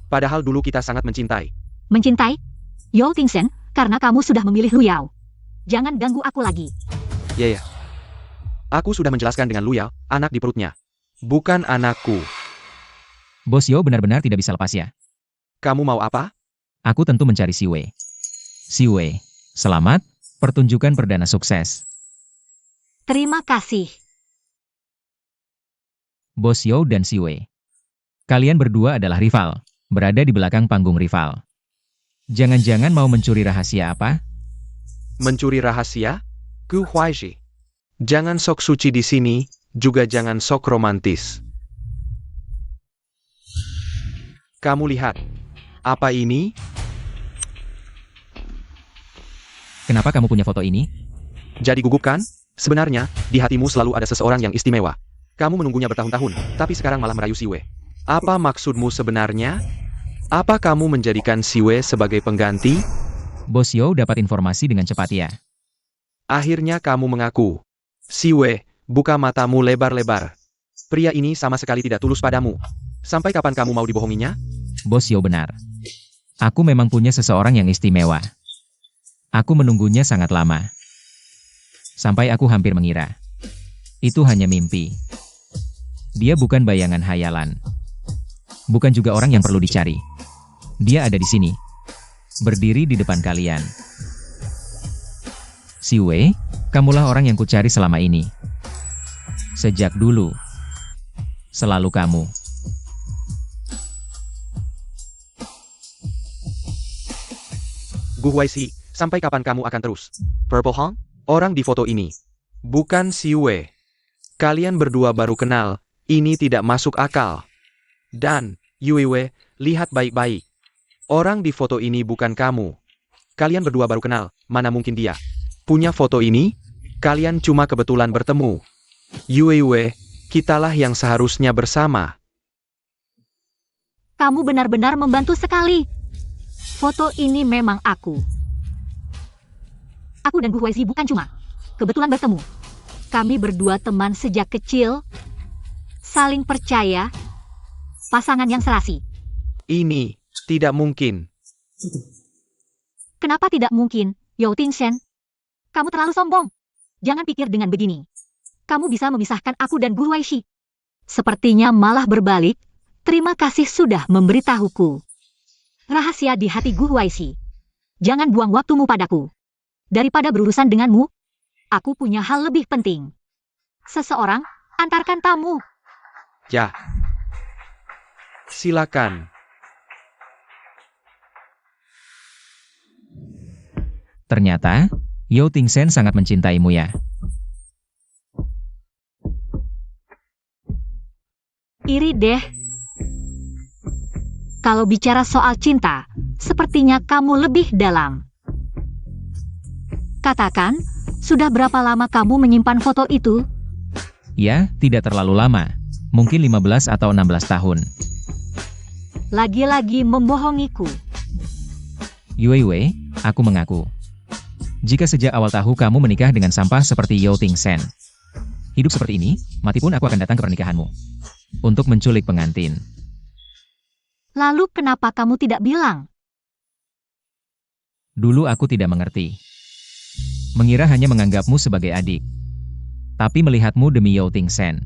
Padahal dulu kita sangat mencintai. Mencintai? Yao Tingsen, karena kamu sudah memilih Lu Yao. Jangan ganggu aku lagi. Ya. Aku sudah menjelaskan dengan Lu Yao, anak di perutnya. Bukan anakku. Bos Yo benar-benar tidak bisa lepas ya. Kamu mau apa? Aku tentu mencari Si Wei. Si Wei, selamat, pertunjukan perdana sukses. Terima kasih. Bos Yo dan Si Wei. Kalian berdua adalah rival, berada di belakang panggung rival. Jangan-jangan mau mencuri rahasia apa? Mencuri rahasia? Gu Huaishi. Jangan sok suci di sini, juga jangan sok romantis. Kamu lihat. Apa ini? Kenapa kamu punya foto ini? Jadi gugup kan? Sebenarnya, di hatimu selalu ada seseorang yang istimewa. Kamu menunggunya bertahun-tahun, tapi sekarang malah merayu Si Wei. Apa maksudmu sebenarnya? Apa kamu menjadikan Si Wei sebagai pengganti? Bos Yo dapat informasi dengan cepat ya. Akhirnya kamu mengaku. Si Wei, buka matamu lebar-lebar. Pria ini sama sekali tidak tulus padamu. Sampai kapan kamu mau dibohonginya? Bos Yo benar. Aku memang punya seseorang yang istimewa. Aku menunggunya sangat lama. Sampai aku hampir mengira. Itu hanya mimpi. Dia bukan bayangan hayalan. Bukan juga orang yang perlu dicari. Dia ada di sini. Berdiri di depan kalian. Si Wei, kamulah orang yang kucari selama ini. Sejak dulu. Selalu kamu. Gu Huaishi, sampai kapan kamu akan terus? Purple Hong? Orang di foto ini. Bukan Si Wei. Kalian berdua baru kenal, ini tidak masuk akal. Dan, Yue Wei, lihat baik-baik. Orang di foto ini bukan kamu. Kalian berdua baru kenal, mana mungkin dia punya foto ini? Kalian cuma kebetulan bertemu. Yue Wei, kitalah yang seharusnya bersama. Kamu benar-benar membantu sekali. Foto ini memang aku. Aku dan Bu Huaizi bukan cuma kebetulan bertemu. Kami berdua teman sejak kecil, saling percaya, pasangan yang serasi. Ini tidak mungkin. Kenapa tidak mungkin, Yao Tingshen? Kamu terlalu sombong. Jangan pikir dengan begini. Kamu bisa memisahkan aku dan Gu Huaishi. Sepertinya malah berbalik. Terima kasih sudah memberitahuku. Rahasia di hati Gu Huaishi. Jangan buang waktumu padaku. Daripada berurusan denganmu, aku punya hal lebih penting. Seseorang, antarkan tamu. Ya. Silakan. Ternyata, Yao Tingsen sangat mencintaimu ya. Iri deh. Kalau bicara soal cinta, sepertinya kamu lebih dalam. Katakan, sudah berapa lama kamu menyimpan foto itu? Ya, tidak terlalu lama. Mungkin 15 atau 16 tahun. Lagi-lagi membohongiku. Yue Wei, aku mengaku. Jika sejak awal tahu kamu menikah dengan sampah seperti Yao Tingsen. Hidup seperti ini, mati pun aku akan datang ke pernikahanmu. Untuk menculik pengantin. Lalu kenapa kamu tidak bilang? Dulu aku tidak mengerti. Mengira hanya menganggapmu sebagai adik. Tapi melihatmu demi Yao Tingsen.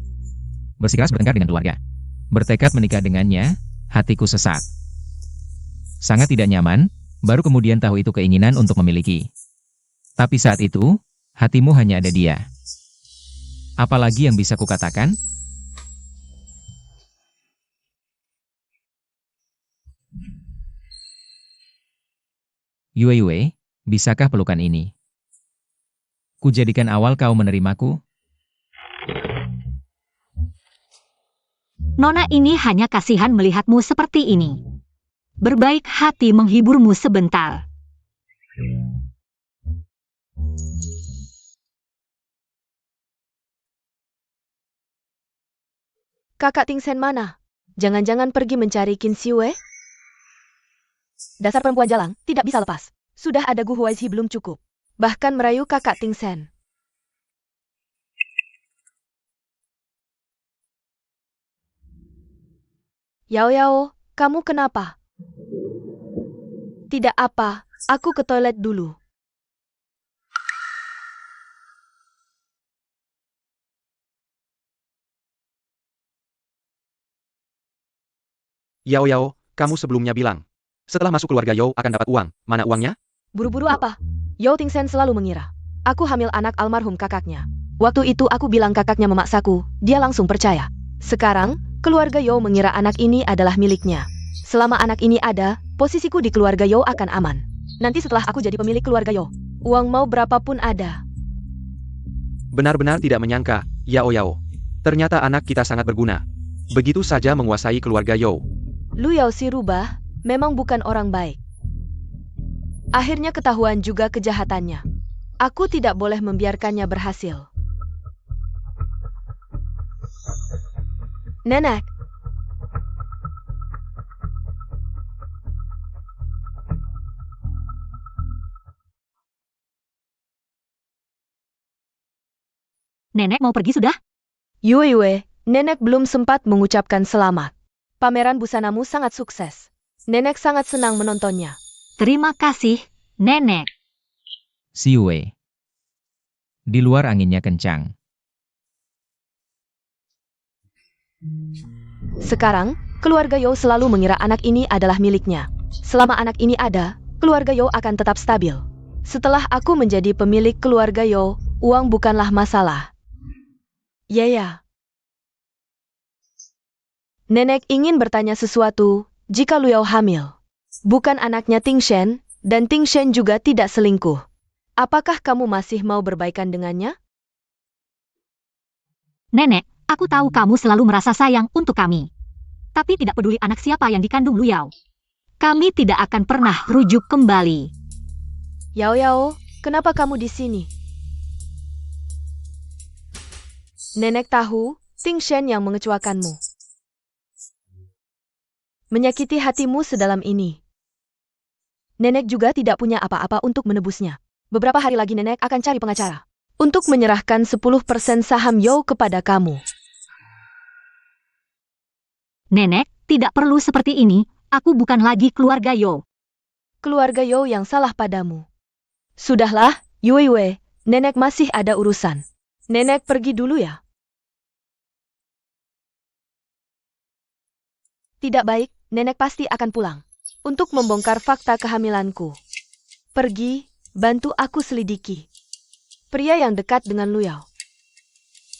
Bersikeras bertengkar dengan keluarga. Bertekad menikah dengannya, hatiku sesak. Sangat tidak nyaman, baru kemudian tahu itu keinginan untuk memiliki. Tapi saat itu, hatimu hanya ada dia. Apalagi yang bisa kukatakan? Yue, bisakah pelukan ini? Kujadikan awal kau menerimaku? Nona ini hanya kasihan melihatmu seperti ini. Berbaik hati menghiburmu sebentar. Kakak Tingsen mana? Jangan-jangan pergi mencari Qin Si Wei? Dasar perempuan jalang, tidak bisa lepas. Sudah ada Gu Huaizi belum cukup. Bahkan merayu kakak Tingsen. Yao Yao, kamu kenapa? Tidak apa, aku ke toilet dulu. Yao Yao, kamu sebelumnya bilang, setelah masuk keluarga Yao akan dapat uang. Mana uangnya? Buru-buru apa? Yao Tingsen selalu mengira aku hamil anak almarhum kakaknya. Waktu itu aku bilang kakaknya memaksaku, dia langsung percaya. Sekarang, keluarga Yao mengira anak ini adalah miliknya. Selama anak ini ada, posisiku di keluarga Yao akan aman. Nanti setelah aku jadi pemilik keluarga Yao, uang mau berapapun ada. Benar-benar tidak menyangka, Yao Yao. Ternyata anak kita sangat berguna. Begitu saja menguasai keluarga Yao. Lu Yao si rubah, memang bukan orang baik. Akhirnya ketahuan juga kejahatannya. Aku tidak boleh membiarkannya berhasil. Nenek. Nenek mau pergi sudah? Yue, nenek belum sempat mengucapkan selamat. Pameran busanamu sangat sukses. Nenek sangat senang menontonnya. Terima kasih, Nenek. Si Yue. Di luar anginnya kencang. Sekarang, keluarga Yao selalu mengira anak ini adalah miliknya. Selama anak ini ada, keluarga Yao akan tetap stabil. Setelah aku menjadi pemilik keluarga Yao, uang bukanlah masalah. Ya. Nenek ingin bertanya sesuatu, jika Lu Yao hamil. Bukan anaknya Ting Shen, dan Ting Shen juga tidak selingkuh. Apakah kamu masih mau berbaikan dengannya? Nenek, aku tahu kamu selalu merasa sayang untuk kami. Tapi tidak peduli anak siapa yang dikandung Lu Yao. Kami tidak akan pernah rujuk kembali. Yao, kenapa kamu di sini? Nenek tahu, Ting Shen yang mengecuakanmu. Menyakiti hatimu sedalam ini. Nenek juga tidak punya apa-apa untuk menebusnya. Beberapa hari lagi nenek akan cari pengacara. Untuk menyerahkan 10% saham Yao kepada kamu. Nenek, tidak perlu seperti ini. Aku bukan lagi keluarga Yao. Keluarga Yao yang salah padamu. Sudahlah, Yue, nenek masih ada urusan. Nenek pergi dulu ya. Tidak baik, nenek pasti akan pulang. Untuk membongkar fakta kehamilanku. Pergi, bantu aku selidiki. Pria yang dekat dengan Lu Yao.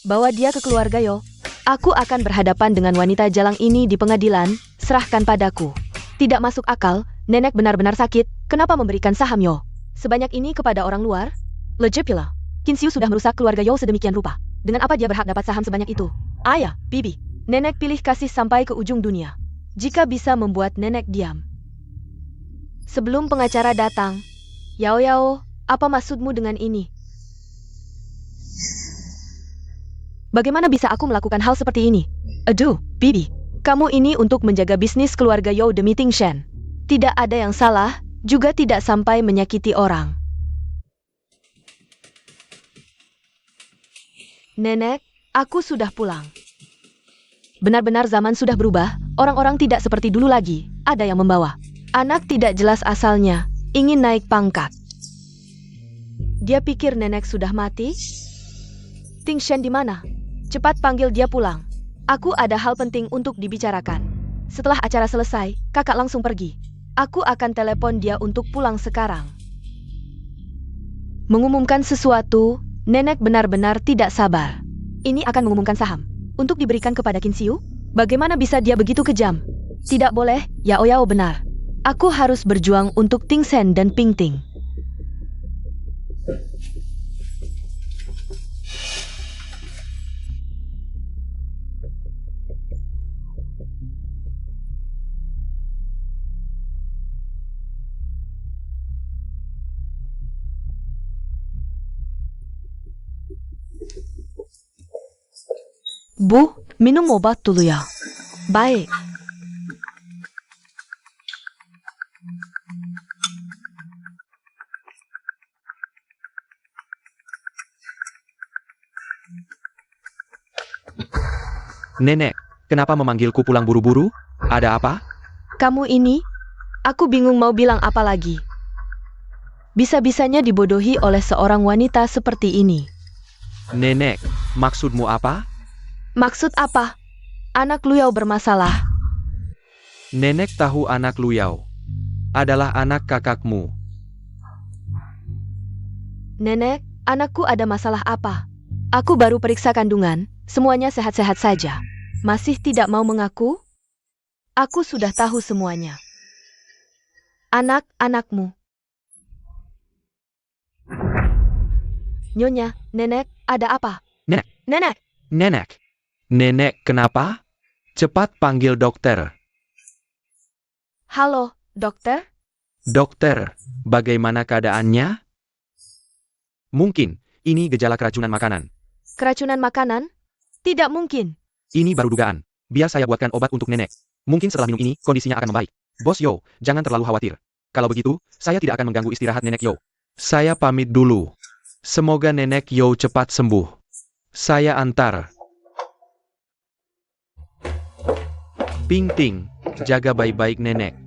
Bawa dia ke keluarga Yao. Aku akan berhadapan dengan wanita jalang ini di pengadilan, serahkan padaku. Tidak masuk akal, nenek benar-benar sakit, kenapa memberikan saham Yao sebanyak ini kepada orang luar? Lejepila, Qin Xiu sudah merusak keluarga Yao sedemikian rupa. Dengan apa dia berhak dapat saham sebanyak itu? Ayah, bibi, nenek pilih kasih sampai ke ujung dunia. Jika bisa membuat nenek diam. Sebelum pengacara datang, Yao, apa maksudmu dengan ini? Bagaimana bisa aku melakukan hal seperti ini? Aduh, bibi, kamu ini untuk menjaga bisnis keluarga Yao demi Ting Shen. Tidak ada yang salah, juga tidak sampai menyakiti orang. Nenek, aku sudah pulang. Benar-benar zaman sudah berubah, orang-orang tidak seperti dulu lagi, ada yang membawa. Anak tidak jelas asalnya, ingin naik pangkat. Dia pikir nenek sudah mati? Ting Shen di mana? Cepat panggil dia pulang. Aku ada hal penting untuk dibicarakan. Setelah acara selesai, kakak langsung pergi. Aku akan telepon dia untuk pulang sekarang. Mengumumkan sesuatu, nenek benar-benar tidak sabar. Ini akan mengumumkan saham. Untuk diberikan kepada Qin Xiu? Bagaimana bisa dia begitu kejam? Tidak boleh, Yao benar. Aku harus berjuang untuk Ting Shen dan Ping Ting. Bu, minum obat dulu ya. Baik. Nenek, kenapa memanggilku pulang buru-buru? Ada apa? Kamu ini? Aku bingung mau bilang apa lagi. Bisa-bisanya dibodohi oleh seorang wanita seperti ini. Nenek, maksudmu apa? Maksud apa? Anak Lu Yao bermasalah. Nenek tahu anak Luyao adalah anak kakakmu. Nenek, anakku ada masalah apa? Aku baru periksa kandungan, semuanya sehat-sehat saja. Masih tidak mau mengaku? Aku sudah tahu semuanya. Anak-anakmu. Nyonya, Nenek, ada apa? Nenek. Nenek! Nenek. Nenek kenapa? Cepat panggil dokter. Halo, dokter? Dokter, bagaimana keadaannya? Mungkin, ini gejala keracunan makanan. Keracunan makanan? Tidak mungkin. Ini baru dugaan. Biar saya buatkan obat untuk nenek. Mungkin setelah minum ini, kondisinya akan membaik. Bos Yo, jangan terlalu khawatir. Kalau begitu, saya tidak akan mengganggu istirahat nenek Yo. Saya pamit dulu. Semoga nenek Yo cepat sembuh. Saya antar. Ping Ting, jaga baik-baik nenek.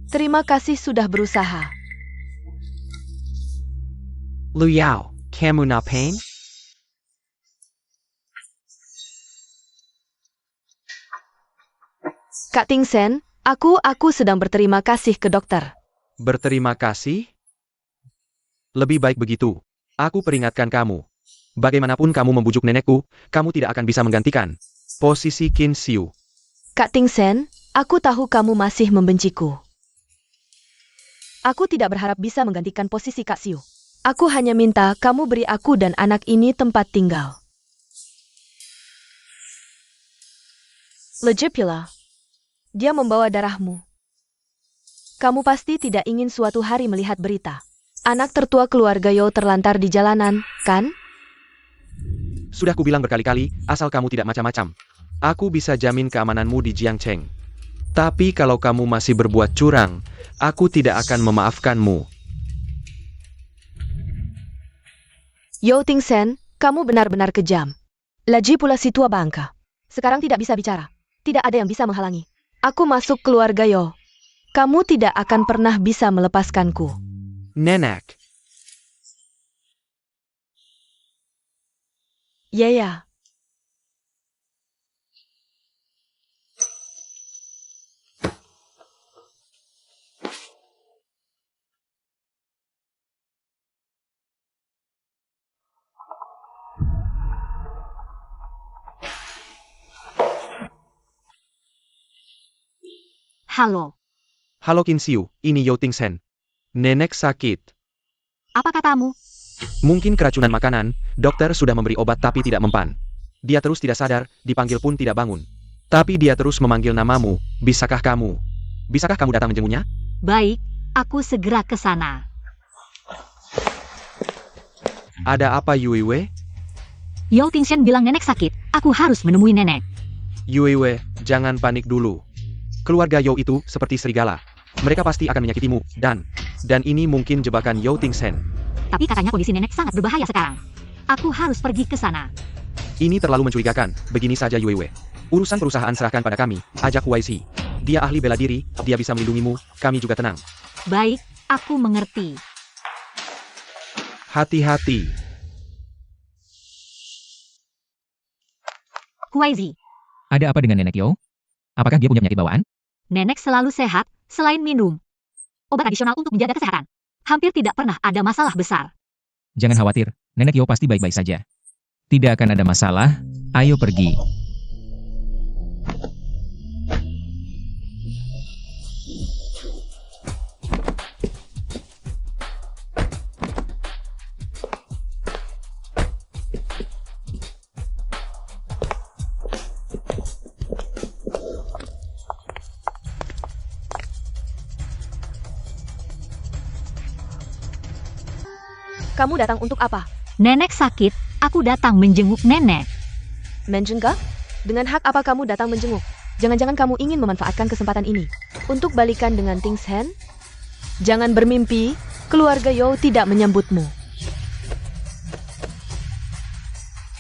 Terima kasih sudah berusaha. Luyao, kamu na pain? Kak Ting Sen, aku sedang berterima kasih ke dokter. Berterima kasih? Lebih baik begitu. Aku peringatkan kamu. Bagaimanapun kamu membujuk nenekku, kamu tidak akan bisa menggantikan posisi Qin Xiu. Kak Ting Sen, aku tahu kamu masih membenciku. Aku tidak berharap bisa menggantikan posisi Kak Xiu. Aku hanya minta kamu beri aku dan anak ini tempat tinggal. Legipula. Dia membawa darahmu. Kamu pasti tidak ingin suatu hari melihat berita. Anak tertua keluarga Yo terlantar di jalanan, kan? Sudah kubilang berkali-kali, asal kamu tidak macam-macam. Aku bisa jamin keamananmu di Jiangcheng. Tapi kalau kamu masih berbuat curang, aku tidak akan memaafkanmu. Yo Ting Sen, kamu benar-benar kejam. Lagi pula si tua bangka. Sekarang tidak bisa bicara. Tidak ada yang bisa menghalangi. Aku masuk keluarga Yo. Kamu tidak akan pernah bisa melepaskanku. Nenek. Ya. Halo, Halo Qin Xiu, ini Yo Ting Sen. Nenek sakit. apa katamu? Mungkin keracunan makanan, dokter sudah memberi obat tapi tidak mempan. Dia terus tidak sadar, dipanggil pun tidak bangun. Tapi dia terus memanggil namamu, bisakah kamu? Bisakah kamu datang menjenguknya? Baik, aku segera ke sana. Ada apa Yuiwe? Yao Tingshen bilang nenek sakit, aku harus menemui nenek. Yuiwe, jangan panik dulu. Keluarga Yo itu seperti serigala. Mereka pasti akan menyakitimu, dan ini mungkin jebakan Yo Ting Sen. Tapi katanya kondisi nenek sangat berbahaya sekarang. Aku harus pergi ke sana. Ini terlalu mencurigakan, begini saja Yuiwe. Urusan perusahaan serahkan pada kami, ajak YC. Dia ahli bela diri, dia bisa melindungimu, kami juga tenang. Baik, aku mengerti. Hati-hati. Huaizi, Ada apa dengan nenek Yo? Apakah dia punya penyakit bawaan? nenek selalu sehat, selain minum obat tradisional untuk menjaga kesehatan. Hampir tidak pernah ada masalah besar. Jangan khawatir, nenek Yo pasti baik-baik saja. Tidak akan ada masalah, ayo pergi. Kamu datang untuk apa? Nenek sakit, aku datang menjenguk nenek. Menjenguk? Dengan hak apa kamu datang menjenguk? Jangan-jangan kamu ingin memanfaatkan kesempatan ini untuk balikan dengan Ting Sen? Jangan bermimpi, keluarga Yo tidak menyambutmu.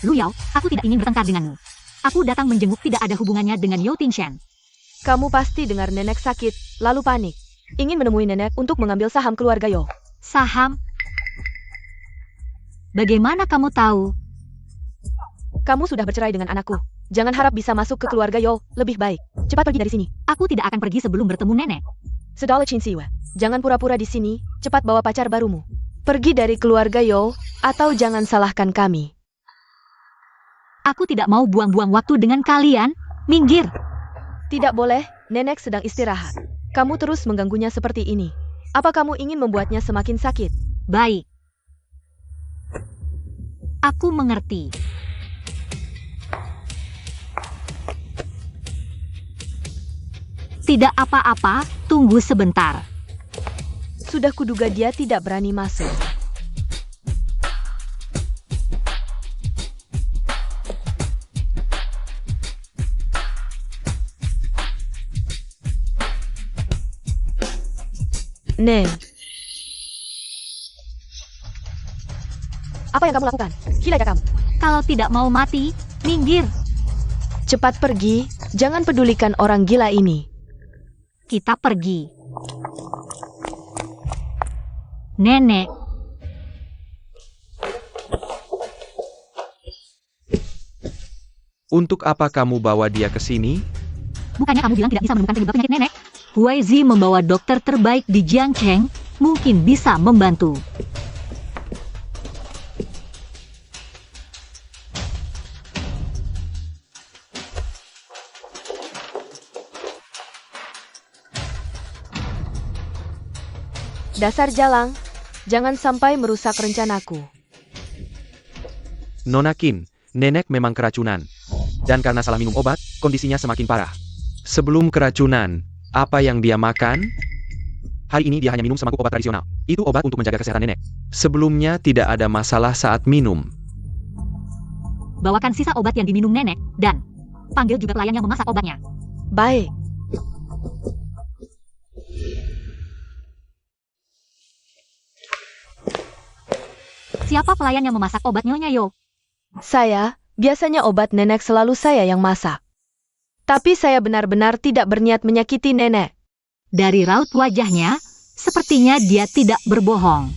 Lu Yao, aku tidak ingin bertengkar denganmu. Aku datang menjenguk tidak ada hubungannya dengan Yao Tingshen. Kamu pasti dengar nenek sakit, lalu panik. Ingin menemui nenek untuk mengambil saham keluarga Yo. Saham? Bagaimana kamu tahu? Kamu sudah bercerai dengan anakku. Jangan harap bisa masuk ke keluarga Yo, lebih baik. Cepat pergi dari sini. Aku tidak akan pergi sebelum bertemu nenek. Sedala Chinsiwe. Jangan pura-pura di sini, cepat bawa pacar barumu. Pergi dari keluarga Yo, atau jangan salahkan kami. Aku tidak mau buang-buang waktu dengan kalian. Minggir. Tidak boleh, nenek sedang istirahat. Kamu terus mengganggunya seperti ini. Apa kamu ingin membuatnya semakin sakit? Baik. Aku mengerti. Tidak apa-apa, tunggu sebentar. Sudah kuduga dia tidak berani masuk. Nen. Apa yang kamu lakukan? Gila ya kamu. Kalau tidak mau mati, minggir. Cepat pergi, jangan pedulikan orang gila ini. Kita pergi. Nenek, Untuk apa kamu bawa dia ke sini? bukannya kamu bilang tidak bisa menemukan penyebab penyakit nenek? Huaizi membawa dokter terbaik di Jiangcheng, mungkin bisa membantu. Dasar jalang, jangan sampai merusak rencanaku. Nona Qin, nenek memang keracunan. Dan karena salah minum obat, kondisinya semakin parah. Sebelum keracunan, apa yang dia makan? Hari ini dia hanya minum semangkuk obat tradisional. Itu obat untuk menjaga kesehatan nenek. Sebelumnya tidak ada masalah saat minum. Bawakan sisa obat yang diminum nenek, dan panggil juga pelayan yang memasak obatnya. Baik. Siapa pelayan yang memasak obat Nyonya Yo? Saya, biasanya obat nenek selalu saya yang masak. Tapi saya benar-benar tidak berniat menyakiti nenek. Dari raut wajahnya, sepertinya dia tidak berbohong.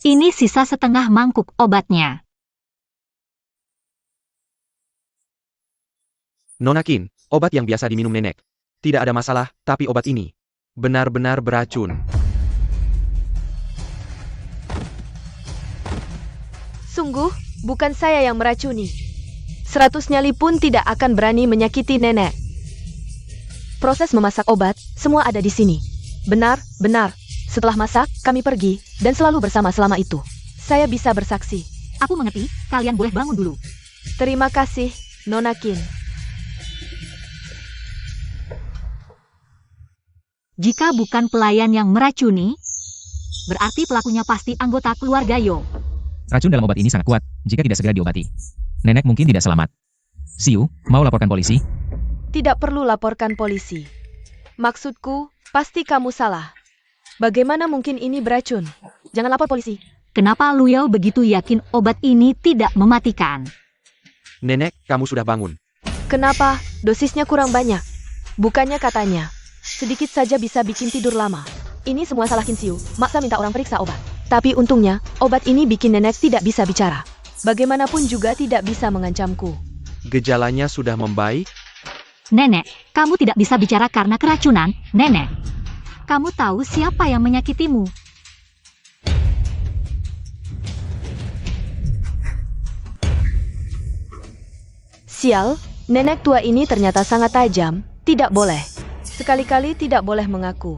Ini sisa setengah mangkuk obatnya. Nona Qin, obat yang biasa diminum nenek. Tidak ada masalah, tapi obat ini benar-benar beracun. Sungguh, bukan saya yang meracuni. 100 nyali pun tidak akan berani menyakiti nenek. Proses memasak obat, semua ada di sini. Benar, benar. Setelah masak, kami pergi, dan selalu bersama selama itu. Saya bisa bersaksi. Aku mengerti, kalian boleh bangun dulu. Terima kasih, Nona Qin. Jika bukan pelayan yang meracuni, berarti pelakunya pasti anggota keluarga Yo. Racun dalam obat ini sangat kuat, jika tidak segera diobati. Nenek mungkin tidak selamat. Siu, mau laporkan polisi? Tidak perlu laporkan polisi. Maksudku, pasti kamu salah. Bagaimana mungkin ini beracun? Jangan lapor polisi. Kenapa Luyao begitu yakin obat ini tidak mematikan? Nenek, kamu sudah bangun. Kenapa? Dosisnya kurang banyak. Bukannya katanya, sedikit saja bisa bikin tidur lama. Ini semua salah Kinsiu, maksa minta orang periksa obat. Tapi untungnya, obat ini bikin nenek tidak bisa bicara. Bagaimanapun juga tidak bisa mengancamku. Gejalanya sudah membaik? Nenek, kamu tidak bisa bicara karena keracunan, Nenek. Kamu tahu siapa yang menyakitimu? Sial, nenek tua ini ternyata sangat tajam. Tidak boleh. Sekali-kali tidak boleh mengaku.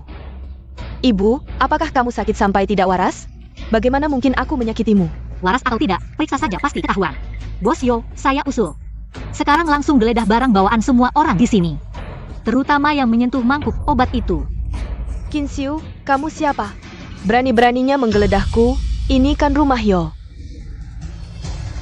Ibu, apakah kamu sakit sampai tidak waras? Bagaimana mungkin aku menyakitimu? Waras atau tidak, periksa saja pasti ketahuan. Bos Yo, saya usul. Sekarang langsung geledah barang bawaan semua orang di sini. Terutama yang menyentuh mangkuk obat itu. Kinsiu, kamu siapa? Berani-beraninya menggeledahku, ini kan rumah Yo.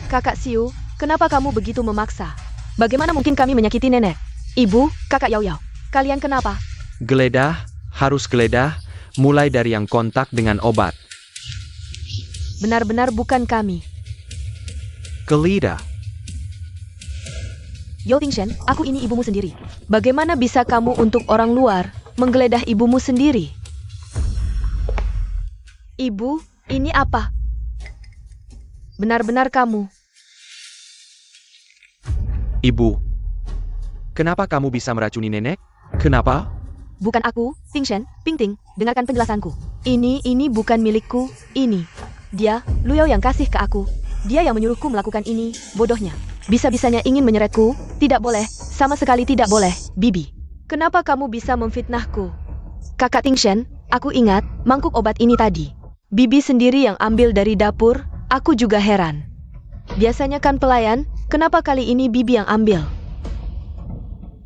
Kakak Siu, kenapa kamu begitu memaksa? Bagaimana mungkin kami menyakiti nenek? Ibu, kakak Yao Yao, kalian kenapa? Geledah, harus geledah, mulai dari yang kontak dengan obat. Benar-benar bukan kami. Geledah. Yo Tingshen, aku ini ibumu sendiri. Bagaimana bisa kamu untuk orang luar menggeledah ibumu sendiri? Ibu, ini apa? Benar-benar kamu. Ibu, kenapa kamu bisa meracuni nenek? Kenapa? Bukan aku, Tingshen, Pingting, dengarkan penjelasanku. Ini bukan milikku, ini. Dia, Luyao yang kasih ke aku. Dia yang menyuruhku melakukan ini, bodohnya. Bisa-bisanya ingin menyeretku, tidak boleh, sama sekali tidak boleh, Bibi. Kenapa kamu bisa memfitnahku? Kakak Tingshen, aku ingat, mangkuk obat ini tadi. Bibi sendiri yang ambil dari dapur, aku juga heran. Biasanya kan pelayan, kenapa kali ini Bibi yang ambil?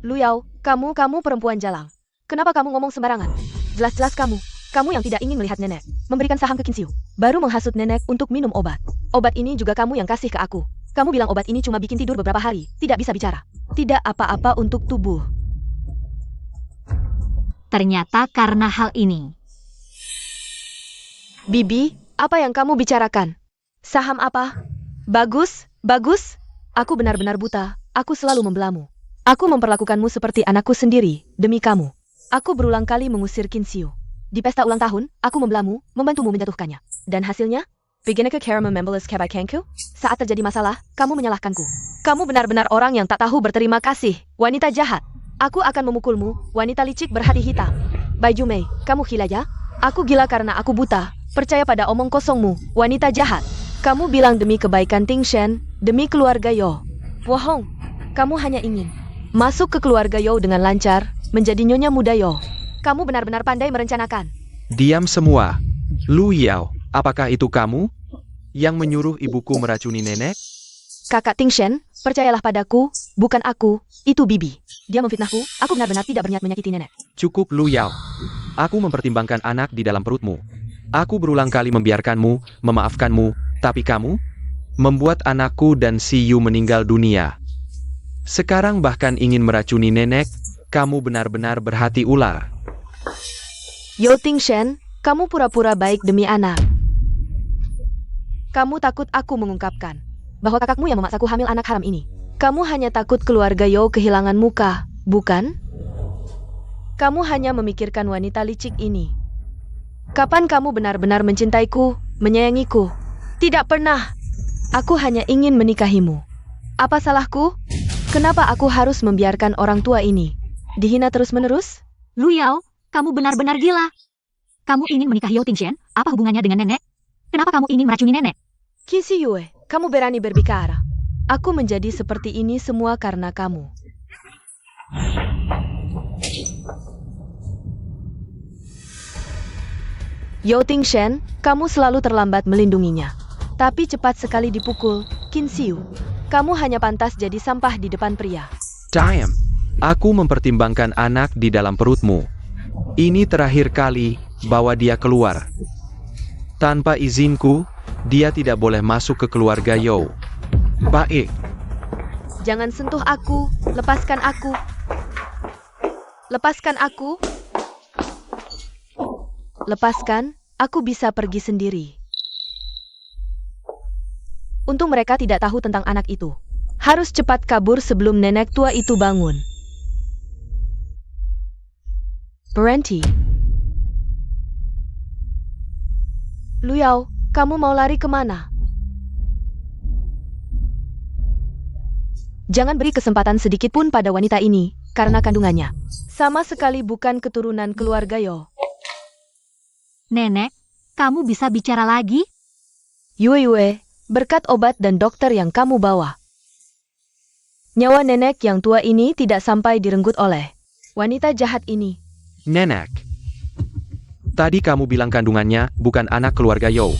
Luyao, kamu perempuan jalang. Kenapa kamu ngomong sembarangan? Jelas-jelas kamu yang tidak ingin melihat nenek memberikan saham ke Kinsiu, baru menghasut nenek untuk minum obat. Obat ini juga kamu yang kasih ke aku. Kamu bilang obat ini cuma bikin tidur beberapa hari, tidak bisa bicara. Tidak apa-apa untuk tubuh. Ternyata karena hal ini. Bibi, apa yang kamu bicarakan? Saham apa? Bagus. Aku benar-benar buta. Aku selalu membelamu. Aku memperlakukanmu seperti anakku sendiri, demi kamu. Aku berulang kali mengusir Kinsiu. Di pesta ulang tahun, aku membelamu, membantumu menjatuhkannya. Dan hasilnya? Beginner ke cara membalas kebaikanku? Saat terjadi masalah, kamu menyalahkanku. Kamu benar-benar orang yang tak tahu berterima kasih, wanita jahat. Aku akan memukulmu, wanita licik berhati hitam. Baiju Mei, kamu gila ya? Aku gila karena aku buta. Percaya pada omong kosongmu, wanita jahat. Kamu bilang demi kebaikan Tingshen, demi keluarga Yo. Bohong. Kamu hanya ingin masuk ke keluarga Yo dengan lancar, menjadi nyonya muda Yo. Kamu benar-benar pandai merencanakan. Diam semua. Luyao, apakah itu kamu yang menyuruh ibuku meracuni nenek? Kakak Tingshen, percayalah padaku, bukan aku, itu Bibi. Dia memfitnahku, aku benar-benar tidak berniat menyakiti nenek. Cukup Luyao. Aku mempertimbangkan anak di dalam perutmu. Aku berulang kali membiarkanmu, memaafkanmu, tapi kamu membuat anakku dan si Yu meninggal dunia. Sekarang bahkan ingin meracuni nenek, kamu benar-benar berhati ular. Yo Tingshen, kamu pura-pura baik demi anak. Kamu takut aku mengungkapkan bahwa kakakmu yang memaksaku hamil anak haram ini. Kamu hanya takut keluarga Yo kehilangan muka, bukan? Kamu hanya memikirkan wanita licik ini. Kapan kamu benar-benar mencintaiku, menyayangiku? Tidak pernah. Aku hanya ingin menikahimu. Apa salahku? Kenapa aku harus membiarkan orang tua ini dihina terus-menerus? Luyao, kamu benar-benar gila. Kamu ingin menikahi Yo Tingshen? Apa hubungannya dengan nenek? Kenapa kamu ingin meracuni nenek? Kinsi Yue, kamu berani berbicara. Aku menjadi seperti ini semua karena kamu. Yo Tingshen, kamu selalu terlambat melindunginya. Tapi cepat sekali dipukul, Kinsiu. Kamu hanya pantas jadi sampah di depan pria. Time. Aku mempertimbangkan anak di dalam perutmu. Ini terakhir kali bawa dia keluar. Tanpa izinku, dia tidak boleh masuk ke keluarga Yo. Baik. Jangan sentuh aku, lepaskan aku. Lepaskan aku. Lepaskan, aku bisa pergi sendiri. Untung mereka tidak tahu tentang anak itu. Harus cepat kabur sebelum nenek tua itu bangun. Berhenti. Luyao, kamu mau lari kemana? Jangan beri kesempatan sedikit pun pada wanita ini, karena kandungannya sama sekali bukan keturunan keluarga Yo. Nenek, kamu bisa bicara lagi? Yue, berkat obat dan dokter yang kamu bawa, nyawa nenek yang tua ini tidak sampai direnggut oleh wanita jahat ini. Nenek. Tadi kamu bilang kandungannya bukan anak keluarga Yo.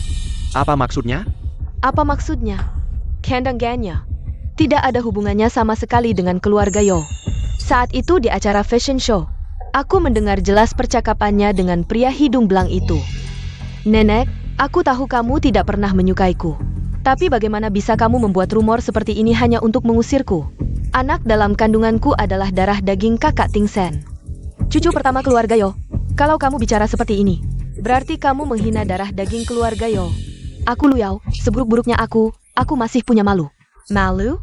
Apa maksudnya? Apa maksudnya? Kandungannya tidak ada hubungannya sama sekali dengan keluarga Yo. Saat itu di acara fashion show, aku mendengar jelas percakapannya dengan pria hidung belang itu. Nenek, aku tahu kamu tidak pernah menyukaiku. Tapi bagaimana bisa kamu membuat rumor seperti ini hanya untuk mengusirku? Anak dalam kandunganku adalah darah daging kakak Tingshen. Cucu pertama keluarga Yo. Kalau kamu bicara seperti ini, berarti kamu menghina darah daging keluarga Yo. Aku Luyao, seburuk-buruknya aku masih punya malu. Malu?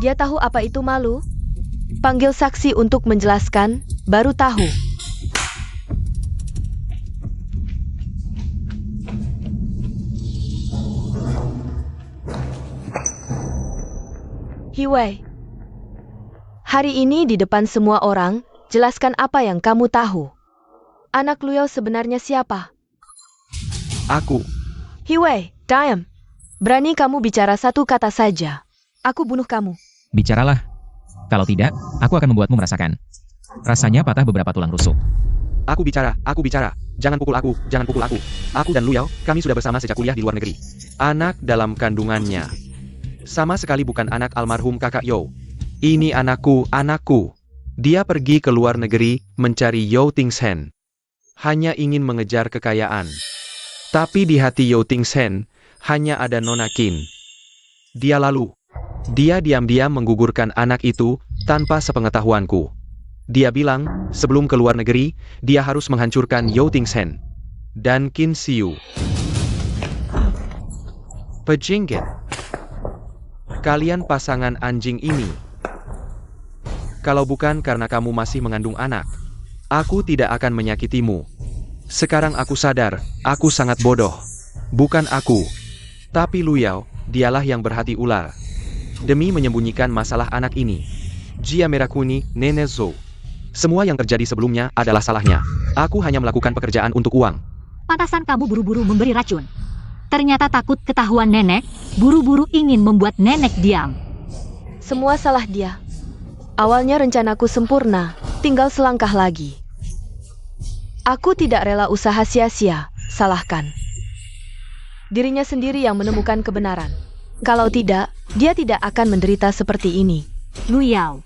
Dia tahu apa itu malu? Panggil saksi untuk menjelaskan, baru tahu. Hiwei. Hari ini di depan semua orang, jelaskan apa yang kamu tahu. Anak Luo sebenarnya siapa? Aku. Hiwei, diam. Berani kamu bicara satu kata saja. Aku bunuh kamu. Bicaralah. Kalau tidak, aku akan membuatmu merasakan. Rasanya patah beberapa tulang rusuk. Aku bicara. Jangan pukul aku, jangan pukul aku. Aku dan Luyao, kami sudah bersama sejak kuliah di luar negeri. Anak dalam kandungannya. Sama sekali bukan anak almarhum kakak Yo. Ini anakku. Dia pergi ke luar negeri mencari Yo Tingsen. Hanya ingin mengejar kekayaan. Tapi di hati Yo Tingsen, hanya ada Nona Qin. Dia diam-diam menggugurkan anak itu tanpa sepengetahuanku. Dia bilang, sebelum ke luar negeri, dia harus menghancurkan Yo Tingsen dan Qin Xiu. Pejinggit. Kalian pasangan anjing ini. Kalau bukan karena kamu masih mengandung anak, aku tidak akan menyakitimu. Sekarang aku sadar, aku sangat bodoh. Bukan aku, tapi Luyao, dialah yang berhati ular. Demi menyembunyikan masalah anak ini, Jia Merakuni, Nenek Zhou. Semua yang terjadi sebelumnya adalah salahnya. Aku hanya melakukan pekerjaan untuk uang. Pantasan kamu buru-buru memberi racun. Ternyata takut ketahuan nenek, buru-buru ingin membuat nenek diam. Semua salah dia. Awalnya rencanaku sempurna, tinggal selangkah lagi. Aku tidak rela usaha sia-sia, salahkan. Dirinya sendiri yang menemukan kebenaran. Kalau tidak, dia tidak akan menderita seperti ini. Luyao,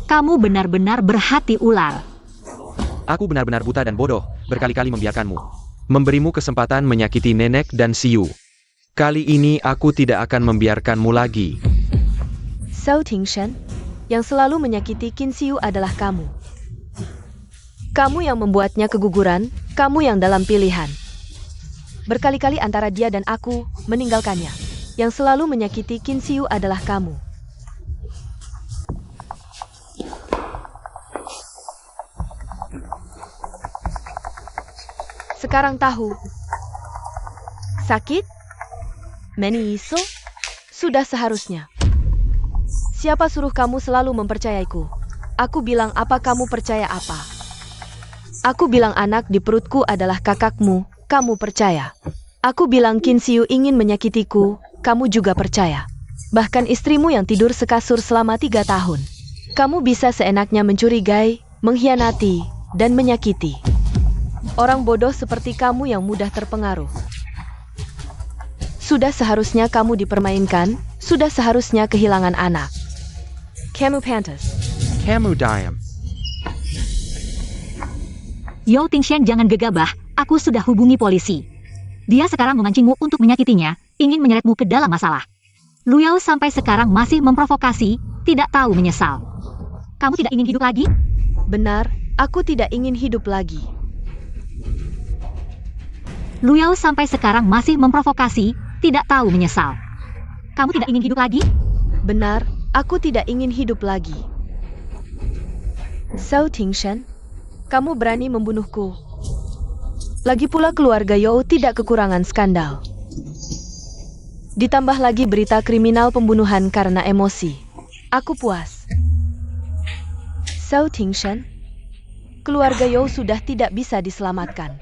kamu benar-benar berhati ular. Aku benar-benar buta dan bodoh, berkali-kali membiarkanmu. Memberimu kesempatan menyakiti nenek dan Xiu. Kali ini aku tidak akan membiarkanmu lagi. Zhou Tingshen, yang selalu menyakiti Qin Xiu adalah kamu. Kamu yang membuatnya keguguran, kamu yang dalam pilihan. Berkali-kali antara dia dan aku, meninggalkannya. Yang selalu menyakiti Qin Xiu adalah kamu. Sekarang tahu. Sakit? Meniso? Sudah seharusnya. Siapa suruh kamu selalu mempercayaiku? Aku bilang apa kamu percaya apa? Aku bilang anak di perutku adalah kakakmu, kamu percaya. Aku bilang Qin Xiu ingin menyakitiku, kamu juga percaya. Bahkan istrimu yang tidur sekasur selama 3 tahun. Kamu bisa seenaknya mencurigai, mengkhianati, dan menyakiti. Orang bodoh seperti kamu yang mudah terpengaruh. Sudah seharusnya kamu dipermainkan, sudah seharusnya kehilangan anak. Kamu pantas. Kamu diam. Yo Tingshen, jangan gegabah, aku sudah hubungi polisi. Dia sekarang memancingmu untuk menyakitinya, ingin menyeretmu ke dalam masalah. Luyao sampai sekarang masih memprovokasi, tidak tahu menyesal. Kamu tidak ingin hidup lagi? Benar, aku tidak ingin hidup lagi. Luyao sampai sekarang masih memprovokasi, tidak tahu menyesal. Kamu tidak ingin hidup lagi? Benar, aku tidak ingin hidup lagi. Zhou Tingshen, kamu berani membunuhku. Lagi pula keluarga You tidak kekurangan skandal. Ditambah lagi berita kriminal pembunuhan karena emosi. Aku puas. Zhou Tingshen, keluarga You sudah tidak bisa diselamatkan.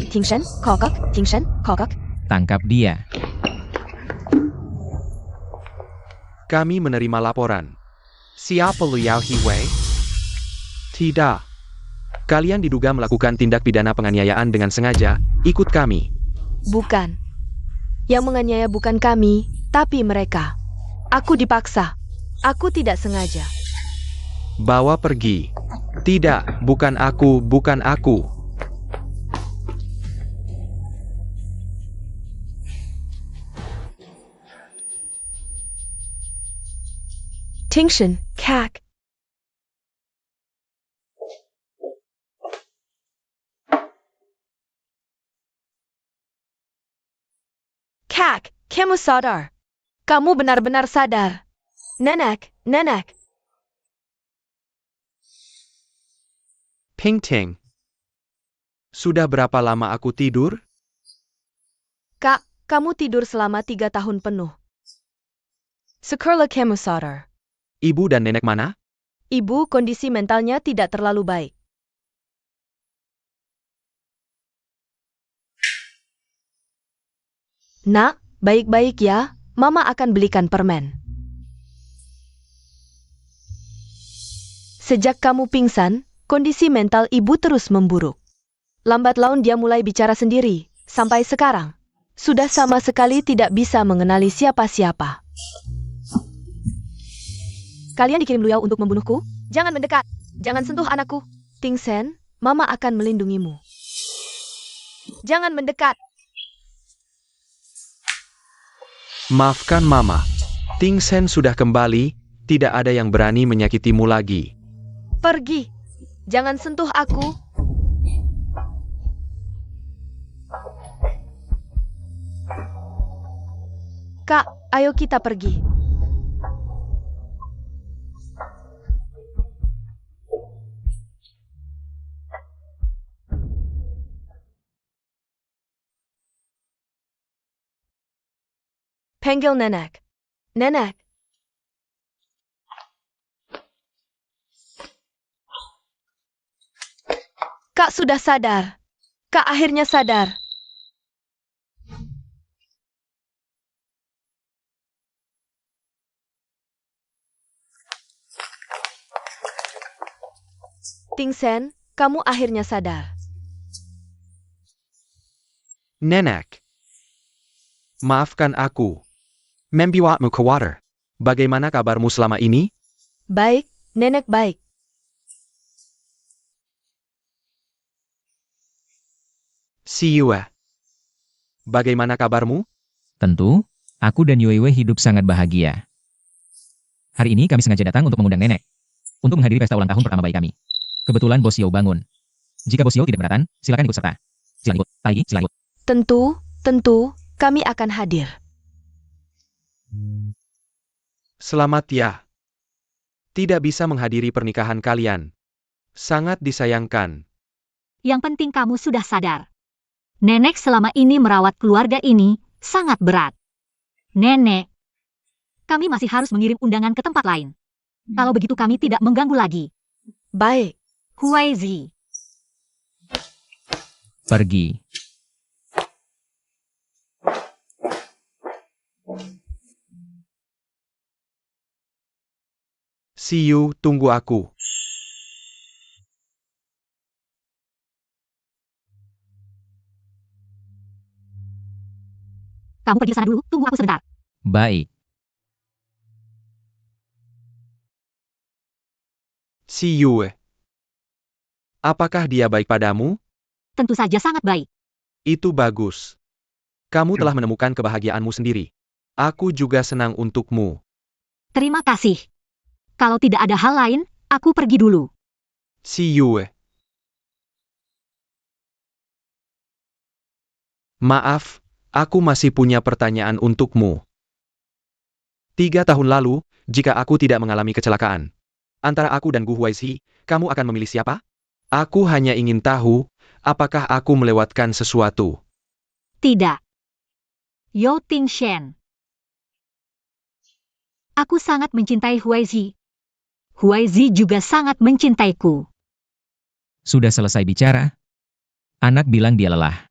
Tingshen, kokok. Tangkap dia. Kami menerima laporan. Siapa Luyao Hiwei? Tidak. Kalian diduga melakukan tindak pidana penganiayaan dengan sengaja. Ikut kami. Bukan. Yang menganiaya bukan kami, tapi mereka. Aku dipaksa. Aku tidak sengaja. Bawa pergi. Tidak, bukan aku. Tingshen, kak. Kak, kamu sadar. Kamu benar-benar sadar. Nenek. Ping Ting. Sudah berapa lama aku tidur? Kak, Kamu tidur selama 3 tahun penuh. Sekurla kamu sadar. Ibu dan nenek mana? Ibu kondisi mentalnya tidak terlalu baik. Nak, baik-baik ya, Mama akan belikan permen. Sejak kamu pingsan, kondisi mental ibu terus memburuk. Lambat laun dia mulai bicara sendiri, sampai sekarang. Sudah sama sekali tidak bisa mengenali siapa-siapa. Kalian dikirim Liao untuk membunuhku? Jangan mendekat. Jangan sentuh anakku. Ting Sen, Mama akan melindungimu. Jangan mendekat. Maafkan Mama. Ting Sen sudah kembali, tidak ada yang berani menyakitimu lagi. Pergi. Jangan sentuh aku. Kak, ayo kita pergi. Panggil nenek. Nenek. Kak sudah sadar. Kak akhirnya sadar. Ting Sen, kamu akhirnya sadar. Nenek. Maafkan aku. Membuatmu khawatir. Bagaimana kabarmu selama ini? Baik, nenek baik. See you. Bagaimana kabarmu? Tentu, aku dan Yuewe hidup sangat bahagia. Hari ini kami sengaja datang untuk mengundang nenek. Untuk menghadiri pesta ulang tahun pertama bayi kami. Kebetulan Bos Yao bangun. Jika Bos Yao tidak keberatan, silakan ikut serta. Silakan ikut. Taigi, silakan ikut. Tentu, kami akan hadir. Selamat ya. Tidak bisa menghadiri pernikahan kalian. Sangat disayangkan. Yang penting kamu sudah sadar. Nenek selama ini merawat keluarga ini sangat berat. Nenek, kami masih harus mengirim undangan ke tempat lain. Kalau begitu kami tidak mengganggu lagi. Baik. Huaizi. Pergi. See you, tunggu aku. Kamu pergi ke sana dulu, tunggu aku sebentar. Baik. See you. Apakah dia baik padamu? Tentu saja sangat baik. Itu bagus. Kamu telah menemukan kebahagiaanmu sendiri. Aku juga senang untukmu. Terima kasih. Kalau tidak ada hal lain, aku pergi dulu. See you. Maaf, aku masih punya pertanyaan untukmu. 3 tahun lalu, jika aku tidak mengalami kecelakaan, antara aku dan Gu Huaizi, kamu akan memilih siapa? Aku hanya ingin tahu, apakah aku melewatkan sesuatu. Tidak. Yao Tingshen. Aku sangat mencintai Huaizi. Huaizi juga sangat mencintaiku. Sudah selesai bicara? Anak bilang dia lelah.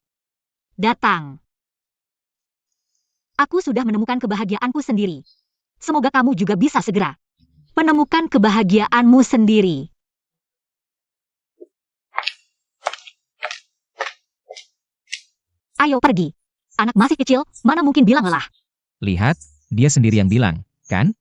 Datang. Aku sudah menemukan kebahagiaanku sendiri. Semoga kamu juga bisa segera menemukan kebahagiaanmu sendiri. Ayo pergi. Anak masih kecil, mana mungkin bilang lelah. Lihat, dia sendiri yang bilang, kan?